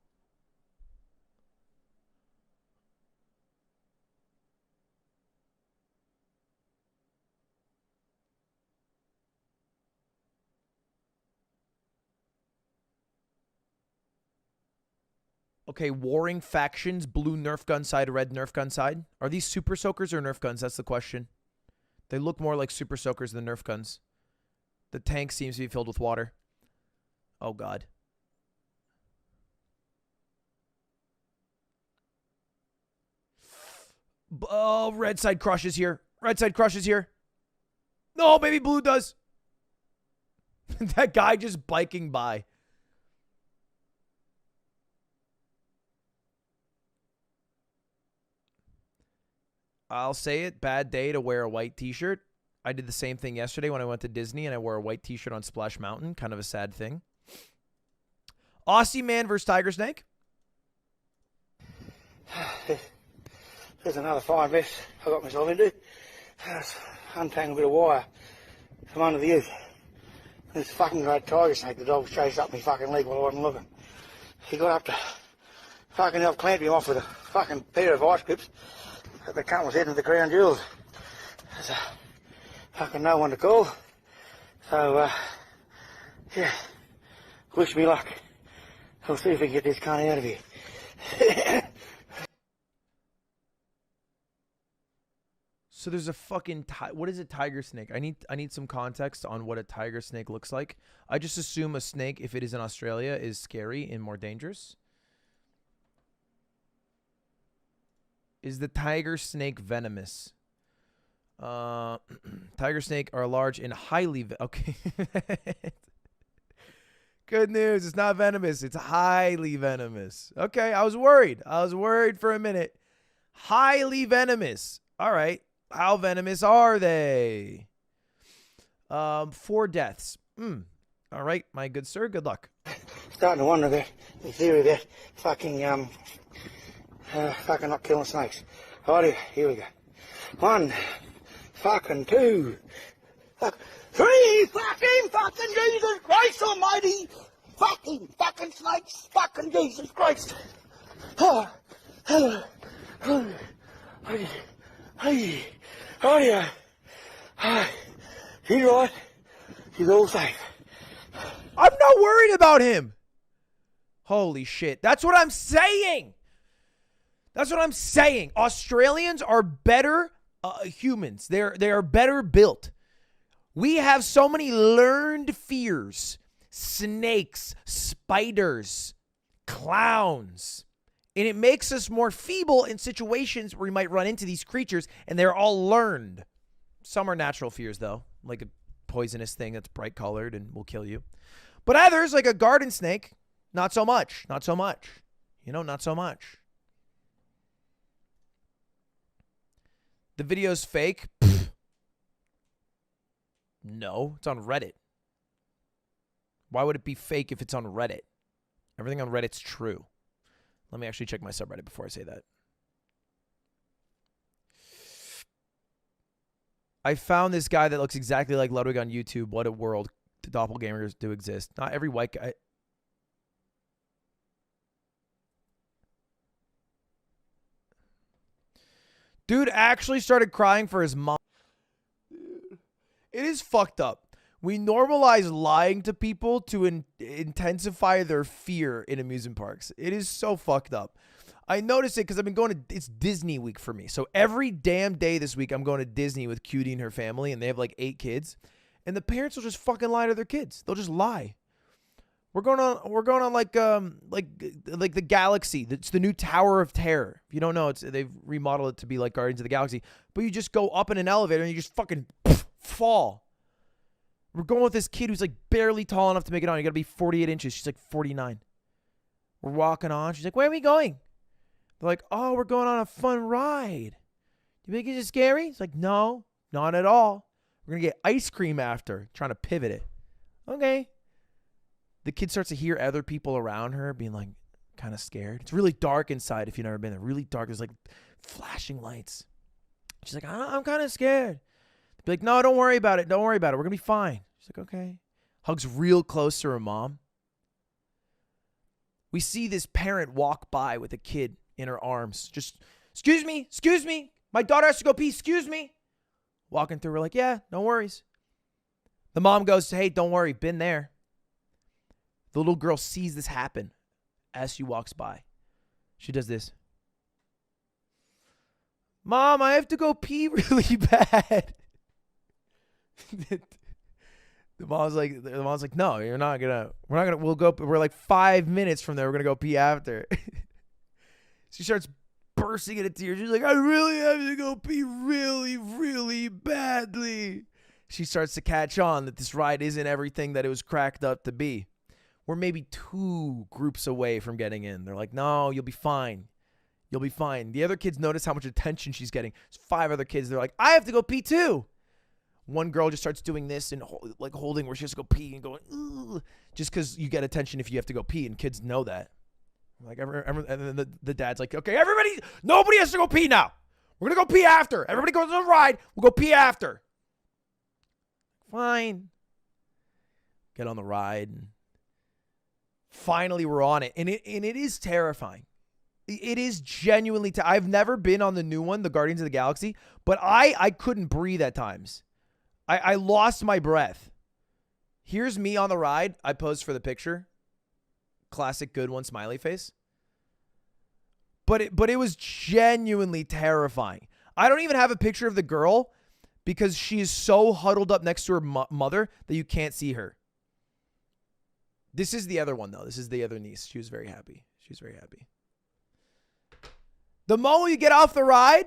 Okay, warring factions, blue Nerf gun side, red Nerf gun side. Are these super soakers or Nerf guns? That's the question. They look more like super soakers than Nerf guns. The tank seems to be filled with water. Oh, God. Oh, red side crushes here. Red side crushes here. No, maybe blue does. That guy just biking by. I'll say it. Bad day to wear a white t-shirt. I did the same thing yesterday when I went to Disney and I wore a white t-shirt on Splash Mountain. Kind of a sad thing. Aussie man versus Tiger Snake. There's another fire mess I got myself into. Untangle a bit of wire from under the earth. This fucking great tiger snake, the dog chased up my fucking leg while I wasn't looking. He got up to fucking help clamp him off with a fucking pair of ice grips. The cunt was heading to the Crown Jewels. There's fucking no one to call. So, yeah, wish me luck. We'll see if we can get this cunt out of here. So there's a fucking what is a tiger snake? I need some context on what a tiger snake looks like. I just assume a snake, if it is in Australia, is scary and more dangerous. Is the tiger snake venomous? Tiger snake are large and highly okay. Good news. It's not venomous. It's highly venomous. Okay, I was worried. I was worried for a minute. Highly venomous. All right. How venomous are they? 4 deaths. All right, my good sir. Good luck. Starting to wonder the theory about fucking not killing snakes. Alrighty, here we go. 1, fucking 2, 3, fucking Jesus Christ Almighty, fucking snakes, fucking Jesus Christ. He's right. He's all safe. I'm not worried about him. Holy shit. That's what I'm saying. That's what I'm saying. Australians are better humans. They are better built. We have so many learned fears. Snakes, spiders, clowns. And it makes us more feeble in situations where we might run into these creatures, and they're all learned. Some are natural fears, though, like a poisonous thing that's bright colored and will kill you. But others, like a garden snake, not so much. Not so much. You know, not so much. The video's fake. Pfft. No, it's on Reddit. Why would it be fake if it's on Reddit? Everything on Reddit's true. Let me actually check my subreddit before I say that. I found this guy that looks exactly like Ludwig on YouTube. What a world. The doppelgangers do exist. Not every white guy. Dude actually started crying for his mom. Dude, it is fucked up. We normalize lying to people to intensify their fear in amusement parks. It is so fucked up. I noticed it because I've been going to, it's Disney week for me. So every damn day this week, I'm going to Disney with Cutie and her family, and they have like 8 kids. And the parents will just fucking lie to their kids. They'll just lie. We're going on like the Galaxy. It's the new Tower of Terror. If you don't know, they've remodeled it to be like Guardians of the Galaxy. But you just go up in an elevator and you just fucking fall. We're going with this kid who's like barely tall enough to make it on. You got to be 48 inches. She's like 49. We're walking on. She's like, where are we going? They're like, oh, we're going on a fun ride. Do you think it's scary? It's like, no, not at all. We're going to get ice cream after. Trying to pivot it. Okay. The kid starts to hear other people around her being like kind of scared. It's really dark inside if you've never been there. Really dark. There's like flashing lights. She's like, I'm kind of scared. Be like, no, don't worry about it. Don't worry about it. We're going to be fine. She's like, okay. Hugs real close to her mom. We see this parent walk by with a kid in her arms. Just, excuse me. My daughter has to go pee. Excuse me. Walking through, we're like, yeah, no worries. The mom goes, hey, don't worry. Been there. The little girl sees this happen as she walks by. She does this. Mom, I have to go pee really bad. The mom's like, no, you're not gonna. We're like 5 minutes from there. We're gonna go pee after. She starts bursting into tears. She's like, I really have to go pee really, really badly. She starts to catch on that this ride isn't everything that it was cracked up to be. We're maybe 2 groups away from getting in. They're like, no, you'll be fine. You'll be fine. The other kids notice how much attention she's getting. There's 5 other kids. They're like, I have to go pee too. One girl just starts doing this and like holding where she has to go pee and going, ugh, just because you get attention if you have to go pee, and kids know that. Like, and then the dad's like, okay, nobody has to go pee now. We're going to go pee after. Everybody goes on the ride. We'll go pee after. Fine. Get on the ride. And finally, we're on it. And it is terrifying. It is genuinely, I've never been on the new one, the Guardians of the Galaxy, but I couldn't breathe at times. I lost my breath. Here's me on the ride. I posed for the picture. Classic good one, smiley face. But it was genuinely terrifying. I don't even have a picture of the girl because she is so huddled up next to her mother that you can't see her. This is the other one, though. This is the other niece. She was very happy. She was very happy. The moment you get off the ride,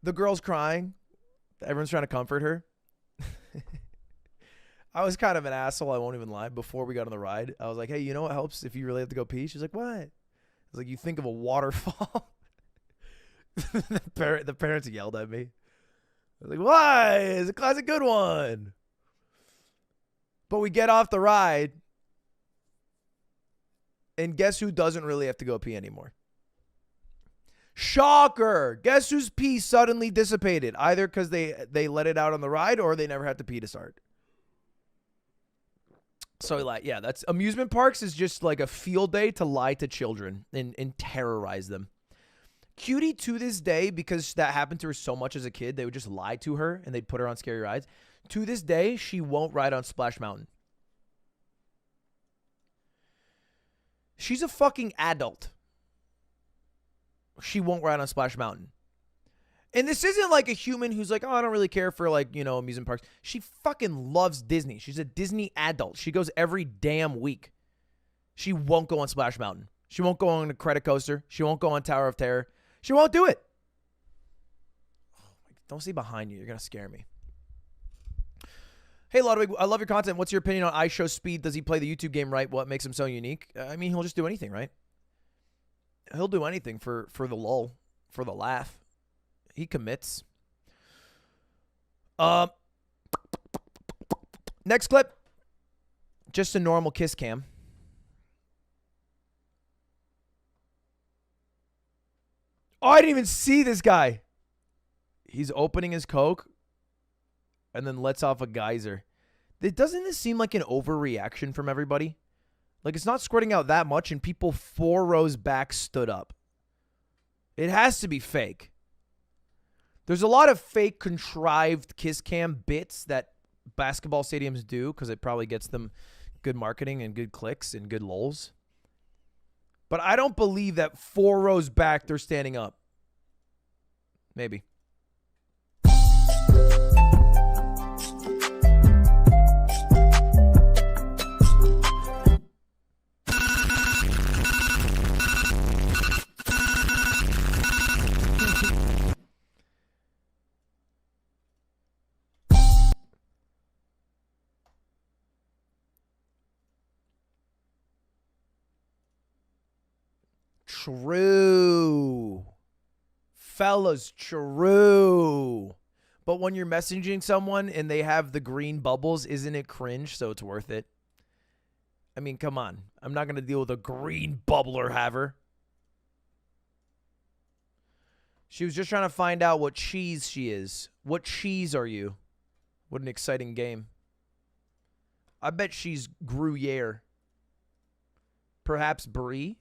the girl's crying. Everyone's trying to comfort her. I was kind of an asshole, I won't even lie. Before we got on the ride, I was like, hey, you know what helps if you really have to go pee? She's like, what? I was like, you think of a waterfall. The parents yelled at me. I was like, why? It's a classic good one. But we get off the ride, and guess who doesn't really have to go pee anymore? Shocker! Guess whose pee suddenly dissipated? Either because they let it out on the ride or they never had to pee to start. So, like, yeah, that's amusement parks is just like a field day to lie to children and terrorize them. Cutie, to this day, because that happened to her so much as a kid, they would just lie to her and they'd put her on scary rides. To this day, she won't ride on Splash Mountain. She's a fucking adult. She won't ride on Splash Mountain. And this isn't like a human who's like, oh, I don't really care for, like, you know, amusement parks. She fucking loves Disney. She's a Disney adult. She goes every damn week. She won't go on Splash Mountain. She won't go on a credit coaster. She won't go on Tower of Terror. She won't do it. Oh, don't see behind you. You're going to scare me. Hey, Ludwig, I love your content. What's your opinion on iShow Speed? Does he play the YouTube game right? What makes him so unique? I mean, he'll just do anything, right? He'll do anything for the lull, for the laugh. He commits. Next clip. Just a normal kiss cam. Oh, I didn't even see this guy. He's opening his Coke and then lets off a geyser. Doesn't this seem like an overreaction from everybody? Like, it's not squirting out that much, and people 4 rows back stood up. It has to be fake. There's a lot of fake, contrived kiss cam bits that basketball stadiums do because it probably gets them good marketing and good clicks and good lulls. But I don't believe that 4 rows back they're standing up. Maybe. True. Fellas, true. But when you're messaging someone and they have the green bubbles, isn't it cringe? So it's worth it. I mean, come on. I'm not going to deal with a green bubbler haver. She was just trying to find out what cheese she is. What cheese are you? What an exciting game. I bet she's Gruyere. Perhaps Brie.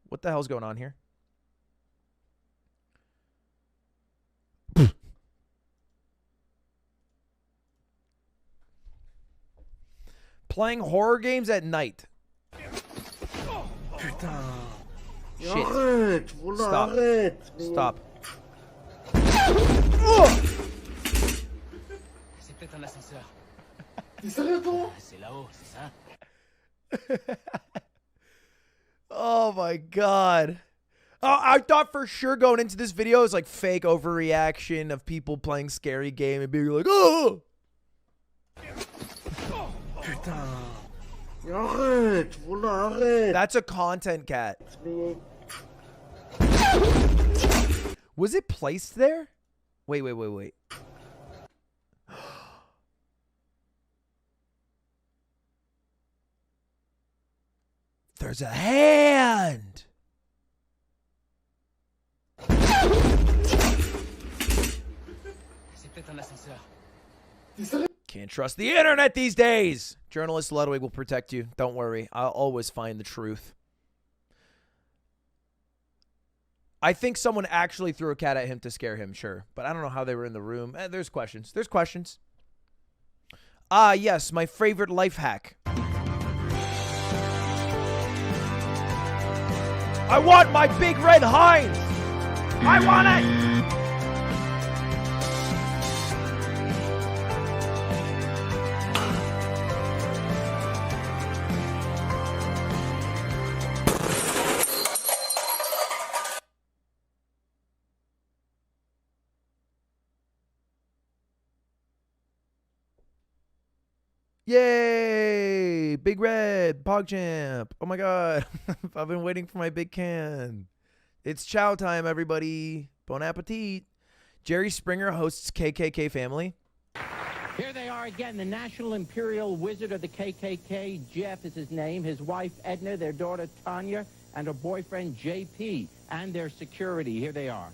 What the hell's going on here? Playing horror games at night. Shit. Stop. Stop. C'est peut-être un ascenseur. T'es sérieux, toi? C'est là-haut, c'est ça? Oh my god. Oh, I thought for sure going into this video it was like fake overreaction of people playing scary game and being like, oh! Putain. Arrête, voilà, arrête. That's a content cat. Was it placed there? Wait. There's a hand. C'est peut-être un ascenseur. Can't trust the internet these days. Journalist Ludwig will protect you. Don't worry. I'll always find the truth. I think someone actually threw a cat at him to scare him, sure. But I don't know how they were in the room. There's questions. There's questions. Ah, yes, my favorite life hack. I want my big red hind. I want it. Yay! Big Red, PogChamp. Oh my god. I've been waiting for my big can. It's chow time, everybody. Bon appetit. Jerry Springer hosts KKK family. Here they are again, the National Imperial Wizard of the KKK. Jeff is his name, his wife Edna, their daughter Tanya, and her boyfriend JP, and their security. Here they are.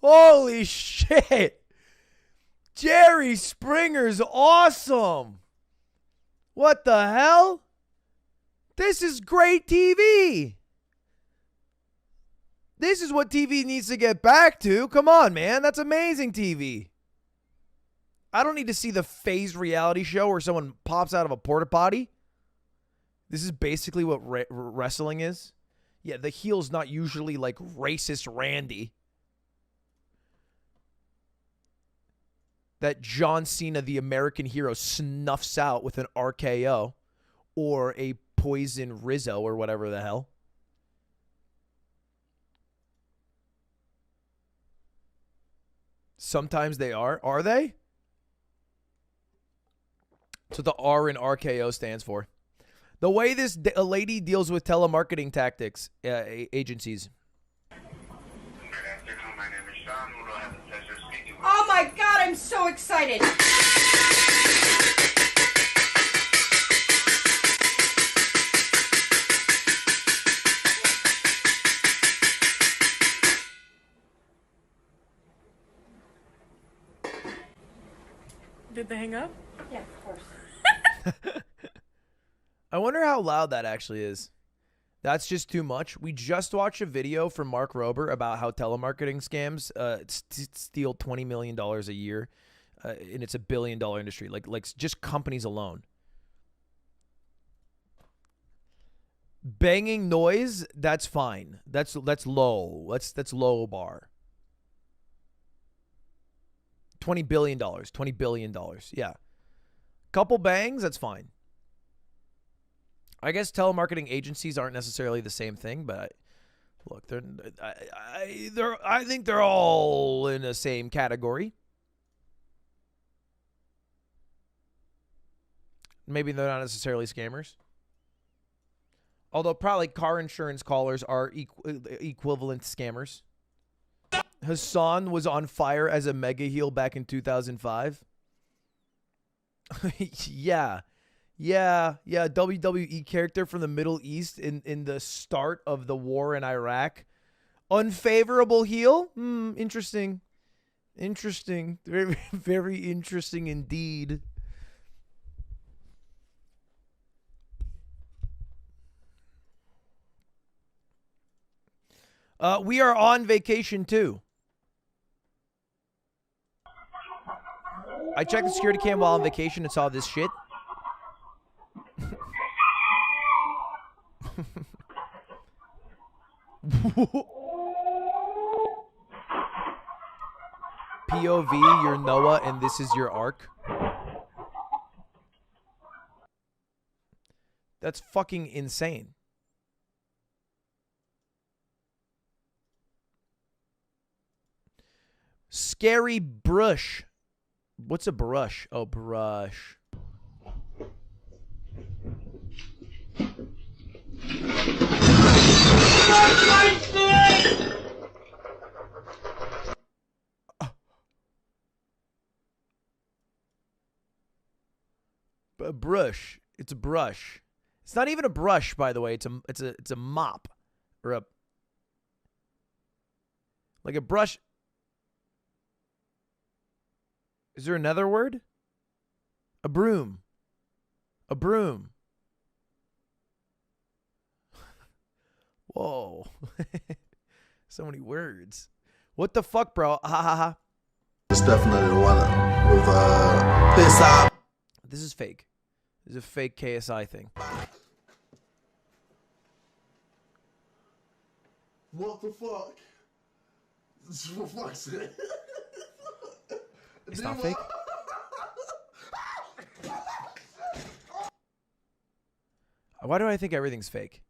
Holy shit! Jerry Springer's awesome! What the hell? This is great TV! This is what TV needs to get back to. Come on, man. That's amazing TV. I don't need to see the phased reality show where someone pops out of a porta potty. This is basically what wrestling is. Yeah, the heel's not usually like racist Randy. That John Cena, the American hero, snuffs out with an RKO or a poison Rizzo or whatever the hell. Sometimes they are. Are they? That's what the R in RKO stands for. The way this lady deals with telemarketing tactics agencies. Oh my god, I'm so excited! Did they hang up? Yeah, of course. I wonder how loud that actually is. That's just too much. We just watched a video from Mark Rober about how telemarketing scams steal $20 million a year, and it's $1 billion industry. Like just companies alone. Banging noise, that's fine. That's low. That's low bar. $20 billion. $20 billion. Yeah. Couple bangs, that's fine. I guess telemarketing agencies aren't necessarily the same thing, but look, I think they're all in the same category. Maybe they're not necessarily scammers. Although probably car insurance callers are equivalent scammers. Hassan was on fire as a mega heel back in 2005. Yeah. WWE character from the Middle East in the start of the war in Iraq. Unfavorable heel? Interesting. Interesting. Very, very interesting indeed. We are on vacation too. I checked the security cam while on vacation and saw this shit. POV, you're Noah and this is your arc. That's fucking insane. Scary brush. What's a brush? Oh, brush. A brush. It's a brush. It's not even a brush, by the way. It's a mop or a like a brush. Is there another word? A broom. A broom. Whoa. So many words. What the fuck, bro? Ha ha ha. It's definitely the one with piss out. This is fake. This is a fake KSI thing. What the fuck? For fuck's sake. It's not fake. Why do I think everything's fake?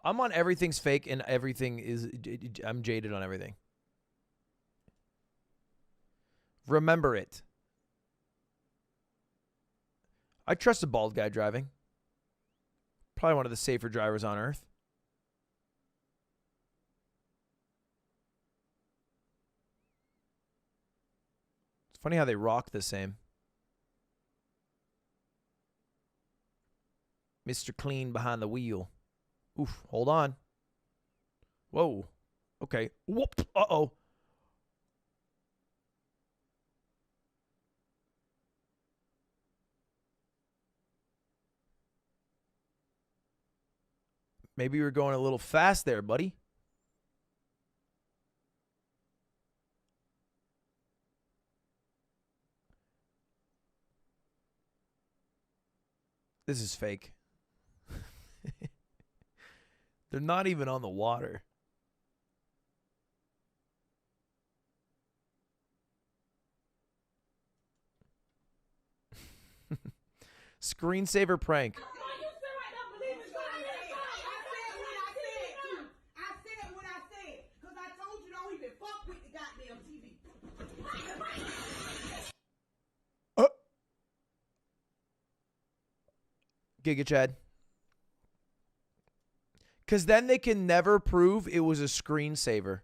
I'm on everything's fake and everything is... I'm jaded on everything. Remember it. I trust a bald guy driving. Probably one of the safer drivers on earth. It's funny how they rock the same. Mr. Clean behind the wheel. Oof, hold on. Whoa. Okay. Whoop. Uh-oh. Maybe you were going a little fast there, buddy. This is fake. They're not even on the water. Screensaver prank. Giga Chad. Because then they can never prove it was a screensaver.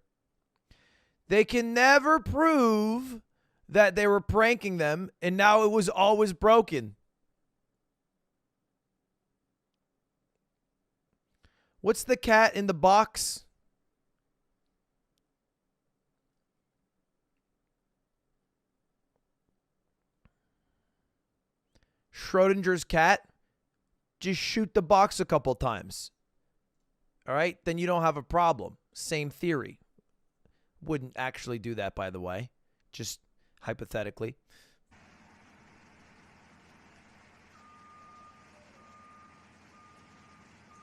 They can never prove that they were pranking them and now it was always broken. What's the cat in the box? Schrodinger's cat. Just shoot the box a couple times. All right? Then you don't have a problem. Same theory. Wouldn't actually do that, by the way. Just hypothetically.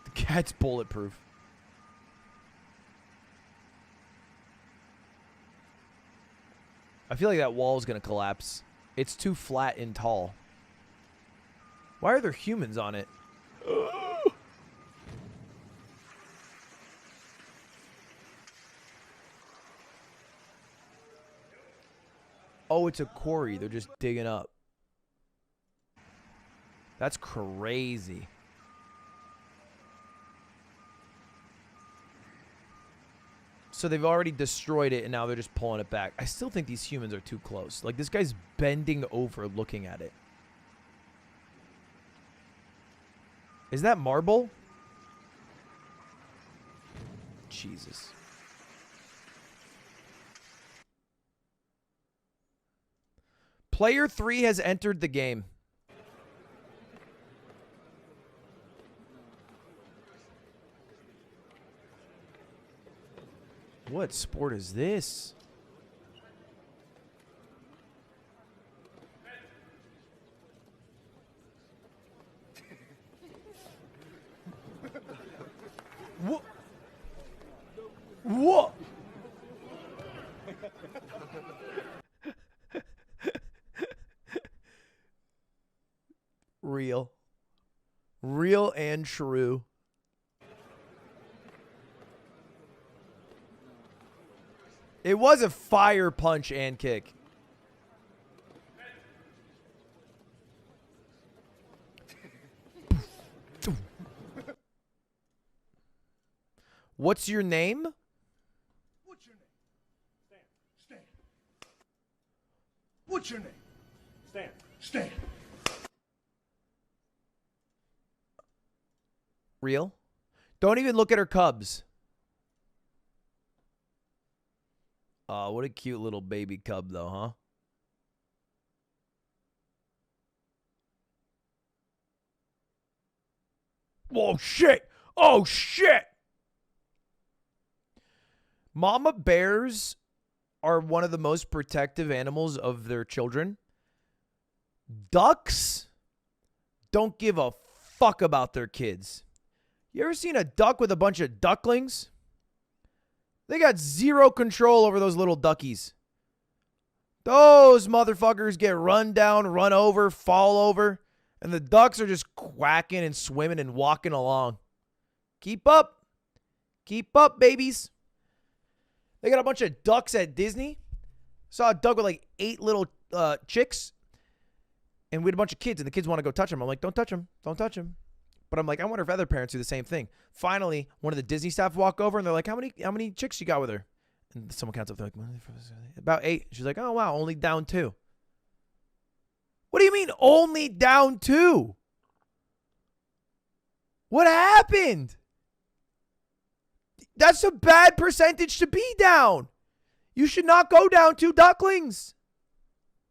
The cat's bulletproof. I feel like that wall is going to collapse. It's too flat and tall. Why are there humans on it? Oh, it's a quarry. They're just digging up. That's crazy. So they've already destroyed it and now they're just pulling it back. I still think these humans are too close. Like, this guy's bending over looking at it. Is that marble? Jesus. Player 3 has entered the game. What sport is this? What? What? Real. Real and true. It was a fire punch and kick. What's your name? What's your name? Stan. What's your name? Stan. Real? Don't even look at her cubs. Oh, what a cute little baby cub, though, huh? Oh, shit! Oh, shit! Mama bears are one of the most protective animals of their children. Ducks don't give a fuck about their kids. You ever seen a duck with a bunch of ducklings? They got zero control over those little duckies. Those motherfuckers get run down, run over, fall over, and the ducks are just quacking and swimming and walking along. Keep up. Keep up, babies. They got a bunch of ducks at Disney. Saw a duck with like 8 little chicks. And we had a bunch of kids, and the kids want to go touch them. I'm like, don't touch them. Don't touch them. But I'm like, I wonder if other parents do the same thing. Finally, one of the Disney staff walk over, and they're like, how many chicks you got with her? And someone counts up. They're like, about 8. She's like, oh, wow, only down 2. What do you mean only down 2? What happened? That's a bad percentage to be down. You should not go down 2 ducklings.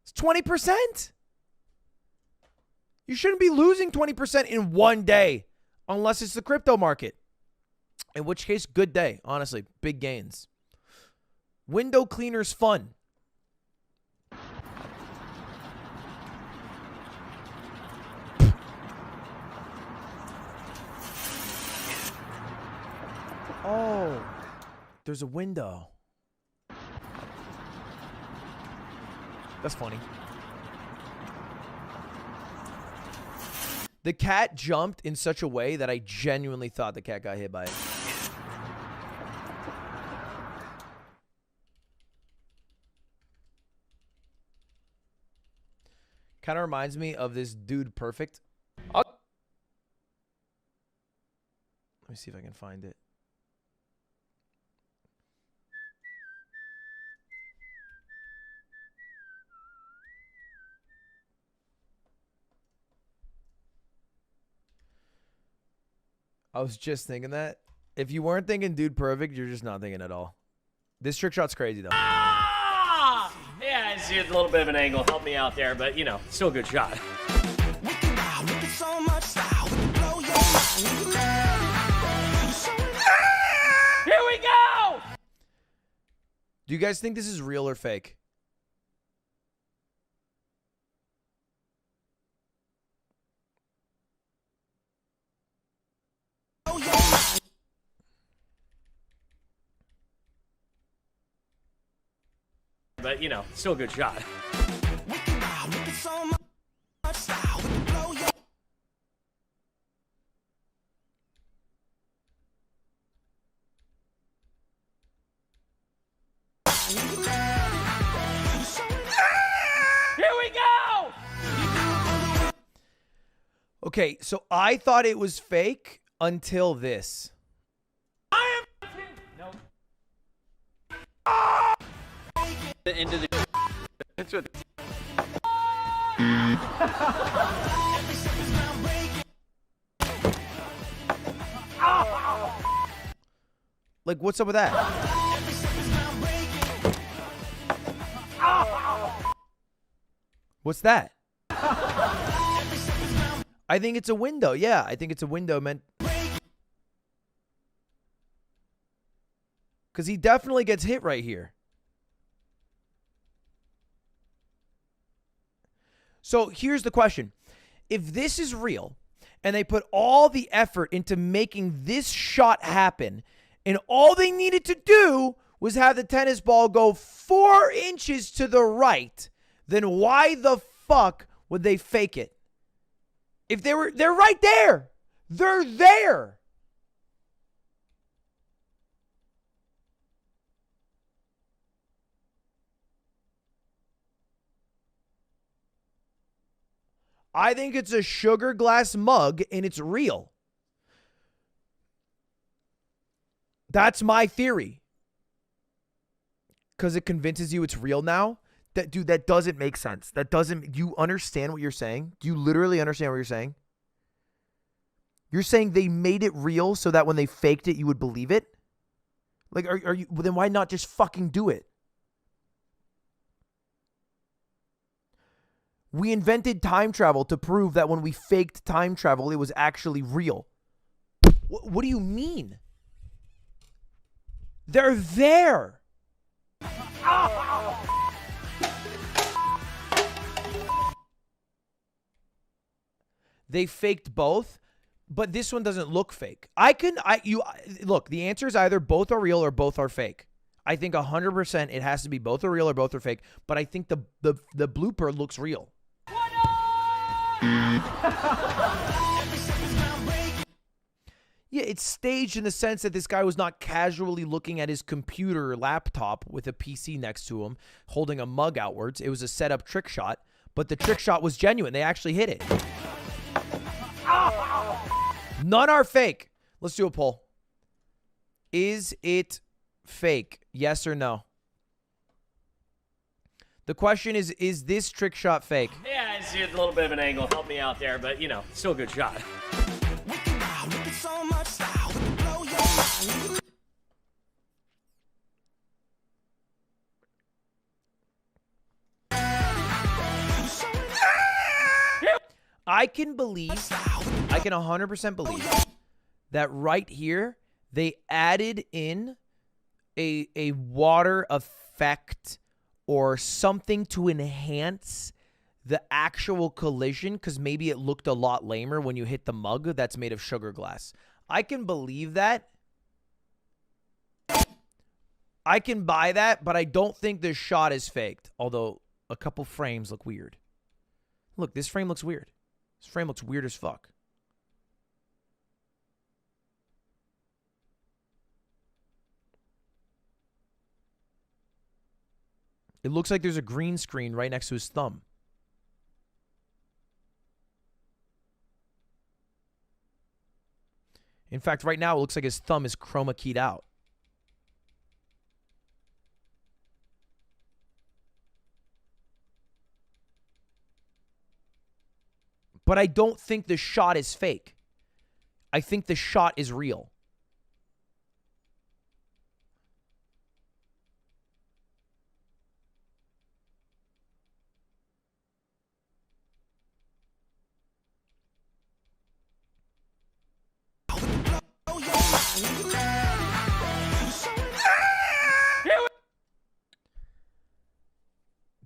It's 20%. You shouldn't be losing 20% in one day unless it's the crypto market. In which case, good day. Honestly, big gains. Window cleaner's fun. Oh, there's a window. That's funny. The cat jumped in such a way that I genuinely thought the cat got hit by it. Kind of reminds me of this Dude Perfect. Let me see if I can find it. I was just thinking that. If you weren't thinking Dude Perfect, you're just not thinking at all. This trick shot's crazy, though. Ah! Yeah, it's a little bit of an angle. Help me out there, but, you know, still a good shot. Here we go! Do you guys think this is real or fake? But, you know, still a good shot. Here we go! Okay, so I thought it was fake until this. Nope. The end of the. That's what. Like, what's up with that? What's that? I think it's a window. Yeah, I think it's a window meant. Because he definitely gets hit right here. So here's the question. If this is real, and they put all the effort into making this shot happen, and all they needed to do was have the tennis ball go 4 inches to the right, then why the fuck would they fake it? If they're right there. They're there. I think it's a sugar glass mug and it's real. That's my theory. Because it convinces you it's real now. Dude, that doesn't make sense. That doesn't, you understand what you're saying? Do you literally understand what you're saying? You're saying they made it real so that when they faked it, you would believe it? Like, are you, well, then why not just fucking do it? We invented time travel to prove that when we faked time travel, it was actually real. What do you mean? They're there. They faked both, but this one doesn't look fake. Look, the answer is either both are real or both are fake. I think 100% it has to be both are real or both are fake, but I think the blooper looks real. Yeah, it's staged in the sense that this guy was not casually looking at his computer or laptop with a PC next to him, holding a mug outwards. It was a set-up trick shot, but the trick shot was genuine. They actually hit it. None are fake. Let's do a poll. Is it fake? Yes or no? The question is this trick shot fake? Yeah, it's a little bit of an angle. Help me out there, but, you know, still a good shot. I can 100% believe that right here they added in a water effect or something to enhance the actual collision, because maybe it looked a lot lamer when you hit the mug that's made of sugar glass. I can believe that. I can buy that, but I don't think this shot is faked, although a couple frames look weird. Look, this frame looks weird. This frame looks weird as fuck. It looks like there's a green screen right next to his thumb. In fact, right now it looks like his thumb is chroma keyed out. But I don't think the shot is fake. I think the shot is real.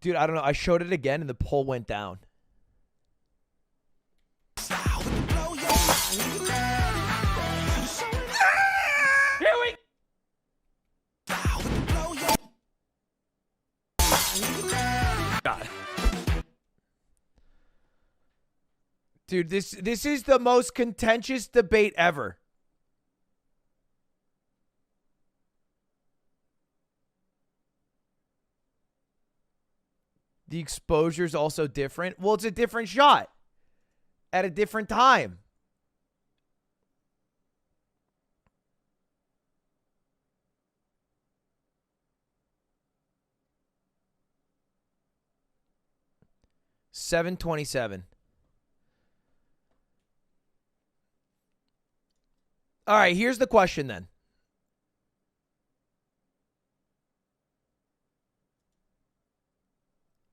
Dude, I don't know. I showed it again and the poll went down. God. Dude, this is the most contentious debate ever. The exposure's also different. Well, it's a different shot at a different time. $7.27. All right, here's the question then.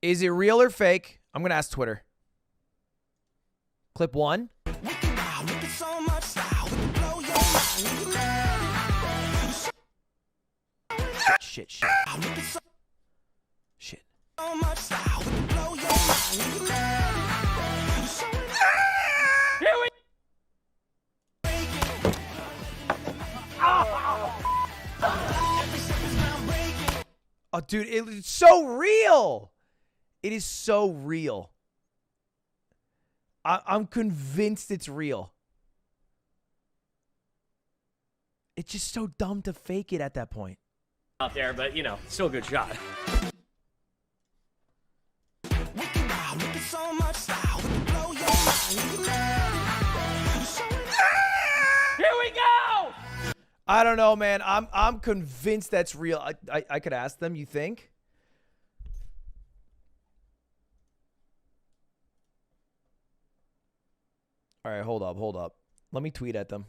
Is it real or fake? I'm going to ask Twitter. Clip 1. Shit. Here we Oh, dude, it's so real. It is so real. I'm convinced it's real. It's just so dumb to fake it at that point. out there, but you know, still a good shot. Here we go! I don't know, man. I'm convinced that's real. I could ask them, you think? All right, hold up. Let me tweet at them.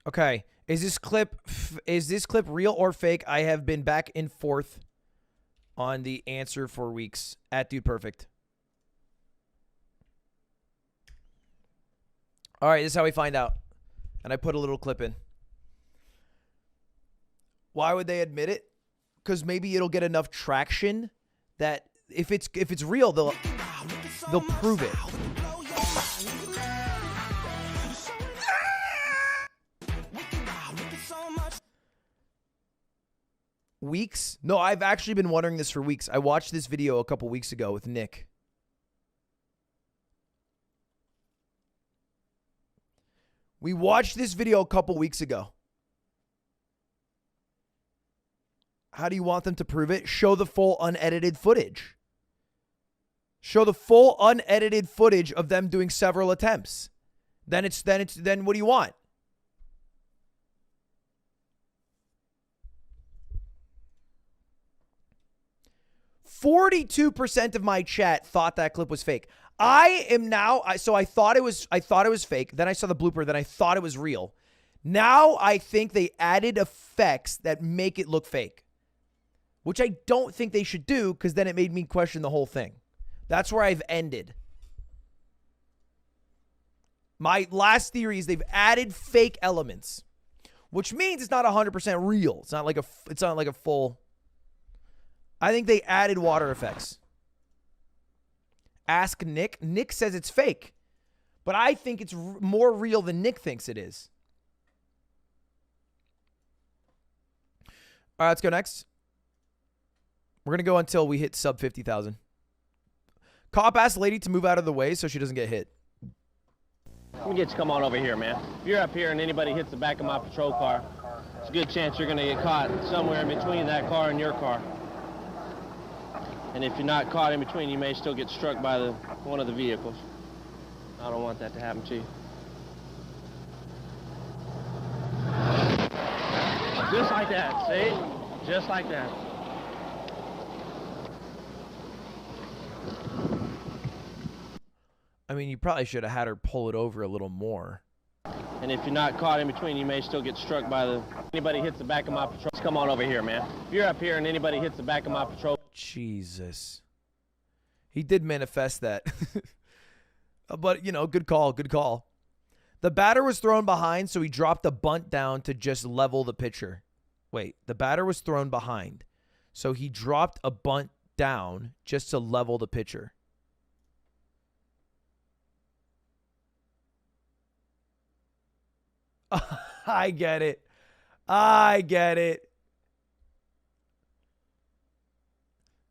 Okay, is this clip real or fake? I have been back and forth on the answer for weeks at Dude Perfect. All right, this is how we find out. And I put a little clip in. Why would they admit it? Because maybe it'll get enough traction that if it's real, they'll prove it. Weeks? No, I've actually been wondering this for weeks. I watched this video a couple weeks ago with Nick. We watched this video a couple weeks ago. How do you want them to prove it? Show the full unedited footage. Show the full unedited footage of them doing several attempts. Then what do you want? %42% of my chat thought that clip was fake. I thought it was fake. Then I saw the blooper. Then I thought it was real. Now I think they added effects that make it look fake, which I don't think they should do because then it made me question the whole thing. That's where I've ended. My last theory is they've added fake elements, which means it's not 100% real. It's not like a full. I think they added water effects. Ask Nick. Nick says it's fake, but I think it's more real than Nick thinks it is. All right, let's go next. We're going to go until we hit sub 50,000. Cop asked lady to move out of the way so she doesn't get hit. Let me get you come on over here, man. If you're up here and anybody hits the back of my patrol car, it's a good chance you're going to get caught somewhere in between that car and your car. And if you're not caught in between, you may still get struck by one of the vehicles. I don't want that to happen to you. Just like that, see? Just like that. I mean, you probably should have had her pull it over a little more. And if you're not caught in between, you may still get struck by anybody hits the back of my patrol. Come on over here, man. If you're up here and anybody hits the back of my patrol. Jesus. He did manifest that. But, you know, good call, good call. The batter was thrown behind, so he dropped the bunt down to just level the pitcher. Wait, the batter was thrown behind, so he dropped a bunt down just to level the pitcher. I get it. I get it.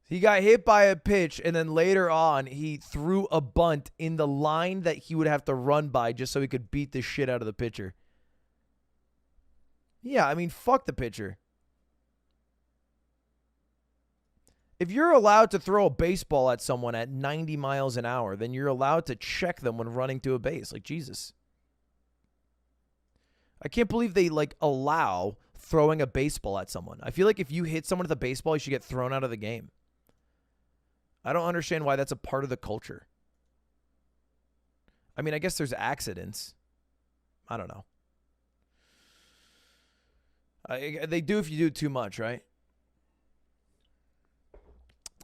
He got hit by a pitch, and then later on, he threw a bunt in the line that he would have to run by just so he could beat the shit out of the pitcher. Yeah, I mean, fuck the pitcher. If you're allowed to throw a baseball at someone at 90 miles an hour, then you're allowed to check them when running to a base. Like, Jesus. I can't believe they like allow throwing a baseball at someone. I feel like if you hit someone with a baseball, you should get thrown out of the game. I don't understand why that's a part of the culture. I mean, I guess there's accidents. I don't know. They do if you do too much, right?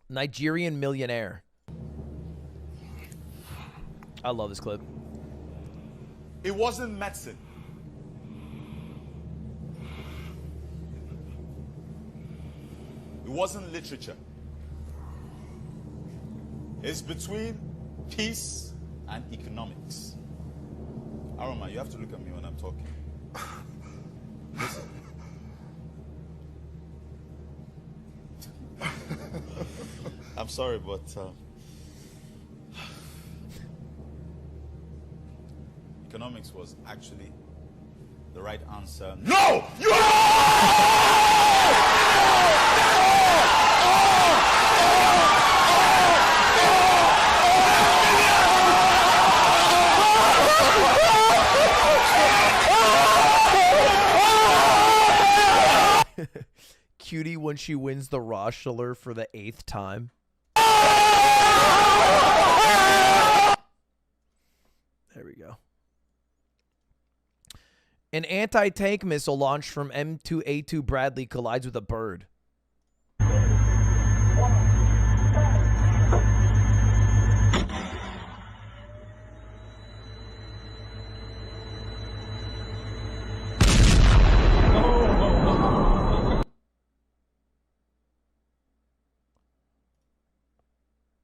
Nigerian millionaire. I love this clip. It wasn't medicine. It wasn't literature. It's between peace and economics. Aroma, you have to look at me when I'm talking. Listen. I'm sorry, but economics was actually the right answer. No! Cutie when she wins the Roshler for the 8th time. There we go. An anti-tank missile launched from M2A2 Bradley collides with a bird.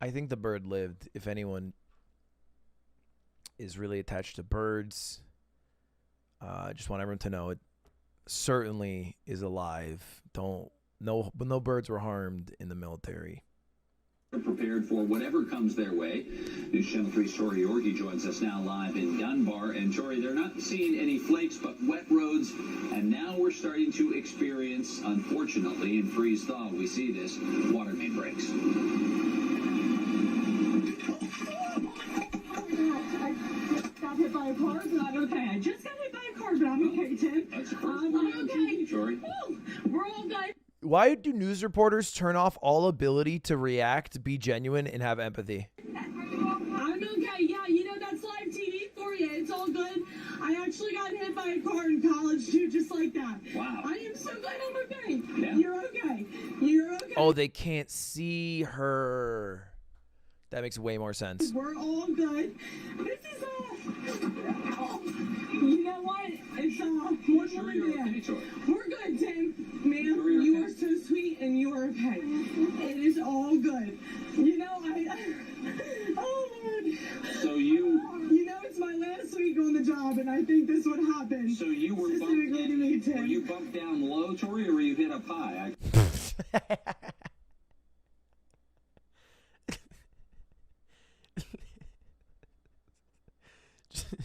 I think the bird lived. If anyone is really attached to birds, I just want everyone to know it certainly is alive. No birds were harmed in the military. Prepared for whatever comes their way. News Channel 3's Tori Yorkie joins us now live in Dunbar. And Tori, they're not seeing any flakes, but wet roads. And now we're starting to experience, unfortunately, in freeze thaw, we see this, water main breaks. Got hit by a car, but I'm okay. I just got hit by a car, but I'm okay, Tim. That's the first I'm one on okay. TV, Tori. Woo! We're all good. Why do news reporters turn off all ability to react, be genuine, and have empathy? I'm okay. Yeah, you know, that's live TV for you. It's all good. I actually got hit by a car in college, too, just like that. Wow. I am so glad I'm okay. Yeah. You're okay. You're okay. Oh, they can't see her. That makes way more sense. We're all good. This is you know what? It's one woman man. We're good, Tim. Man, you are so sweet and you are okay. It is all good. You know, oh Lord. So you know, it's my last week on the job, and I think this would happen. So you were specifically to me, Tim. Were you bumped down low, Tori, or were you hit up high?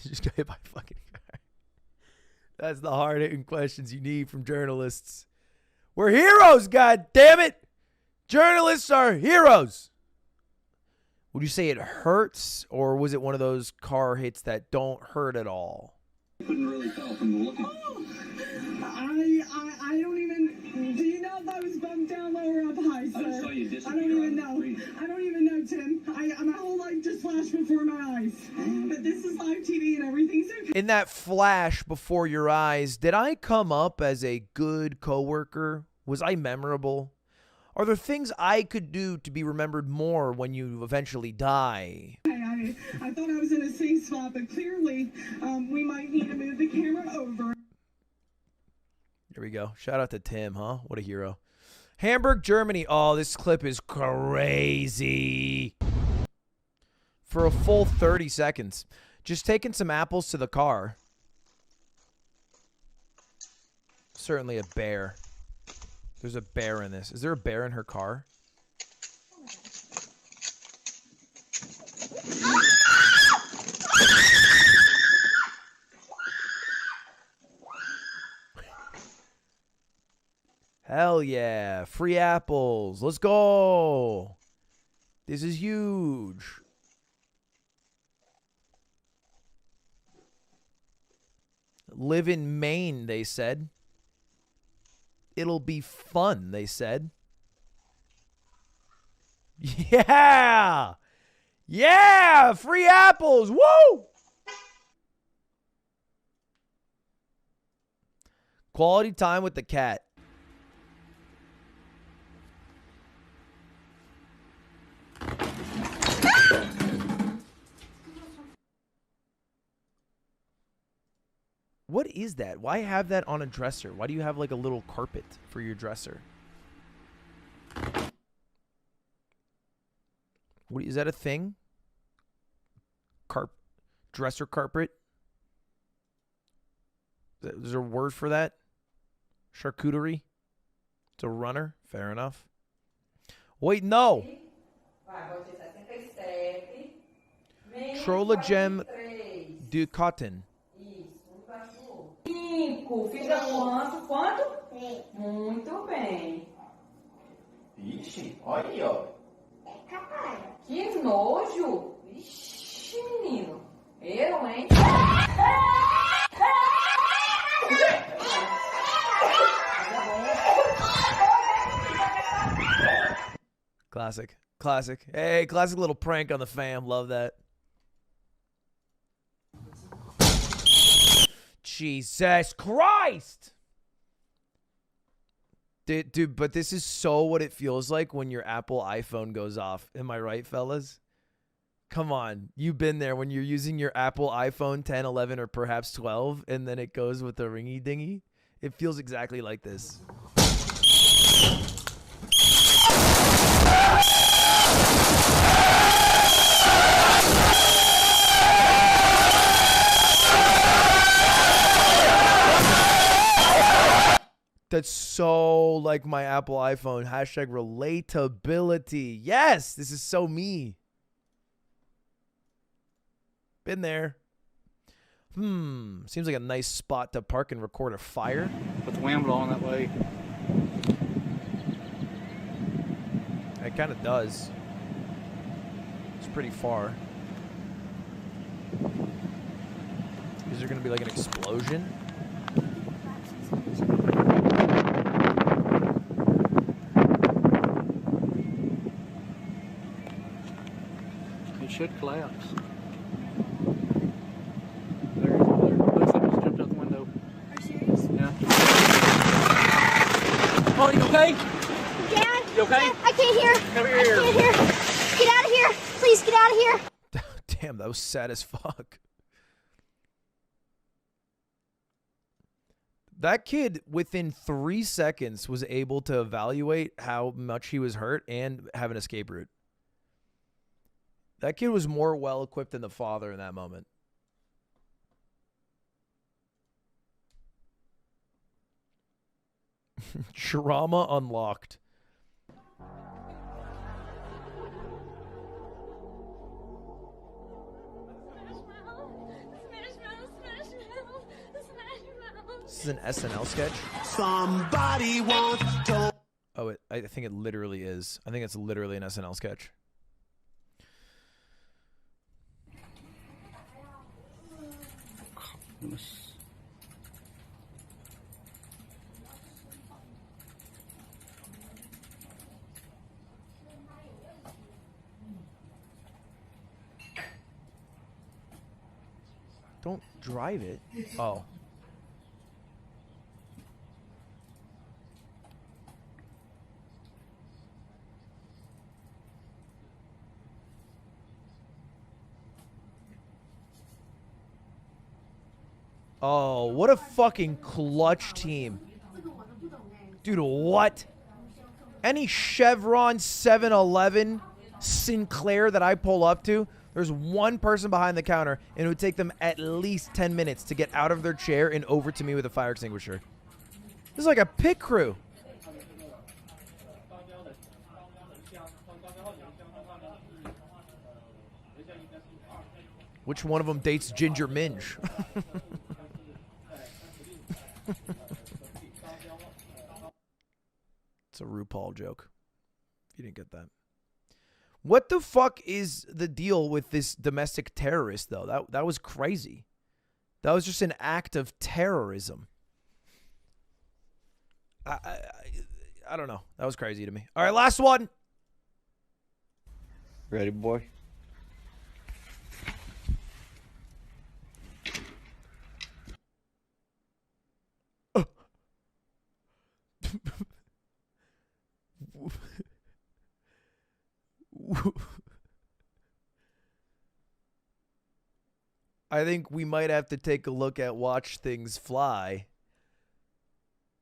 Just got hit by a fucking car. That's the hard-hitting questions you need from journalists. We're heroes, god damn it! Journalists are heroes! Would you say it hurts, or was it one of those car hits that don't hurt at all? Couldn't really tell from the look of I don't even. Do you know if I was bumped down low or up high, sir? I just saw you I disappear. don't even know. I don't even know, Tim. My whole life just flashed before my eyes. But this is live TV and everything's okay. In that flash before your eyes, did I come up as a good coworker? Was I memorable? Are there things I could do to be remembered more when you eventually die? I thought I was in a safe spot, but clearly we might need to move the camera over. Here we go. Shout out to Tim, huh? What a hero. Hamburg, Germany. Oh, this clip is crazy. For a full 30 seconds. Just taking some apples to the car. Certainly a bear. There's a bear in this. Is there a bear in her car? Hell yeah. Free apples. Let's go. This is huge. Live in Maine, they said. It'll be fun, they said. Yeah! Yeah! Free apples! Woo! Quality time with the cat. What is that? Why have that on a dresser? Why do you have like a little carpet for your dresser? What is that a thing? Dresser carpet? Is there a word for that? Charcuterie? It's a runner? Fair enough. Wait, no! Trollagem de cotton. 5. Fica quanto? Quanto? 3. Muito bem. Ixi, olha aí, ó. Que nojo. Ixi, menino. Eu, hein? Classic. Classic. Hey, classic little prank on the fam. Love that. Jesus Christ! Dude, but this is so what it feels like when your Apple iPhone goes off. Am I right, fellas? Come on. You've been there when you're using your Apple iPhone 10, 11, or perhaps 12, and then it goes with the ringy dingy. It feels exactly like this. That's so like my Apple iPhone. Hashtag relatability. Yes, this is so me. Been there. Seems like a nice spot to park and record a fire. Put the wind blowing that way. It kind of does. It's pretty far. Is there going to be like an explosion? It should collapse. There, looks like it's jumped out the window. Are you serious? Yeah. Oh, you okay? Dad? You okay? Dad, I can't hear. Come here. I can't hear. Get out of here. Please get out of here. Damn, that was sad as fuck. That kid, within 3 seconds, was able to evaluate how much he was hurt and have an escape route. That kid was more well-equipped than the father in that moment. Trauma unlocked. This is an SNL sketch. Somebody once told. Oh, I think it literally is. I think it's literally an SNL sketch. Don't drive it. Oh. Oh, what a fucking clutch team. Dude, what? Any Chevron 7-Eleven Sinclair that I pull up to, there's one person behind the counter, and it would take them at least 10 minutes to get out of their chair and over to me with a fire extinguisher. This is like a pit crew. Which one of them dates Ginger Minge? It's a RuPaul joke. If you didn't get that. What the fuck is the deal with this domestic terrorist, though? That was crazy. That was just an act of terrorism. I don't know. That was crazy to me. All right, last one. Ready, boy? I think we might have to take a look at Watch Things Fly.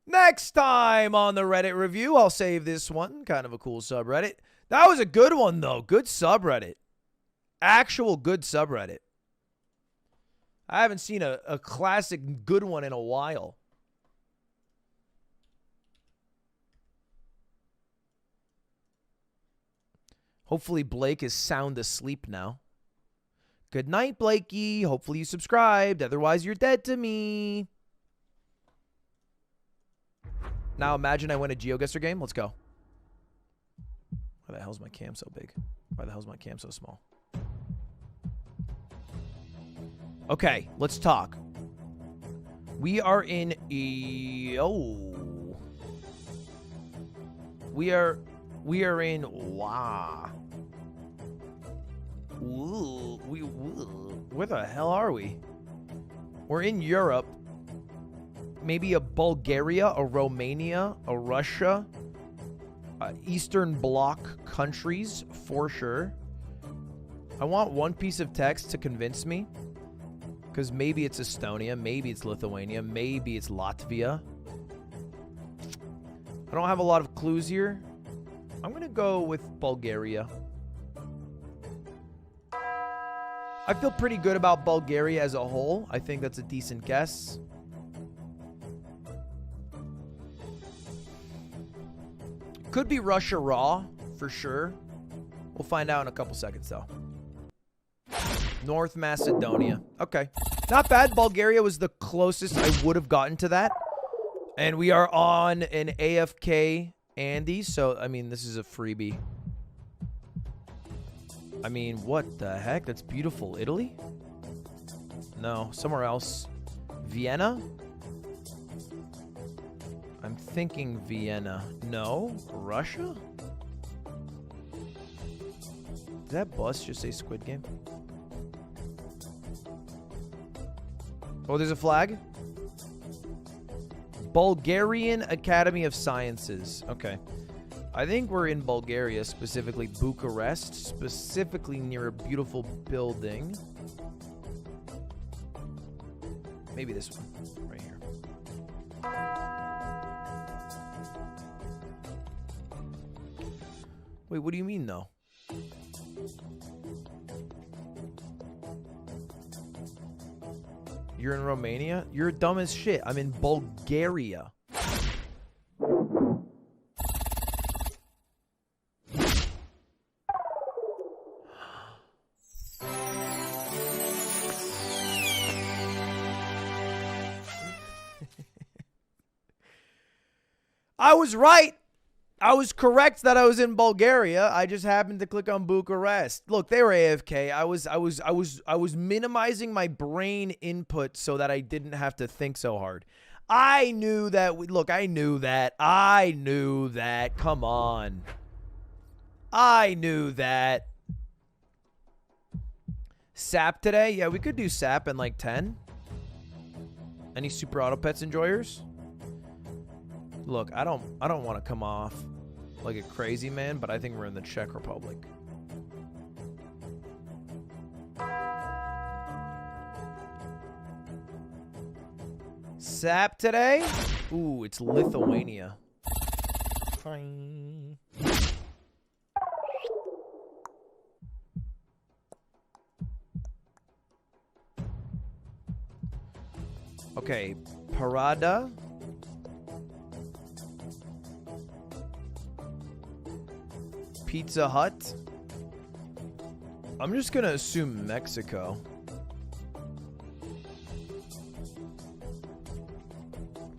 Next time on the Reddit review, I'll save this one. Kind of a cool subreddit. That was a good one, though. Good subreddit. Actual good subreddit. I haven't seen a classic good one in a while. Hopefully Blake is sound asleep now. Good night, Blakey. Hopefully you subscribed. Otherwise, you're dead to me. Now imagine I win a Geoguessr game. Let's go. Why the hell's my cam so big? Why the hell's my cam so small? Okay, let's talk. We are in We are in where the hell are we? We're in Europe. Maybe a Bulgaria, a Romania, a Russia, Eastern Bloc countries for sure. I want one piece of text to convince me, because maybe it's Estonia, maybe it's Lithuania, maybe it's Latvia. I don't have a lot of clues here. I'm going to go with Bulgaria. I feel pretty good about Bulgaria as a whole. I think that's a decent guess. Could be Russia raw, for sure. We'll find out in a couple seconds, though. North Macedonia. Okay. Not bad. Bulgaria was the closest I would have gotten to that. And we are on an AFK Andy, so, I mean, this is a freebie. I mean, what the heck? That's beautiful. Italy? No, somewhere else. Vienna? I'm thinking Vienna. No? Russia? Did that bus just say Squid Game? Oh, there's a flag? Bulgarian Academy of Sciences. Okay. I think we're in Bulgaria, specifically Bucharest, specifically near a beautiful building. Maybe this one, right here. Wait, what do you mean, though? You're in Romania? You're dumb as shit. I'm in Bulgaria. I was right. I was correct that I was in Bulgaria. I just happened to click on Bucharest. Look, they were AFK. I was minimizing my brain input so that I didn't have to think so hard. I knew that. Look, I knew that. Come on. I knew that. Sap today? Yeah, we could do Sap in like 10. Any Super Auto Pets enjoyers? Look, I don't want to come off like a crazy man, but I think we're in the Czech Republic. Sap today? Ooh, it's Lithuania. Fine. Okay, Parada. Pizza Hut. I'm just gonna assume Mexico.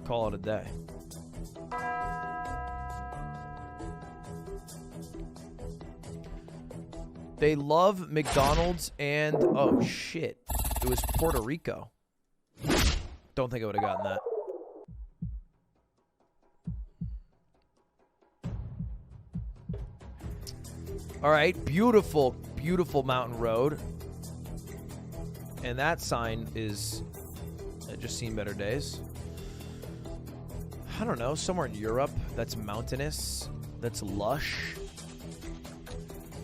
Call it a day. They love McDonald's and oh shit, it was Puerto Rico. Don't think I would have gotten that. All right, beautiful, beautiful mountain road. And that sign is, I've just seen better days. I don't know, somewhere in Europe that's mountainous, that's lush.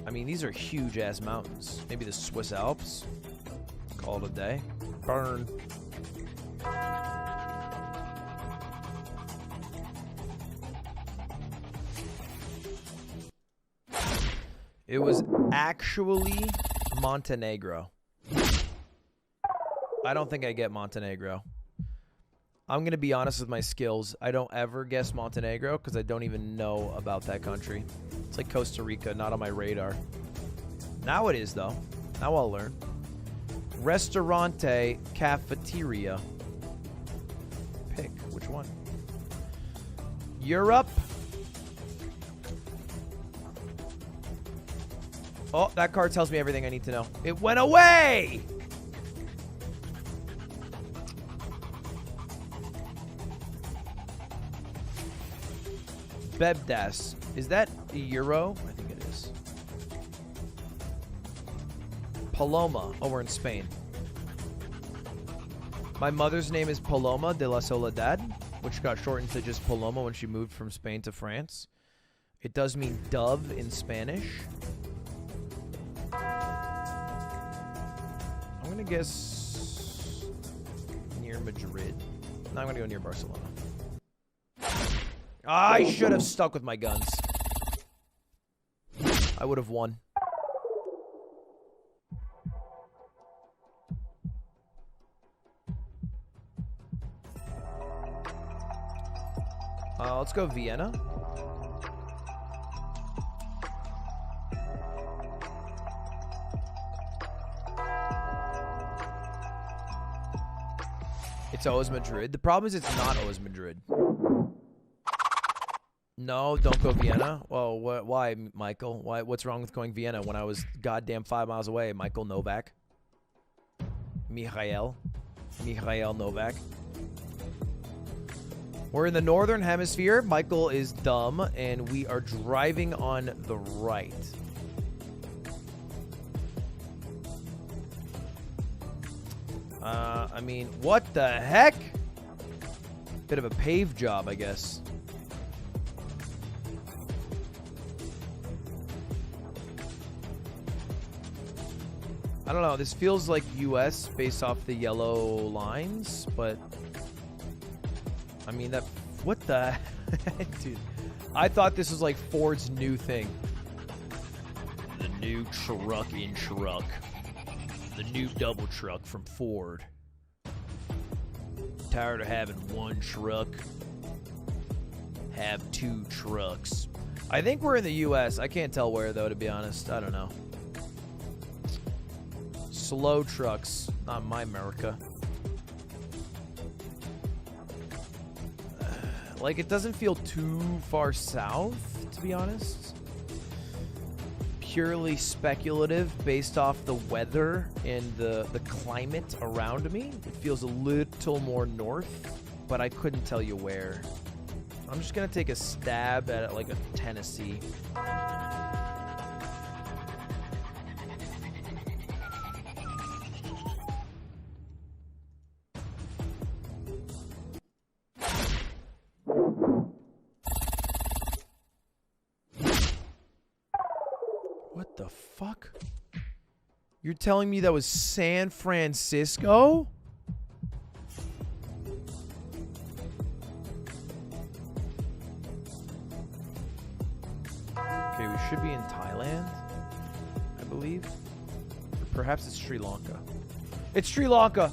I mean, these are huge-ass mountains. Maybe the Swiss Alps. Call it a day. Burn. It was actually Montenegro. I don't think I get Montenegro. I'm going to be honest with my skills. I don't ever guess Montenegro because I don't even know about that country. It's like Costa Rica, not on my radar. Now it is, though. Now I'll learn. Restaurante, cafeteria. Pick which one. Europe. Oh, that card tells me everything I need to know. It went away! Bebdas. Is that a euro? I think it is. Paloma. Oh, we're in Spain. My mother's name is Paloma de la Soledad, which got shortened to just Paloma when she moved from Spain to France. It does mean dove in Spanish. I'm going to guess near Madrid. No, I'm going to go near Barcelona. I should have stuck with my guns. I would have won. Let's go Vienna. It's always Madrid. The problem is it's not always Madrid. No, don't go Vienna. Well, why, Michael? Why? What's wrong with going Vienna when I was goddamn 5 miles away? Michael Novak. Mikhail Novak. We're in the northern hemisphere. Michael is dumb, and we are driving on the right. I mean, what the heck? Bit of a pave job, I guess. I don't know. This feels like US based off the yellow lines, but I mean that. What the heck, dude? I thought this was like Ford's new thing. The new truck in truck. The new double truck from Ford. Tired of having one truck. Have two trucks. I think we're in the US. I can't tell where though, to be honest. I don't know. Slow trucks, not my America. Like, it doesn't feel too far south, to be honest. Purely speculative based off the weather and the climate around me. It feels a little more north, but I couldn't tell you where. I'm just gonna take a stab at it, like a Tennessee. What the fuck? You're telling me that was San Francisco? Okay, we should be in Thailand, I believe. Or perhaps it's Sri Lanka. It's Sri Lanka.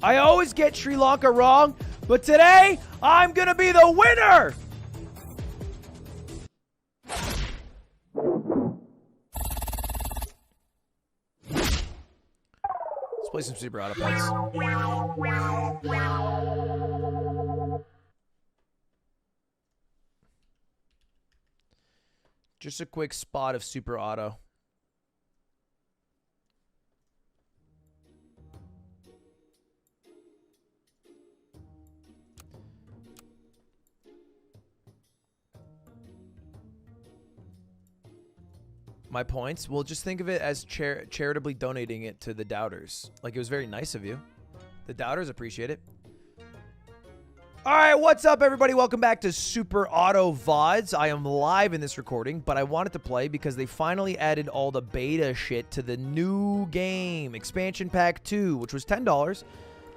I always get Sri Lanka wrong, but today I'm gonna be the winner! Let's play some Super Auto Parts. Just a quick spot of Super Auto. My points? Well, just think of it as charitably donating it to the doubters. Like, it was very nice of you. The doubters appreciate it. All right, what's up, everybody? Welcome back to Super Auto VODs. I am live in this recording, but I wanted to play because they finally added all the beta shit to the new game, Expansion Pack 2, which was $10.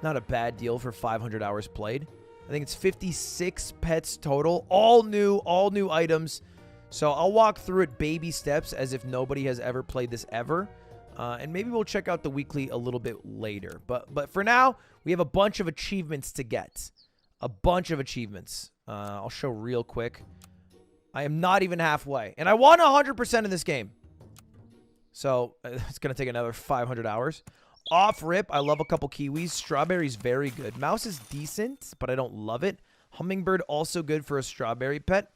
Not a bad deal for 500 hours played. I think it's 56 pets total, all new items. So I'll walk through it baby steps as if nobody has ever played this ever. And maybe we'll check out the weekly a little bit later. But for now, we have a bunch of achievements to get. A bunch of achievements. I'll show real quick. I am not even halfway. And I won 100% in this game. So it's going to take another 500 hours. Off rip, I love a couple kiwis. Strawberry's very good. Mouse is decent, but I don't love it. Hummingbird also good for a strawberry pet.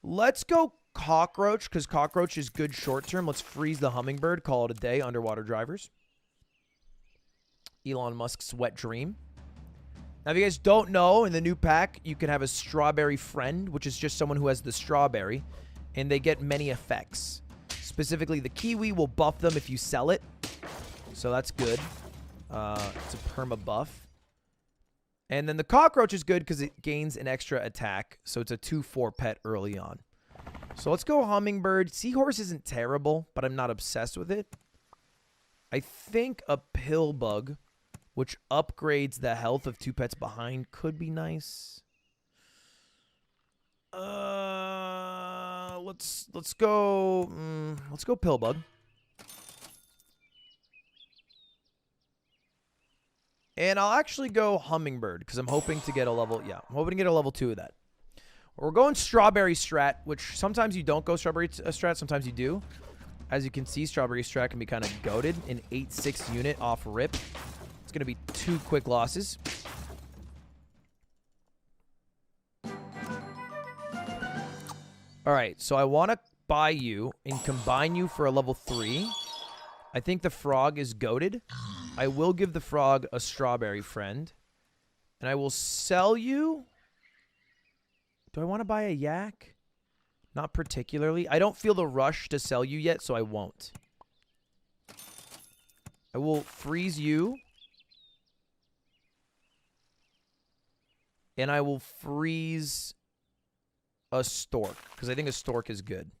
Let's go cockroach, because cockroach is good short term. Let's freeze the hummingbird. Call it a day. Underwater drivers. Elon Musk's wet dream. Now, if you guys don't know, in the new pack, you can have a strawberry friend, which is just someone who has the strawberry, and they get many effects. Specifically, the kiwi will buff them if you sell it, so that's good. It's a perma buff. And then the cockroach is good because it gains an extra attack, so it's a 2/4 pet early on. So let's go hummingbird. Seahorse isn't terrible, but I'm not obsessed with it. I think a pill bug, which upgrades the health of 2 pets behind, could be nice. Let's go Pillbug. And I'll actually go Hummingbird because I'm hoping to get a level. Yeah, I'm hoping to get a level 2 of that. We're going Strawberry Strat, which sometimes you don't go Strawberry Strat, sometimes you do. As you can see, Strawberry Strat can be kind of goated. An 8/6 unit off rip. It's going to be 2 quick losses. All right, so I want to buy you and combine you for a level 3. I think the frog is goated. I will give the frog a strawberry friend. And I will sell you. Do I want to buy a yak? Not particularly. I don't feel the rush to sell you yet, so I won't. I will freeze you. And I will freeze a stork, because I think a stork is good.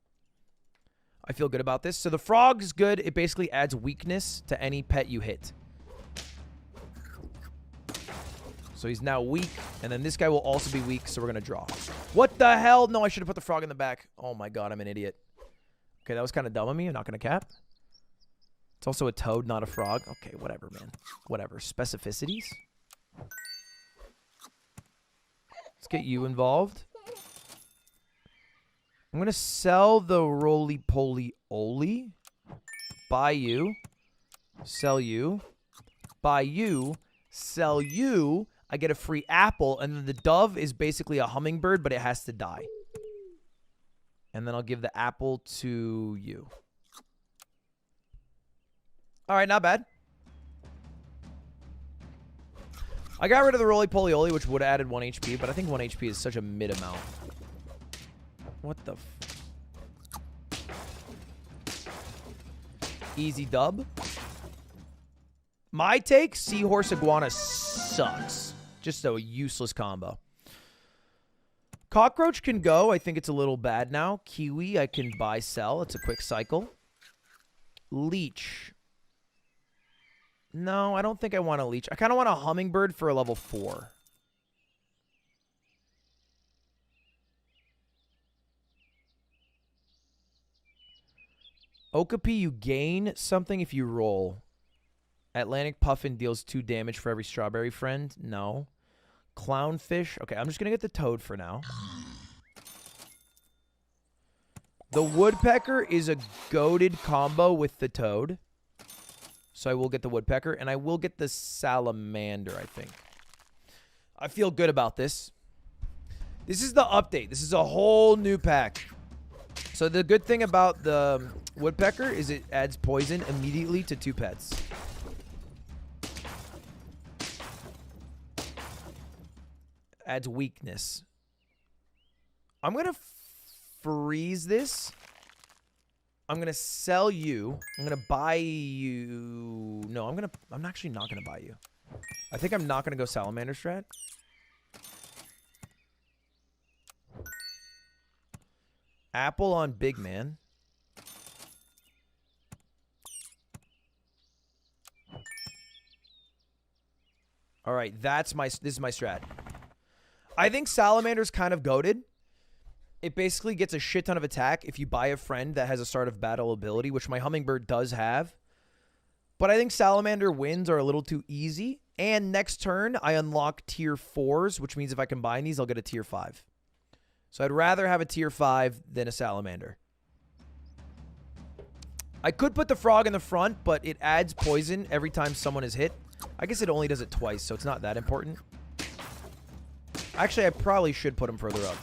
I feel good about this. So the frog is good. It basically adds weakness to any pet you hit. So he's now weak. And then this guy will also be weak, so we're going to draw. What the hell? No, I should have put the frog in the back. Oh my god, I'm an idiot. Okay, that was kind of dumb of me. I'm not going to cap. It's also a toad, not a frog. Okay, whatever, man. Whatever. Specificities. Let's get you involved. I'm going to sell the roly-poly-oly. Buy you. Sell you. Buy you. Sell you. I get a free apple. And then the dove is basically a hummingbird, but it has to die. And then I'll give the apple to you. All right, not bad. I got rid of the roly-poly-oly, which would have added 1 HP, but I think 1 HP is such a mid amount. What the Easy dub. My take, Seahorse Iguana sucks. Just a useless combo. Cockroach can go. I think it's a little bad now. Kiwi, I can buy, sell. It's a quick cycle. Leech. No, I don't think I want a leech. I kind of want a hummingbird for a level 4. Okapi, you gain something if you roll. Atlantic Puffin deals 2 damage for every strawberry friend. No. Clownfish. Okay, I'm just going to get the toad for now. The woodpecker is a goated combo with the toad. So I will get the woodpecker, and I will get the salamander, I think. I feel good about this. This is the update. This is a whole new pack. So the good thing about the woodpecker is it adds poison immediately to 2 pets. Adds weakness. I'm going to freeze this. I'm gonna sell you. I'm gonna buy you. No, I'm actually not gonna buy you. I think I'm not gonna go salamander strat. Apple on big man. All right, this is my strat. I think Salamander's kind of goated. It basically gets a shit ton of attack if you buy a friend that has a start of battle ability, which my Hummingbird does have. But I think Salamander wins are a little too easy. And next turn, I unlock tier 4s, which means if I combine these, I'll get a tier 5. So I'd rather have a tier 5 than a Salamander. I could put the frog in the front, but it adds poison every time someone is hit. I guess it only does it twice, so it's not that important. Actually, I probably should put him further up.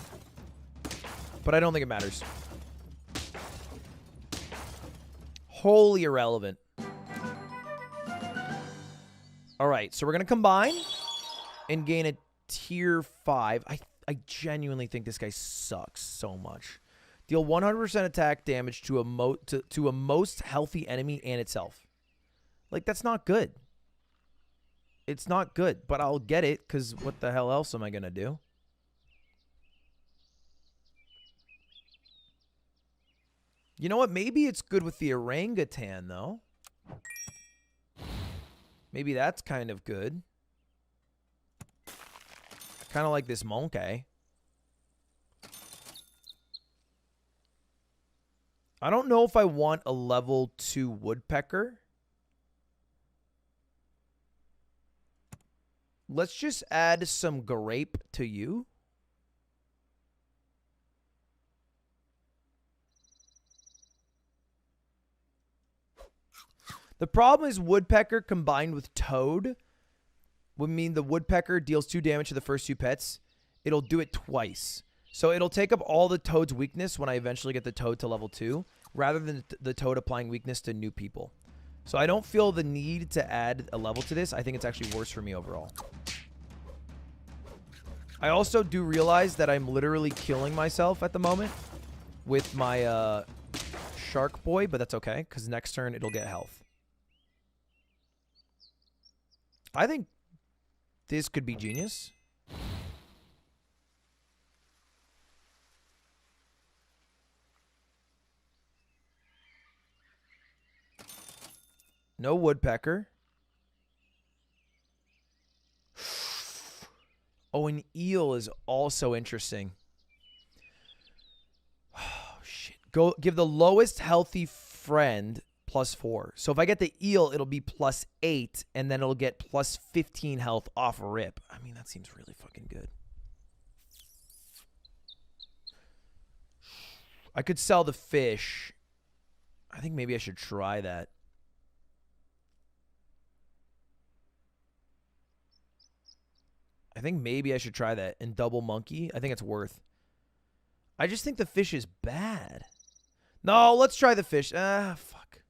But I don't think it matters. Wholly irrelevant. All right, so we're going to combine and gain a tier 5. I genuinely think this guy sucks so much. Deal 100% attack damage to a most healthy enemy and itself. Like, that's not good. It's not good, but I'll get it because what the hell else am I going to do? You know what? Maybe it's good with the orangutan, though. Maybe that's kind of good. I kind of like this monkey. I don't know if I want a level 2 woodpecker. Let's just add some grape to you. The problem is woodpecker combined with toad would mean the woodpecker deals 2 damage to the first 2 pets. It'll do it twice. So it'll take up all the toad's weakness when I eventually get the toad to level 2, rather than the toad applying weakness to new people. So I don't feel the need to add a level to this. I think it's actually worse for me overall. I also do realize that I'm literally killing myself at the moment with my shark boy, but that's okay, because next turn it'll get health. I think this could be genius. No woodpecker. Oh, an eel is also interesting. Oh, shit. Go give the lowest healthy friend +4. So if I get the eel, it'll be +8, and then it'll get +15 health off rip. I mean, that seems really fucking good. I could sell the fish. I think maybe I should try that. I think maybe I should try that and double monkey. I think it's worth. I just think the fish is bad. No, let's try the fish. Fuck.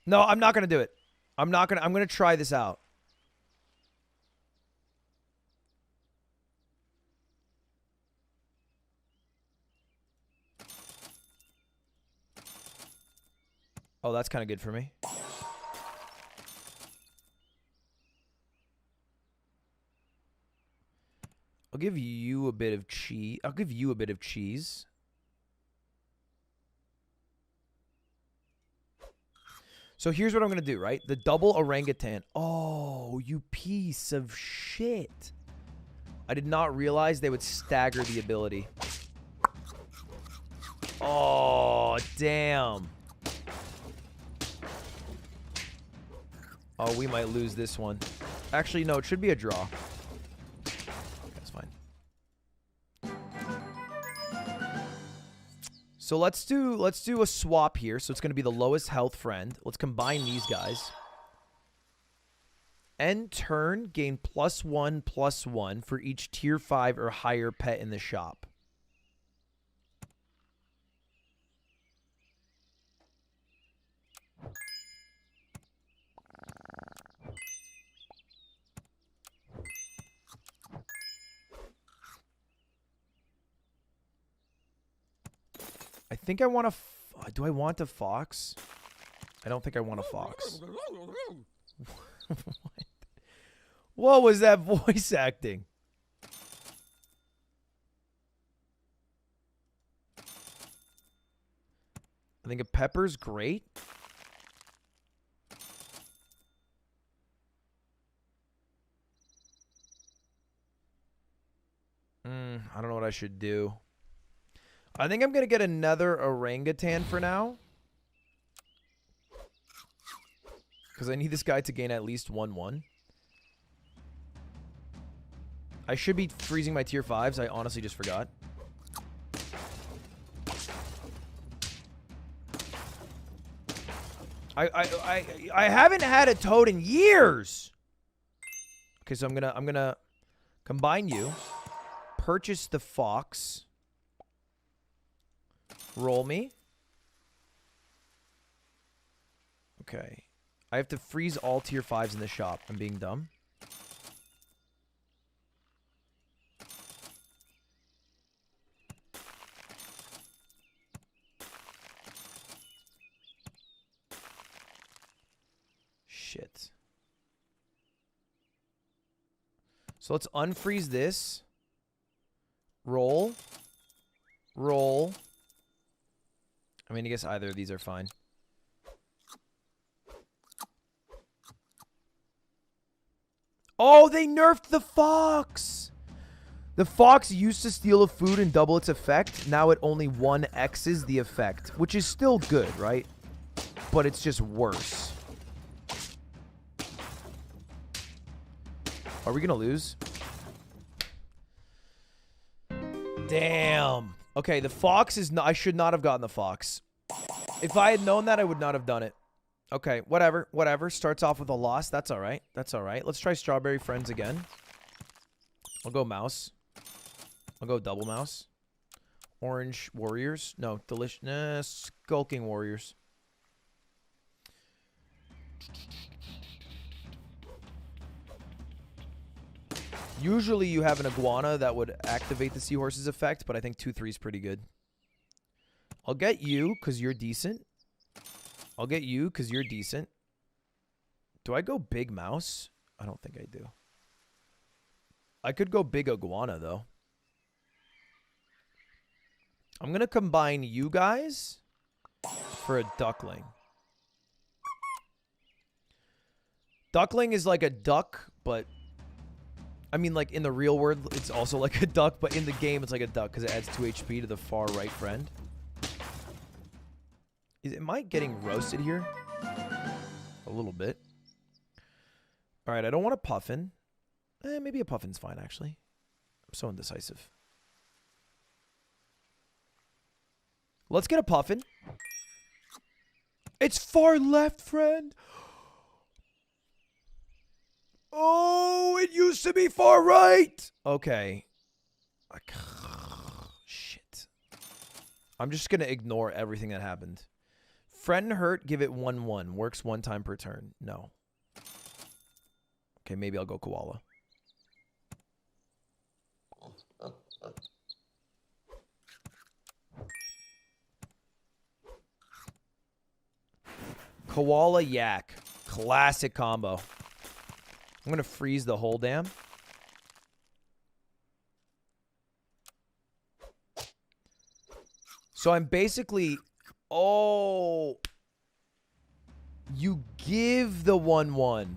No, I'm not going to do it. I'm going to try this out. Oh, that's kind of good for me. I'll give you a bit of cheese. I'll give you a bit of cheese. So here's what I'm going to do, right? The double orangutan. Oh, you piece of shit. I did not realize they would stagger the ability. Oh, damn. Oh, we might lose this one. Actually, no, it should be a draw. That's fine. So let's do a swap here. So it's going to be the lowest health friend. Let's combine these guys. End turn, gain +1/+1 for each tier 5 or higher pet in the shop. think I want a... Do I want a fox? I don't think I want a fox. What was that voice acting? I think a pepper's great. I don't know what I should do. I think I'm going to get another orangutan for now. Because I need this guy to gain at least 1-1. I should be freezing my tier 5s. I honestly just forgot. I haven't had a toad in years. Okay, so I'm gonna combine you. Purchase the fox. Roll me. Okay. I have to freeze all tier 5s in the shop. I'm being dumb. Shit. So let's unfreeze this. Roll. Roll. I mean, I guess either of these are fine. Oh, they nerfed the fox! The fox used to steal a food and double its effect. Now it only 1x's the effect, which is still good, right? But it's just worse. Are we gonna lose? Damn. Okay, the fox is not... I should not have gotten the fox. If I had known that, I would not have done it. Okay, whatever. Whatever. Starts off with a loss. That's alright. That's alright. Let's try Strawberry Friends again. I'll go mouse. I'll go double mouse. Orange Warriors. No, delicious. Skulking Warriors. Usually you have an iguana that would activate the seahorse's effect, but I think 2-3 is pretty good. I'll get you because you're decent. I'll get you because you're decent. Do I go big mouse? I don't think I do. I could go big iguana, though. I'm going to combine you guys for a duckling. Duckling is like a duck, but... I mean, like, in the real world, it's also like a duck, but in the game, it's like a duck because it adds 2 HP to the far right friend. Am I getting roasted here? A little bit. All right, I don't want a puffin. Maybe a puffin's fine, actually. I'm so indecisive. Let's get a puffin. It's far left, friend. Oh, it used to be far right. Okay. Shit. I'm just going to ignore everything that happened. Friend hurt, give it 1-1. Works 1 time per turn. No. Okay, maybe I'll go koala. Koala yak. Classic combo. I'm going to freeze the whole dam. So I'm basically... Oh. You give the 1-1.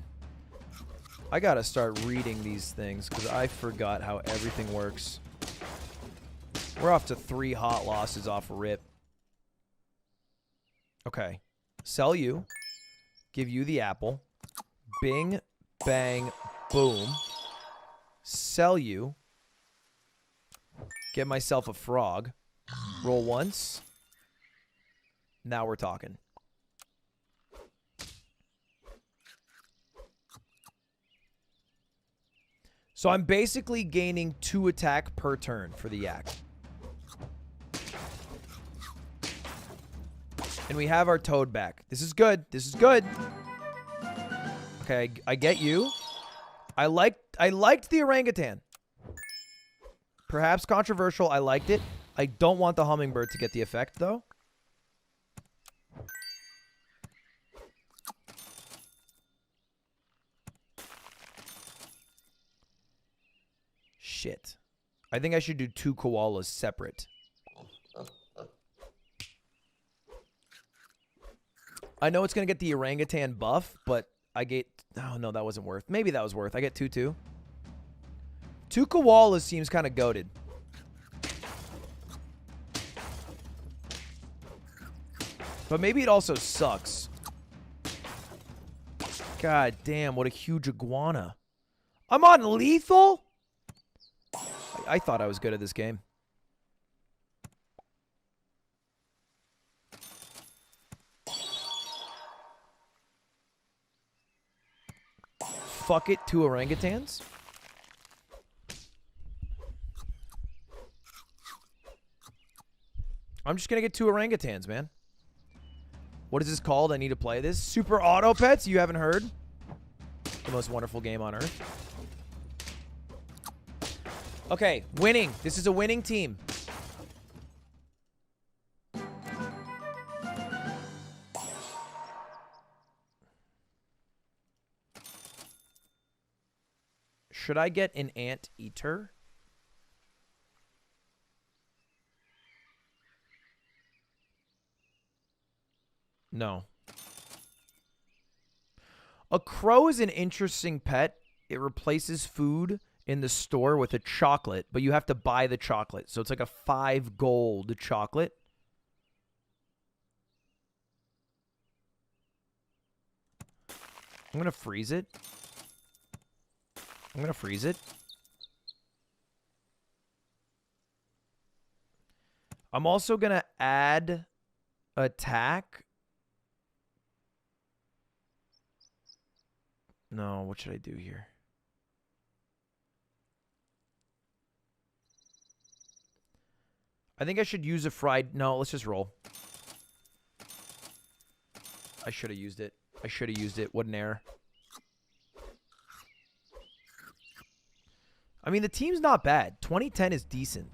I got to start reading these things because I forgot how everything works. We're off to 3 hot losses off rip. Okay. Sell you. Give you the apple. Bing. Bang, boom. Sell you. Get myself a frog. Roll once. Now we're talking. So I'm basically gaining 2 attack per turn for the yak. And we have our toad back. This is good. This is good. Okay, I get you. I liked the orangutan. Perhaps controversial. I liked it. I don't want the hummingbird to get the effect, though. shit. I think I should do 2 koalas separate. I know it's going to get the orangutan buff, but I get... Oh, no, that wasn't worth. Maybe that was worth. I get 2, too. 2 koalas seems kind of goated. But maybe it also sucks. God damn, what a huge iguana. I'm on lethal? I thought I was good at this game. Fuck it, 2 orangutans. I'm just gonna get 2 orangutans, man. What is this called? I need to play this. Super Auto Pets? You haven't heard? The most wonderful game on earth. Okay, winning. This is a winning team. Should I get an anteater? No. A crow is an interesting pet. It replaces food in the store with a chocolate, but you have to buy the chocolate. So it's like a 5 gold chocolate. I'm going to freeze it. I'm going to freeze it. I'm also going to add attack. No, what should I do here? I think I should use a fried... No, let's just roll. I should have used it. I should have used it. What an error. I mean, the team's not bad. 2010 is decent.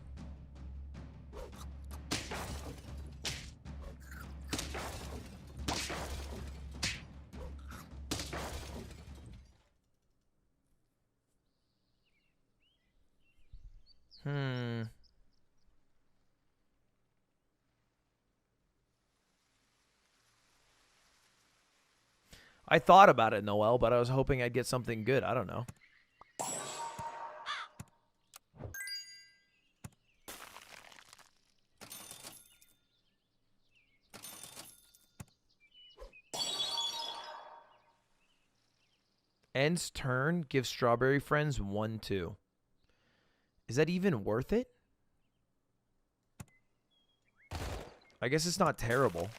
I thought about it, Noel, but I was hoping I'd get something good. I don't know. Ends turn, give strawberry friends 1-2. Is that even worth it? I guess it's not terrible.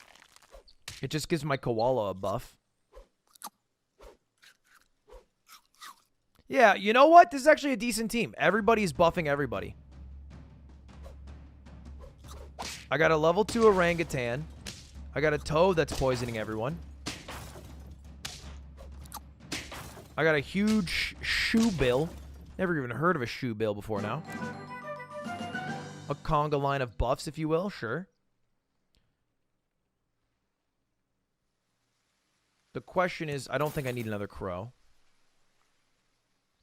It just gives my koala a buff. Yeah, you know what? This is actually a decent team. Everybody's buffing everybody. I got a level 2 orangutan. I got a toad that's poisoning everyone. I got a huge shoe bill. Never even heard of a shoe bill before now. A conga line of buffs, if you will. Sure. The question is, I don't think I need another crow.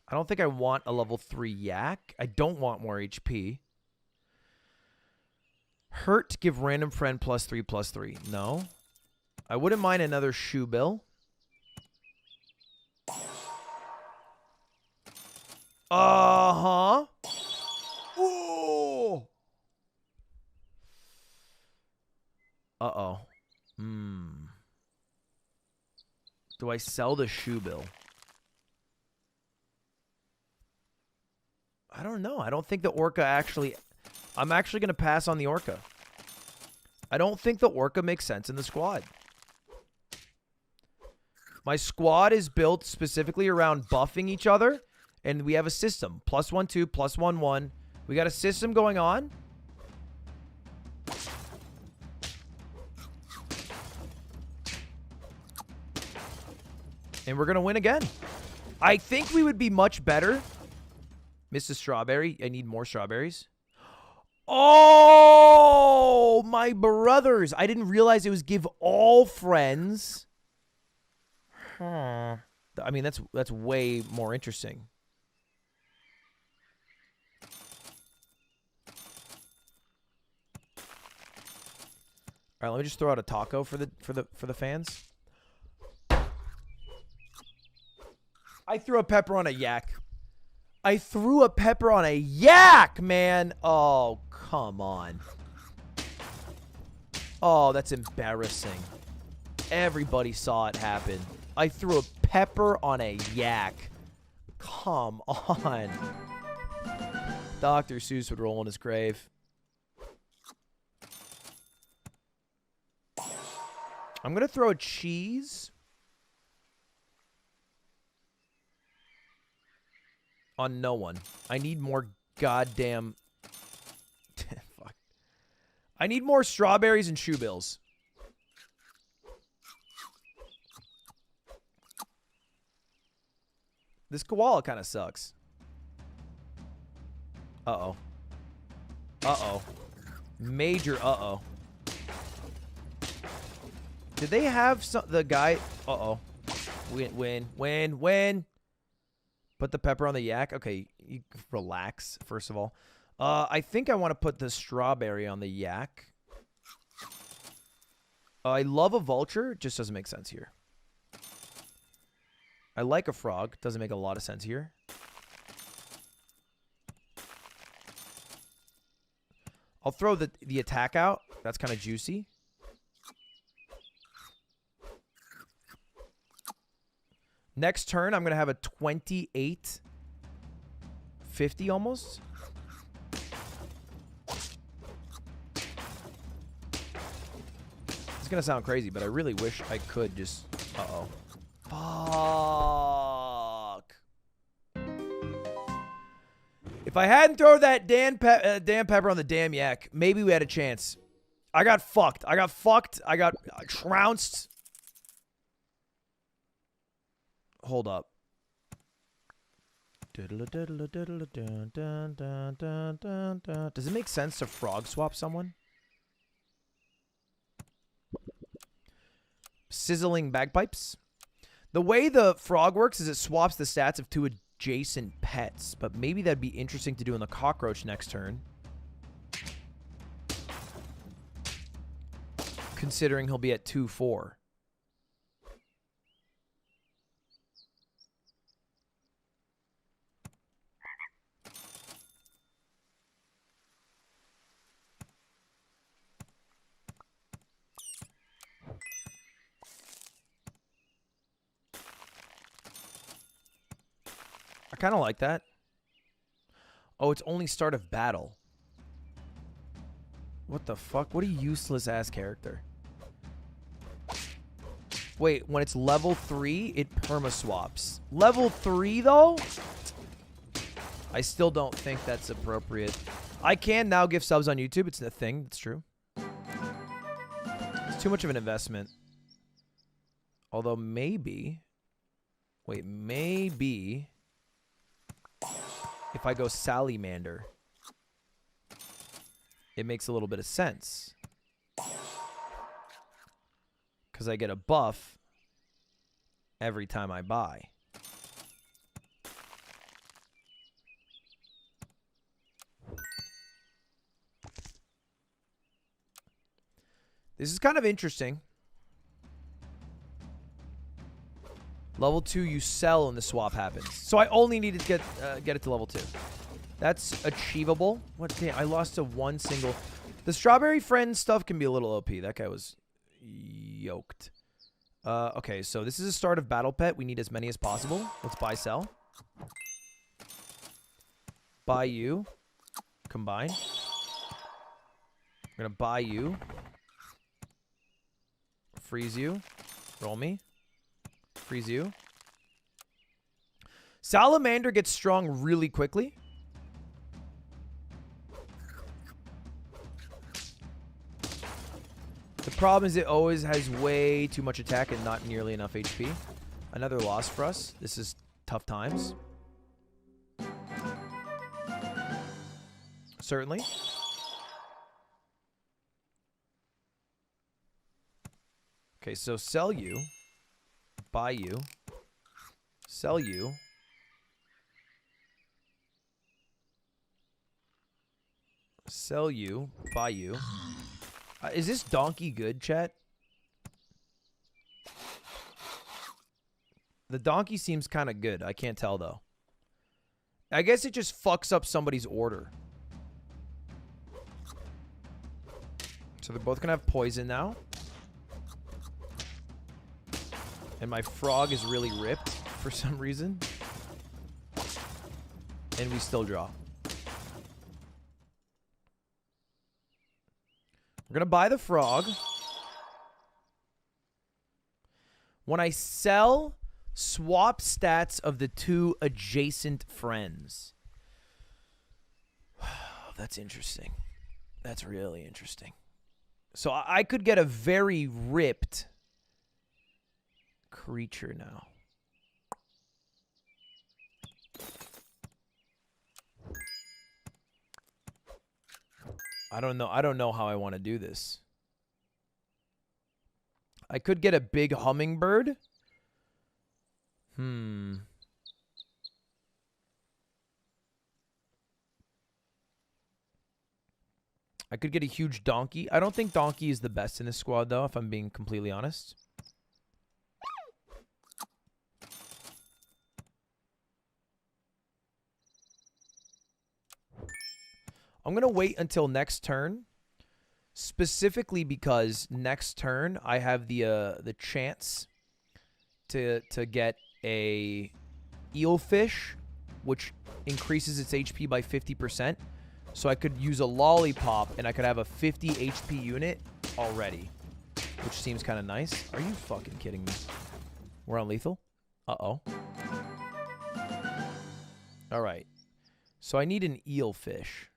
I don't think I want a level 3 yak. I don't want more HP. Hurt, give random friend +3/+3. No. I wouldn't mind another shoe bill. Uh-huh. Ooh. Uh-oh. Do I sell the shoe bill? I don't know. I don't think the orca actually... I'm actually going to pass on the orca. I don't think the orca makes sense in the squad. My squad is built specifically around buffing each other, and we have a system. +1/2, +1/1. We got a system going on. And we're going to win again. I think we would be much better... Mrs. Strawberry. I need more strawberries. Oh, my brothers. I didn't realize it was give all friends. Huh. I mean, that's way more interesting. right, let me just throw out a taco for the fans. I threw a pepper on a yak. I threw a pepper on a yak, man. Oh, come on. Oh, that's embarrassing. Everybody saw it happen. I threw a pepper on a yak. Come on. Dr. Seuss would roll in his grave. I'm going to throw a cheese on no one. I need more goddamn... Fuck. I need more strawberries and shoe bills. This koala kind of sucks. Uh-oh. Uh-oh. Major uh-oh. Did they have the guy... Uh-oh. Win. Put the pepper on the yak. Okay, you relax, first of all. I think I want to put the strawberry on the yak. I love a vulture. It just doesn't make sense here. I like a frog. Doesn't make a lot of sense here. I'll throw the attack out. That's kind of juicy. Next turn, I'm going to have a 28-50 almost. It's going to sound crazy, but I really wish I could just... Uh-oh. Fuck. If I hadn't thrown that damn pepper on the damn yak, maybe we had a chance. I got fucked. I got trounced. Hold up. Does it make sense to frog swap someone? Sizzling bagpipes. The way the frog works is it swaps the stats of two adjacent pets, but maybe that'd be interesting to do in the cockroach next turn. Considering he'll be at 2-4. I kind of like that. Oh, it's only start of battle. What the fuck? What a useless ass character. Wait, when it's level 3, it perma swaps. Level 3 though? I still don't think that's appropriate. I can now give subs on YouTube. It's a thing. It's true. It's too much of an investment. Although maybe... Wait, maybe... If I go Salamander, it makes a little bit of sense. Because I get a buff every time I buy. This is kind of interesting. Level 2, you sell and the swap happens. So I only needed to get it to level 2. That's achievable. What? Damn, I lost to one single. The strawberry friend stuff can be a little OP. That guy was yoked. Okay, so this is a start of battle pet. We need as many as possible. Let's buy, sell. Buy you. Combine. I'm going to buy you. Freeze you. Roll me. Freeze you. Salamander gets strong really quickly. The problem is it always has way too much attack and not nearly enough HP. Another loss for us. This is tough times. Certainly. Okay, so sell you. Buy you. Sell you. Sell you. Buy you. Is this donkey good, chat? The donkey seems kind of good. I can't tell, though. I guess it just fucks up somebody's order. So they're both going to have poison now. And my frog is really ripped for some reason. And we still draw. We're going to buy the frog. When I sell, swap stats of the two adjacent friends. That's interesting. That's really interesting. So I could get a very ripped creature now. I don't know. I don't know how I want to do this. I could get a big hummingbird. I could get a huge donkey. I don't think donkey is the best in this squad, though, if I'm being completely honest. I'm going to wait until next turn, specifically because next turn I have the chance to get a eelfish, which increases its HP by 50%. So I could use a lollipop and I could have a 50 HP unit already, which seems kind of nice. Are you fucking kidding me? We're on lethal? Uh-oh. All right. So I need an eelfish.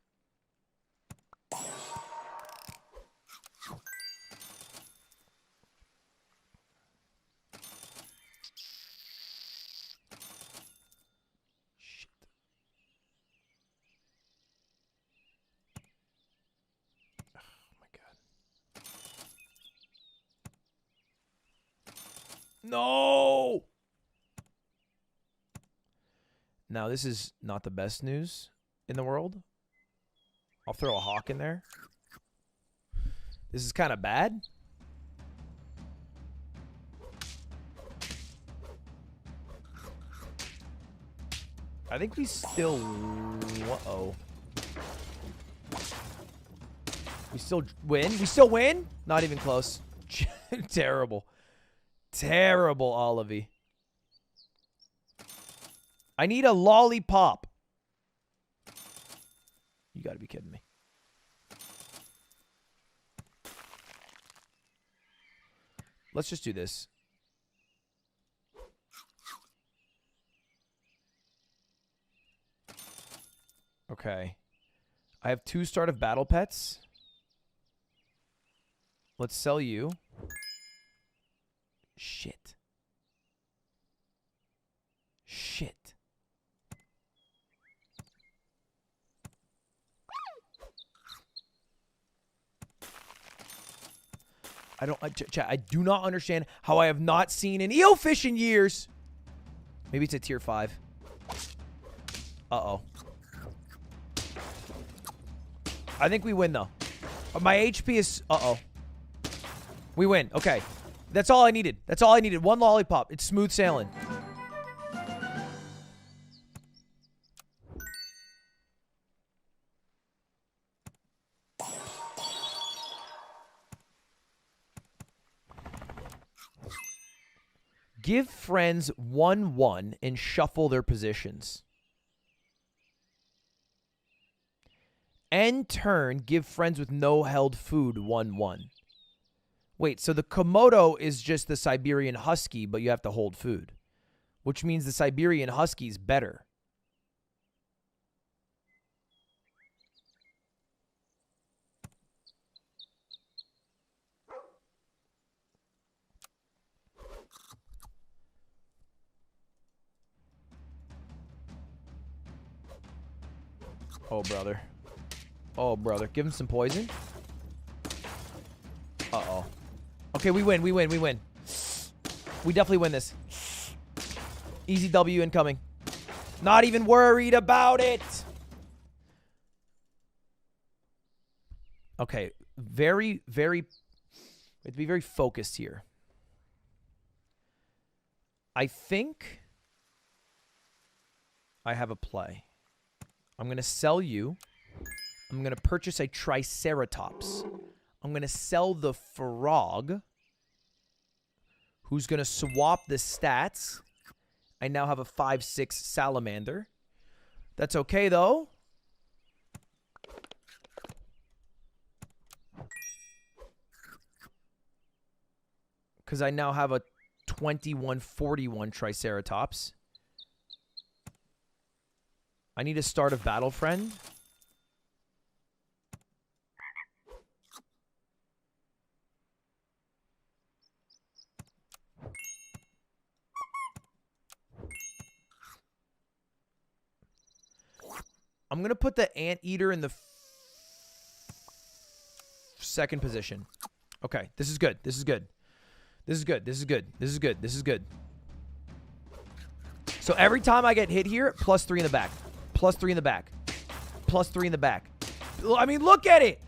No! Now, this is not the best news in the world. I'll throw a hawk in there. This is kind of bad. I think we still... Uh-oh. We still win? We still win? Not even close. Terrible. Terrible, Olivey. I need a lollipop. You gotta be kidding me. Let's just do this. Okay. I have 2 start of battle pets. Let's sell you. Shit. Shit. I do not understand how I have not seen an eelfish in years. Maybe it's a tier 5. Uh-oh. I think we win, though. My HP is... Uh-oh. We win. Okay. That's all I needed. That's all I needed. 1 lollipop. It's smooth sailing. Give friends 1/1 and shuffle their positions. End turn, give friends with no held food 1/1. Wait, so the Komodo is just the Siberian Husky, but you have to hold food. Which means the Siberian Husky is better. Oh, brother. Oh, brother. Give him some poison. Uh-oh. Okay, we win. We win. We win. We definitely win this. Easy W incoming. Not even worried about it. Okay. very, very, we have to be very focused here. I think I have a play. I'm going to sell you. I'm going to purchase a Triceratops. I'm going to sell the frog, who's going to swap the stats. I now have a 5/6 salamander. That's okay, though. Because I now have a 21/41 Triceratops. I need a start of battle, friend. I'm going to put the anteater in the second position. Okay, this is good. This is good. This is good. This is good. This is good. This is good. So every time I get hit here, +3 in the back. +3 in the back. +3 in the back. I mean, look at it.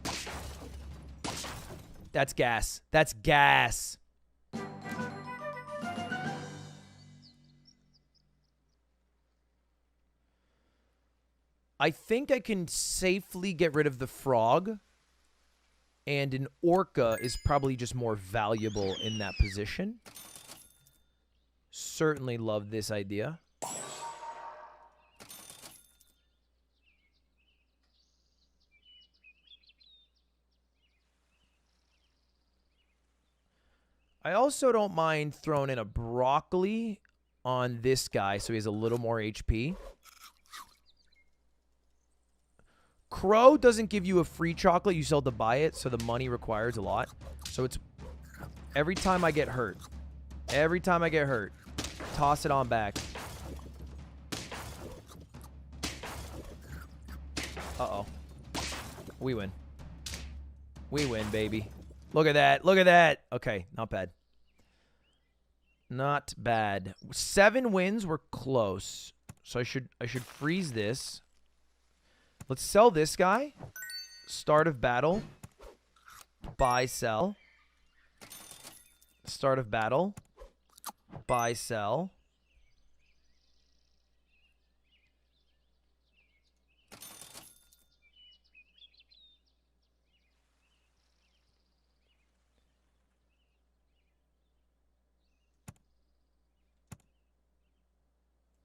That's gas. That's gas. I think I can safely get rid of the frog. And an orca is probably just more valuable in that position. Certainly love this idea. I also don't mind throwing in a broccoli on this guy so he has a little more HP. Crow doesn't give you a free chocolate. You still have to buy it, so the money requires a lot. So it's every time I get hurt. Every time I get hurt. Toss it on back. Uh-oh. We win. We win, baby. Look at that. Look at that. Okay, not bad. Not bad. 7 wins. We're close. So I should freeze this. Let's sell this guy. Start of battle. Buy, sell. Start of battle. Buy, sell.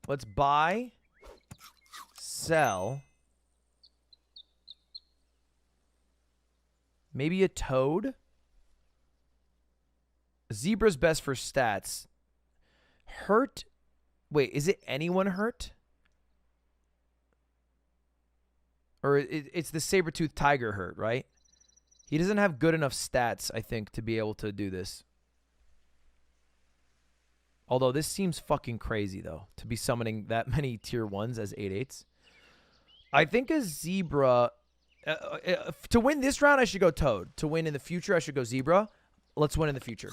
Let's buy, sell. Maybe a toad. Zebra's best for stats. Hurt. Wait, is it anyone hurt? Or it's the saber-toothed tiger hurt, right? He doesn't have good enough stats, I think, to be able to do this. Although this seems fucking crazy, though, to be summoning that many tier 1s as 8/8s. I think a zebra... to win this round, I should go toad. To win in the future, I should go zebra. Let's win in the future.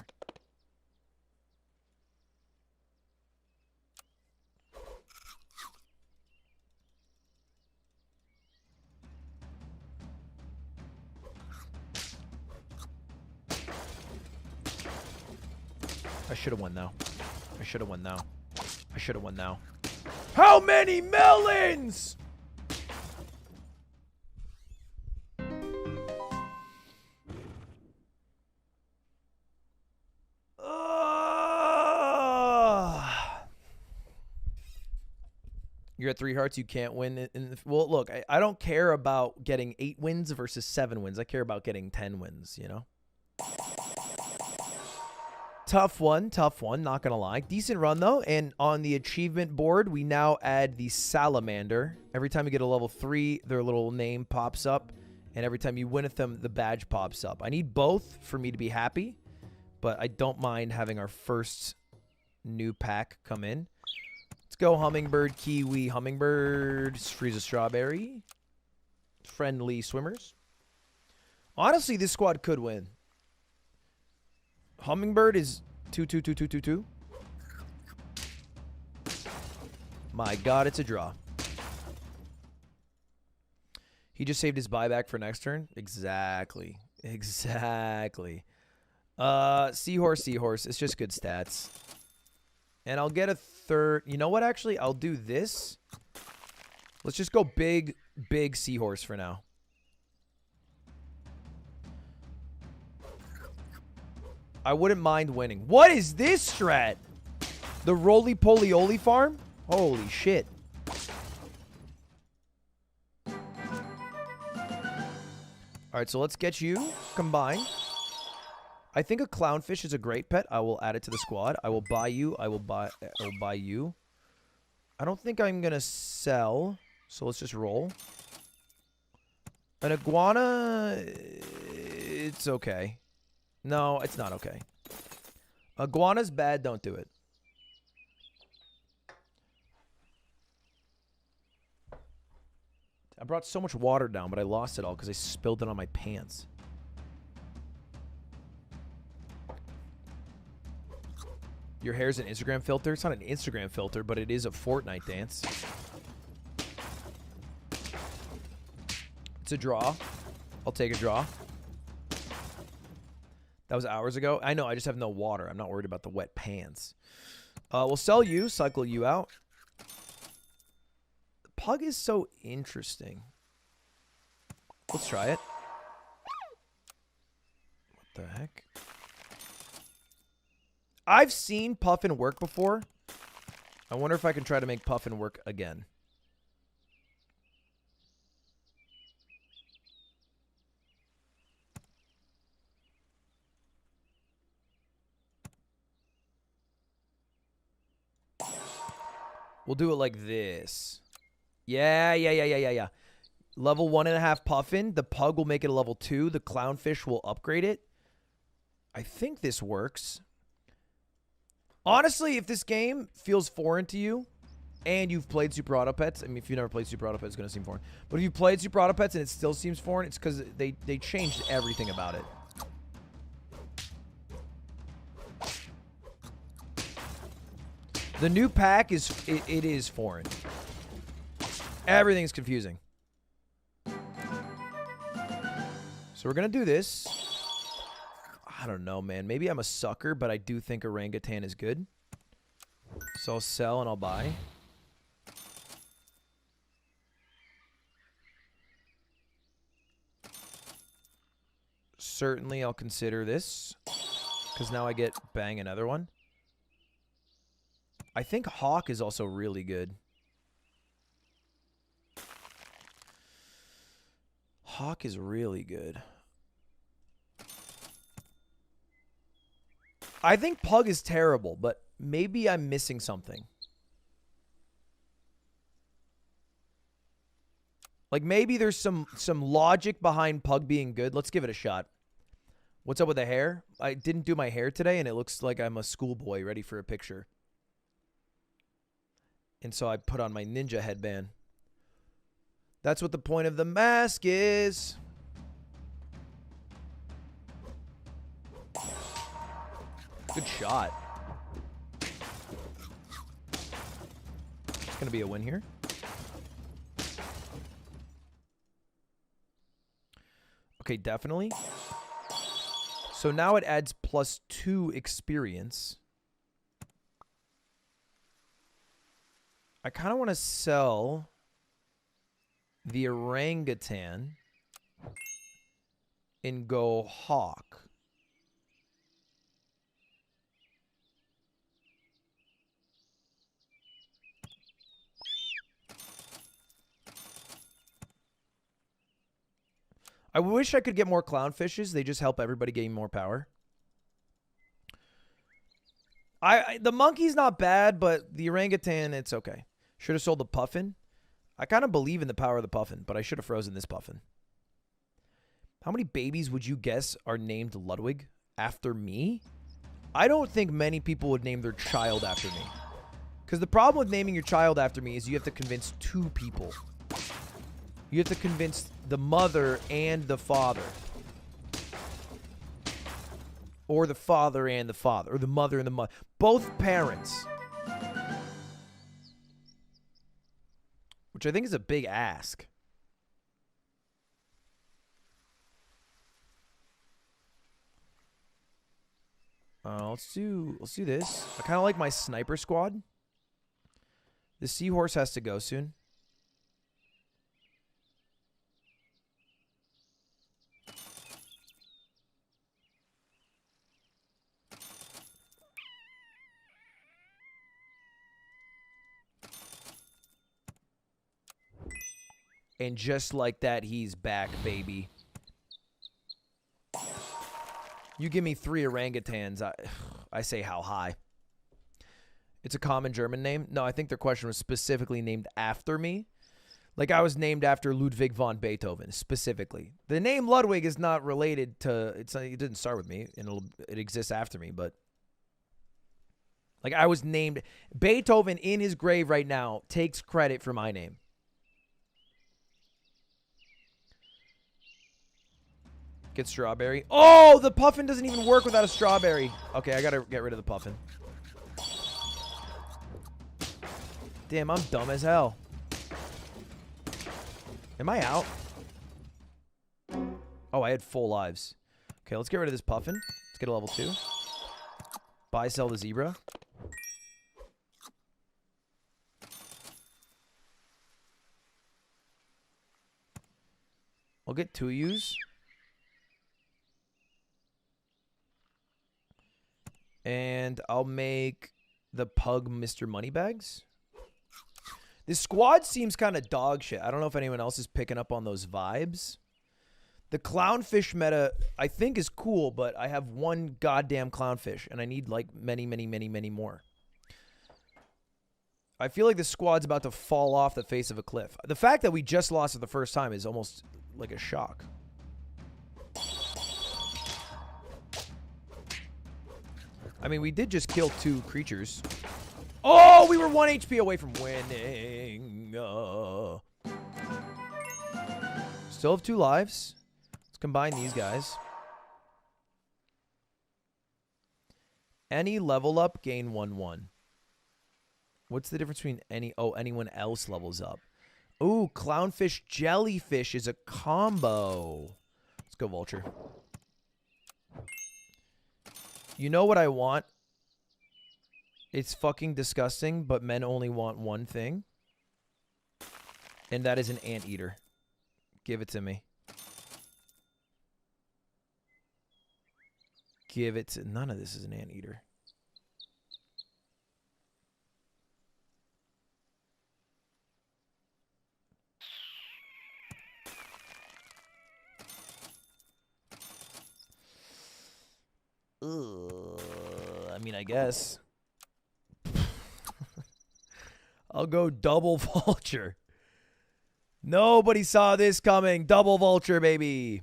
I should have won now. I should have won now. I should have won now. How many melons? You're at 3 hearts. You can't win. Well, look, I don't care about getting 8 wins versus 7 wins. I care about getting 10 wins, you know? Tough one, not gonna lie. Decent run, though. And on the achievement board, we now add the salamander. Every time you get a level 3, their little name pops up. And every time you win with them, the badge pops up. I need both for me to be happy. But I don't mind having our first new pack come in. Let's go hummingbird, kiwi, hummingbird, freeze a strawberry. Friendly swimmers. Honestly, this squad could win. Hummingbird is 2-2-2-2-2-2. My God, it's a draw. He just saved his buyback for next turn. Exactly. Exactly. Seahorse. It's just good stats. And I'll get a third. You know what, actually? I'll do this. Let's just go big seahorse for now. I wouldn't mind winning. What is this strat? The roly-poly-oly farm? Holy shit. Alright, so let's get you combined. I think a clownfish is a great pet. I will add it to the squad. I will buy you. I will buy you. I don't think I'm gonna sell. So let's just roll. An iguana, it's okay. No, it's not okay. Iguana's bad, don't do it. I brought so much water down, but I lost it all because I spilled it on my pants. Your hair's an Instagram filter? It's not an Instagram filter, but it is a Fortnite dance. It's a draw. I'll take a draw. That was hours ago. I know, I just have no water. I'm not worried about the wet pants. We'll sell you, cycle you out. Pug is so interesting. Let's try it. What the heck? I've seen Puffin work before. I wonder if I can try to make Puffin work again. We'll do it like this. Yeah. Level 1.5 Puffin. The Pug will make it a level 2. The Clownfish will upgrade it. I think this works. Honestly, if this game feels foreign to you, and you've played Super Auto Pets, I mean, if you've never played Super Auto Pets, it's going to seem foreign. But if you've played Super Auto Pets and it still seems foreign, it's because they changed everything about it. The new pack is it is foreign. Everything's confusing. So we're gonna do this. I don't know, man. Maybe I'm a sucker, but I do think orangutan is good. So I'll sell and I'll buy. Certainly I'll consider this, because now I get bang another one. I think Hawk is also really good. Hawk is really good. I think Pug is terrible, but maybe I'm missing something. Like maybe there's some logic behind Pug being good. Let's give it a shot. What's up with the hair? I didn't do my hair today, and it looks like I'm a schoolboy ready for a picture. And so I put on my ninja headband. That's what the point of the mask is. Good shot. It's going to be a win here. Okay, definitely. So now it adds +2 experience. I kind of want to sell the orangutan and go Hawk. I wish I could get more clownfishes. They just help everybody gain more power. The monkey's not bad, but the orangutan, it's okay. Should have sold the puffin. I kind of believe in the power of the puffin, but I should have frozen this puffin. How many babies would you guess are named Ludwig after me? I don't think many people would name their child after me. Because the problem with naming your child after me is you have to convince 2 people. You have to convince the mother and the father. Or the father and the father. Or the mother and the mother. Both parents. Which I think is a big ask. Let's do this. I kind of like my sniper squad. The seahorse has to go soon. And just like that, he's back, baby. You give me 3 orangutans, I say how high. It's a common German name. No, I think their question was specifically named after me. Like I was named after Ludwig von Beethoven, specifically. The name Ludwig is not related to, it didn't start with me, and it exists after me, but like I was named, Beethoven in his grave right now takes credit for my name. Get strawberry. Oh, the puffin doesn't even work without a strawberry. Okay, I gotta get rid of the puffin. Damn, I'm dumb as hell. Am I out? Oh, I had full lives. Okay, let's get rid of this puffin. Let's get a level 2. Buy, sell the zebra. I'll get 2 use. And I'll make the pug Mr. Moneybags. This squad seems kind of dog shit. I don't know if anyone else is picking up on those vibes. The clownfish meta, I think, is cool, but I have 1 goddamn clownfish, and I need, like, many, many, many, many more. I feel like the squad's about to fall off the face of a cliff. The fact that we just lost it the first time is almost like a shock. I mean, we did just kill 2 creatures. Oh, we were 1 HP away from winning. Still have 2 lives. Let's combine these guys. Any level up, gain 1/1. What's the difference between any... Oh, anyone else levels up. Ooh, clownfish jellyfish is a combo. Let's go, vulture. You know what I want? It's fucking disgusting, but men only want one thing. And that is an anteater. Give it to me. Give it to... None of this is an anteater. Ugh, I mean, I guess. I'll go double vulture. Nobody saw this coming. Double vulture, baby.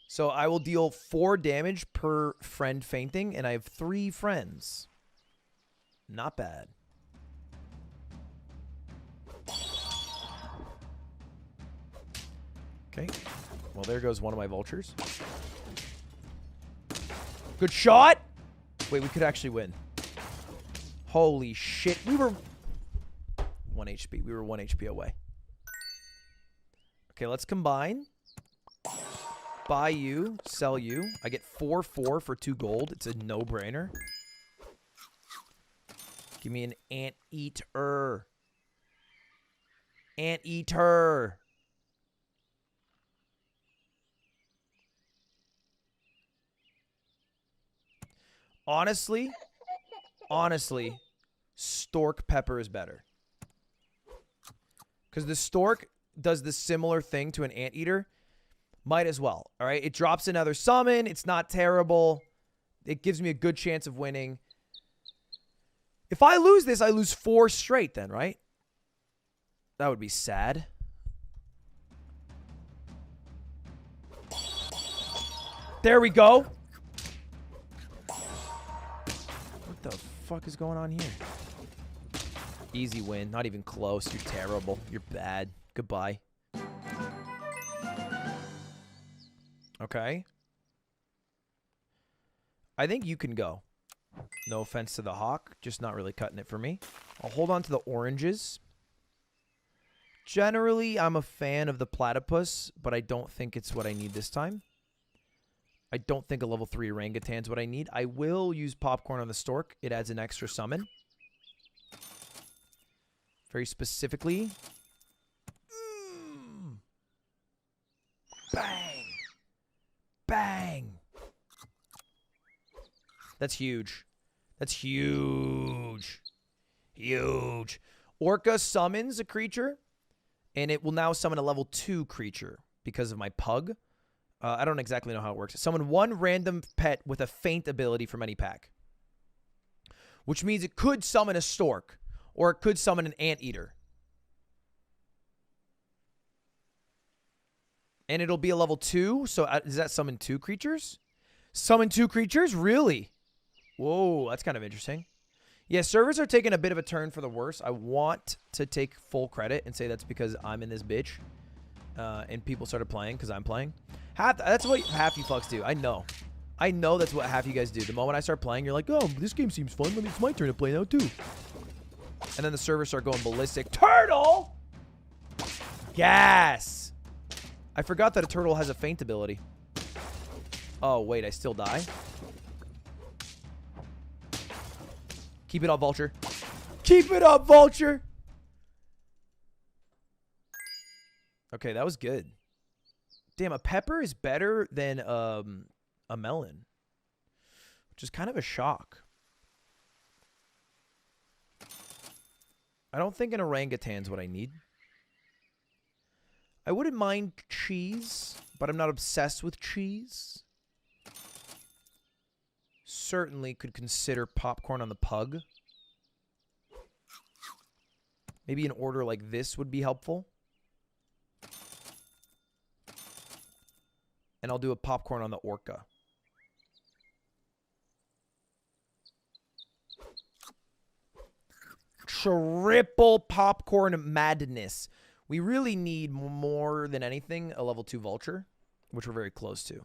So I will deal 4 damage per friend fainting, and I have 3 friends. Not bad. Okay. Well, there goes one of my vultures. Good shot. Wait, we could actually win. Holy shit. We were 1 HP. We were 1 HP away. Okay, let's combine. Buy you, sell you. I get 4/4 for 2 gold. It's a no-brainer. Give me an anteater. Anteater. Honestly, stork pepper is better. Because the stork does the similar thing to an anteater. Might as well. All right. It drops another summon. It's not terrible. It gives me a good chance of winning. If I lose this, I lose 4 straight then, right? That would be sad. There we go. What the fuck is going on here? Easy win. Not even close. You're terrible. You're bad. Goodbye. Okay. I think you can go. No offense to the hawk. Just not really cutting it for me. I'll hold on to the oranges. Generally, I'm a fan of the platypus, but I don't think it's what I need this time. I don't think a level 3 orangutan is what I need. I will use popcorn on the stork. It adds an extra summon. Very specifically. Bang! Bang! That's huge. That's huge. Huge. Orca summons a creature, and it will now summon a level 2 creature because of my pug. I don't exactly know how it works. Summon one random pet with a faint ability from any pack. Which means it could summon a stork, or it could summon an anteater. And it'll be a level 2, so does that summon 2 creatures? Summon 2 creatures? Really? Whoa, that's kind of interesting. Yeah, servers are taking a bit of a turn for the worse. I want to take full credit and say that's because I'm in this bitch. And people started playing because I'm playing. That's what half you fucks do. I know. I know that's what half you guys do. The moment I start playing, you're like, oh, this game seems fun. It's my turn to play now, too. And then the servers start going ballistic. Turtle! Gas! I forgot that a turtle has a feint ability. Oh, wait, I still die? Keep it up, Vulture. Keep it up, Vulture! Okay, that was good. Damn, a pepper is better than a melon. Which is kind of a shock. I don't think an orangutan's what I need. I wouldn't mind cheese, but I'm not obsessed with cheese. Certainly could consider popcorn on the pug. Maybe an order like this would be helpful. And I'll do a popcorn on the orca. Triple popcorn madness. We really need more than anything a level 2 vulture, which we're very close to.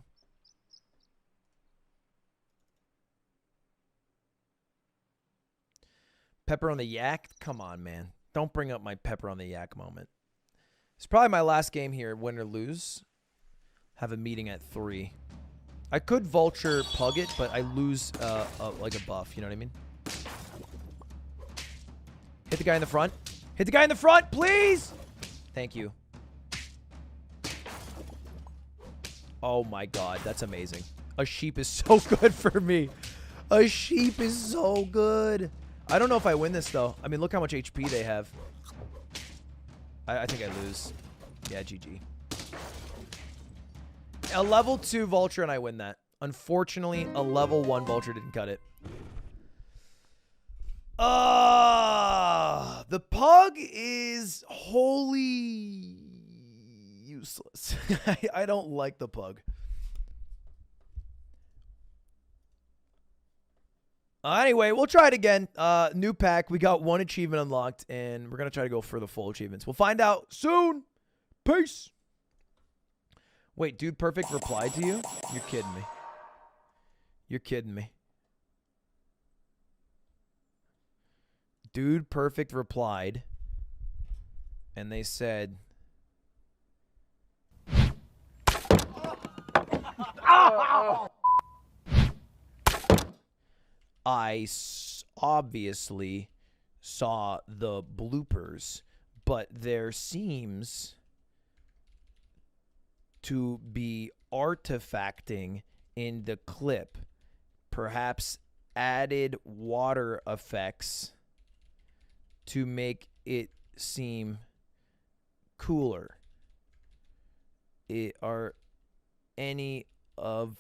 Pepper on the yak? Come on, man. Don't bring up my pepper on the yak moment. It's probably my last game here, win or lose. Have a meeting at 3. I could vulture pug it, but I lose like a buff. You know what I mean? Hit the guy in the front. Hit the guy in the front, please! Thank you. Oh my god, that's amazing. A sheep is so good for me. A sheep is so good. I don't know if I win this, though. I mean, look how much HP they have. I think I lose. Yeah, GG. A level 2 vulture and I win that. Unfortunately, a level 1 vulture didn't cut it. The pug is wholly useless. I don't like the pug. Anyway, we'll try it again. New pack. We got 1 achievement unlocked, and we're going to try to go for the full achievements. We'll find out soon. Peace. Wait, Dude Perfect replied to you? You're kidding me. You're kidding me. Dude Perfect replied, and they said... I obviously saw the bloopers, but there seems to be artifacting in the clip. Perhaps added water effects to make it seem cooler. Are any of...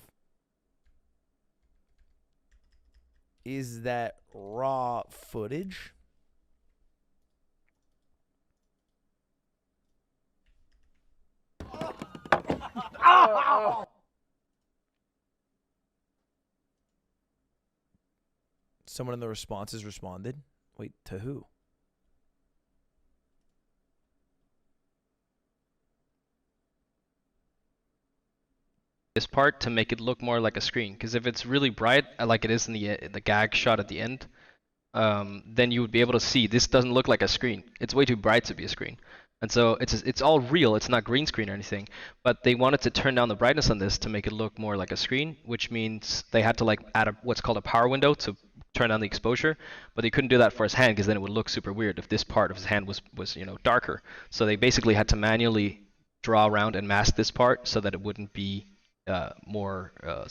Is that raw footage? Someone in the responses responded. Wait, to who? This part to make it look more like a screen, because if it's really bright, like it is in the gag shot at the end, then you would be able to see this doesn't look like a screen. It's way too bright to be a screen. And so it's all real. It's not green screen or anything. But they wanted to turn down the brightness on this to make it look more like a screen, which means they had to like add what's called a power window to turn down the exposure. But they couldn't do that for his hand because then it would look super weird if this part of his hand was darker. So they basically had to manually draw around and mask this part so that it wouldn't be so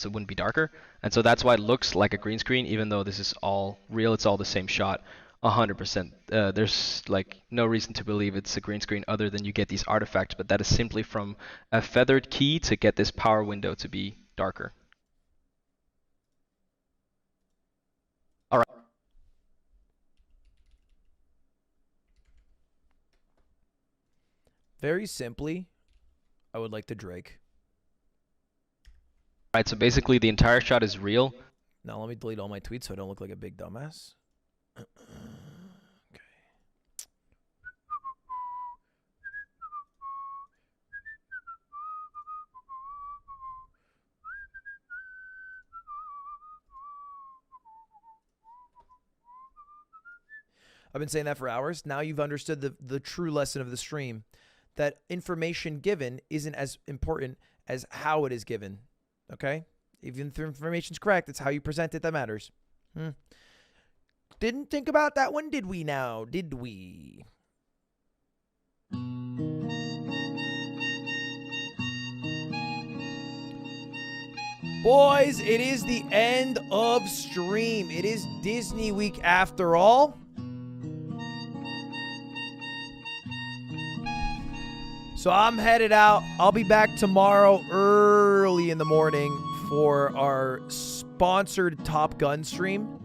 it wouldn't be darker. And so that's why it looks like a green screen, even though this is all real. It's all the same shot. 100%. There's like no reason to believe it's a green screen other than you get these artifacts, but that is simply from a feathered key to get this power window to be darker. All right. Very simply, I would like to Drake. All right, so basically the entire shot is real. Now let me delete all my tweets so I don't look like a big dumbass. Okay. I've been saying that for hours. Now you've understood the true lesson of the stream, that information given isn't as important as how it is given. Okay? Even if the information's correct, it's how you present it that matters. Didn't think about that one, did we now? Did we? Boys, it is the end of stream. It is Disney week after all. So I'm headed out. I'll be back tomorrow early in the morning for our sponsored Top Gun stream.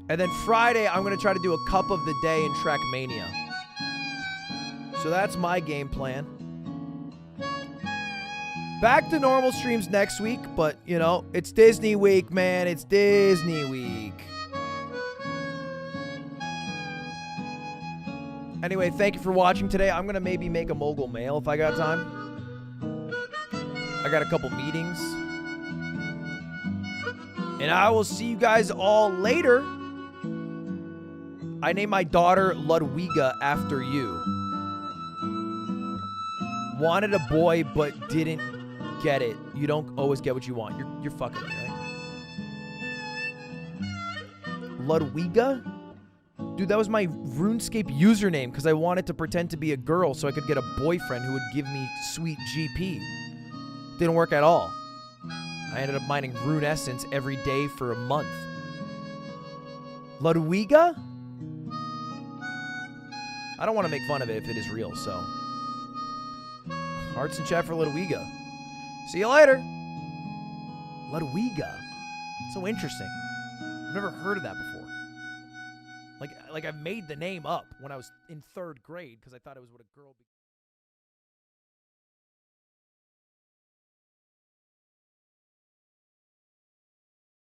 And then Friday, I'm going to try to do a cup of the day in Trackmania. So that's my game plan. Back to normal streams next week, but, you know, it's Disney week, man. It's Disney week. Anyway, thank you for watching today. I'm going to maybe make a mogul mail if I got time. I got a couple meetings. And I will see you guys all later. I named my daughter Ludwiga after you. Wanted a boy, but didn't get it. You don't always get what you want. You're fucking me, right? Ludwiga? Dude, that was my RuneScape username because I wanted to pretend to be a girl so I could get a boyfriend who would give me sweet GP. Didn't work at all. I ended up mining Rune Essence every day for a month. Ludwiga? I don't want to make fun of it if it is real, so. Hearts in chat for Ludwiga. See you later. Ludwiga. So interesting. I've never heard of that before. Like I made the name up when I was in 3rd grade because I thought it was what a girl...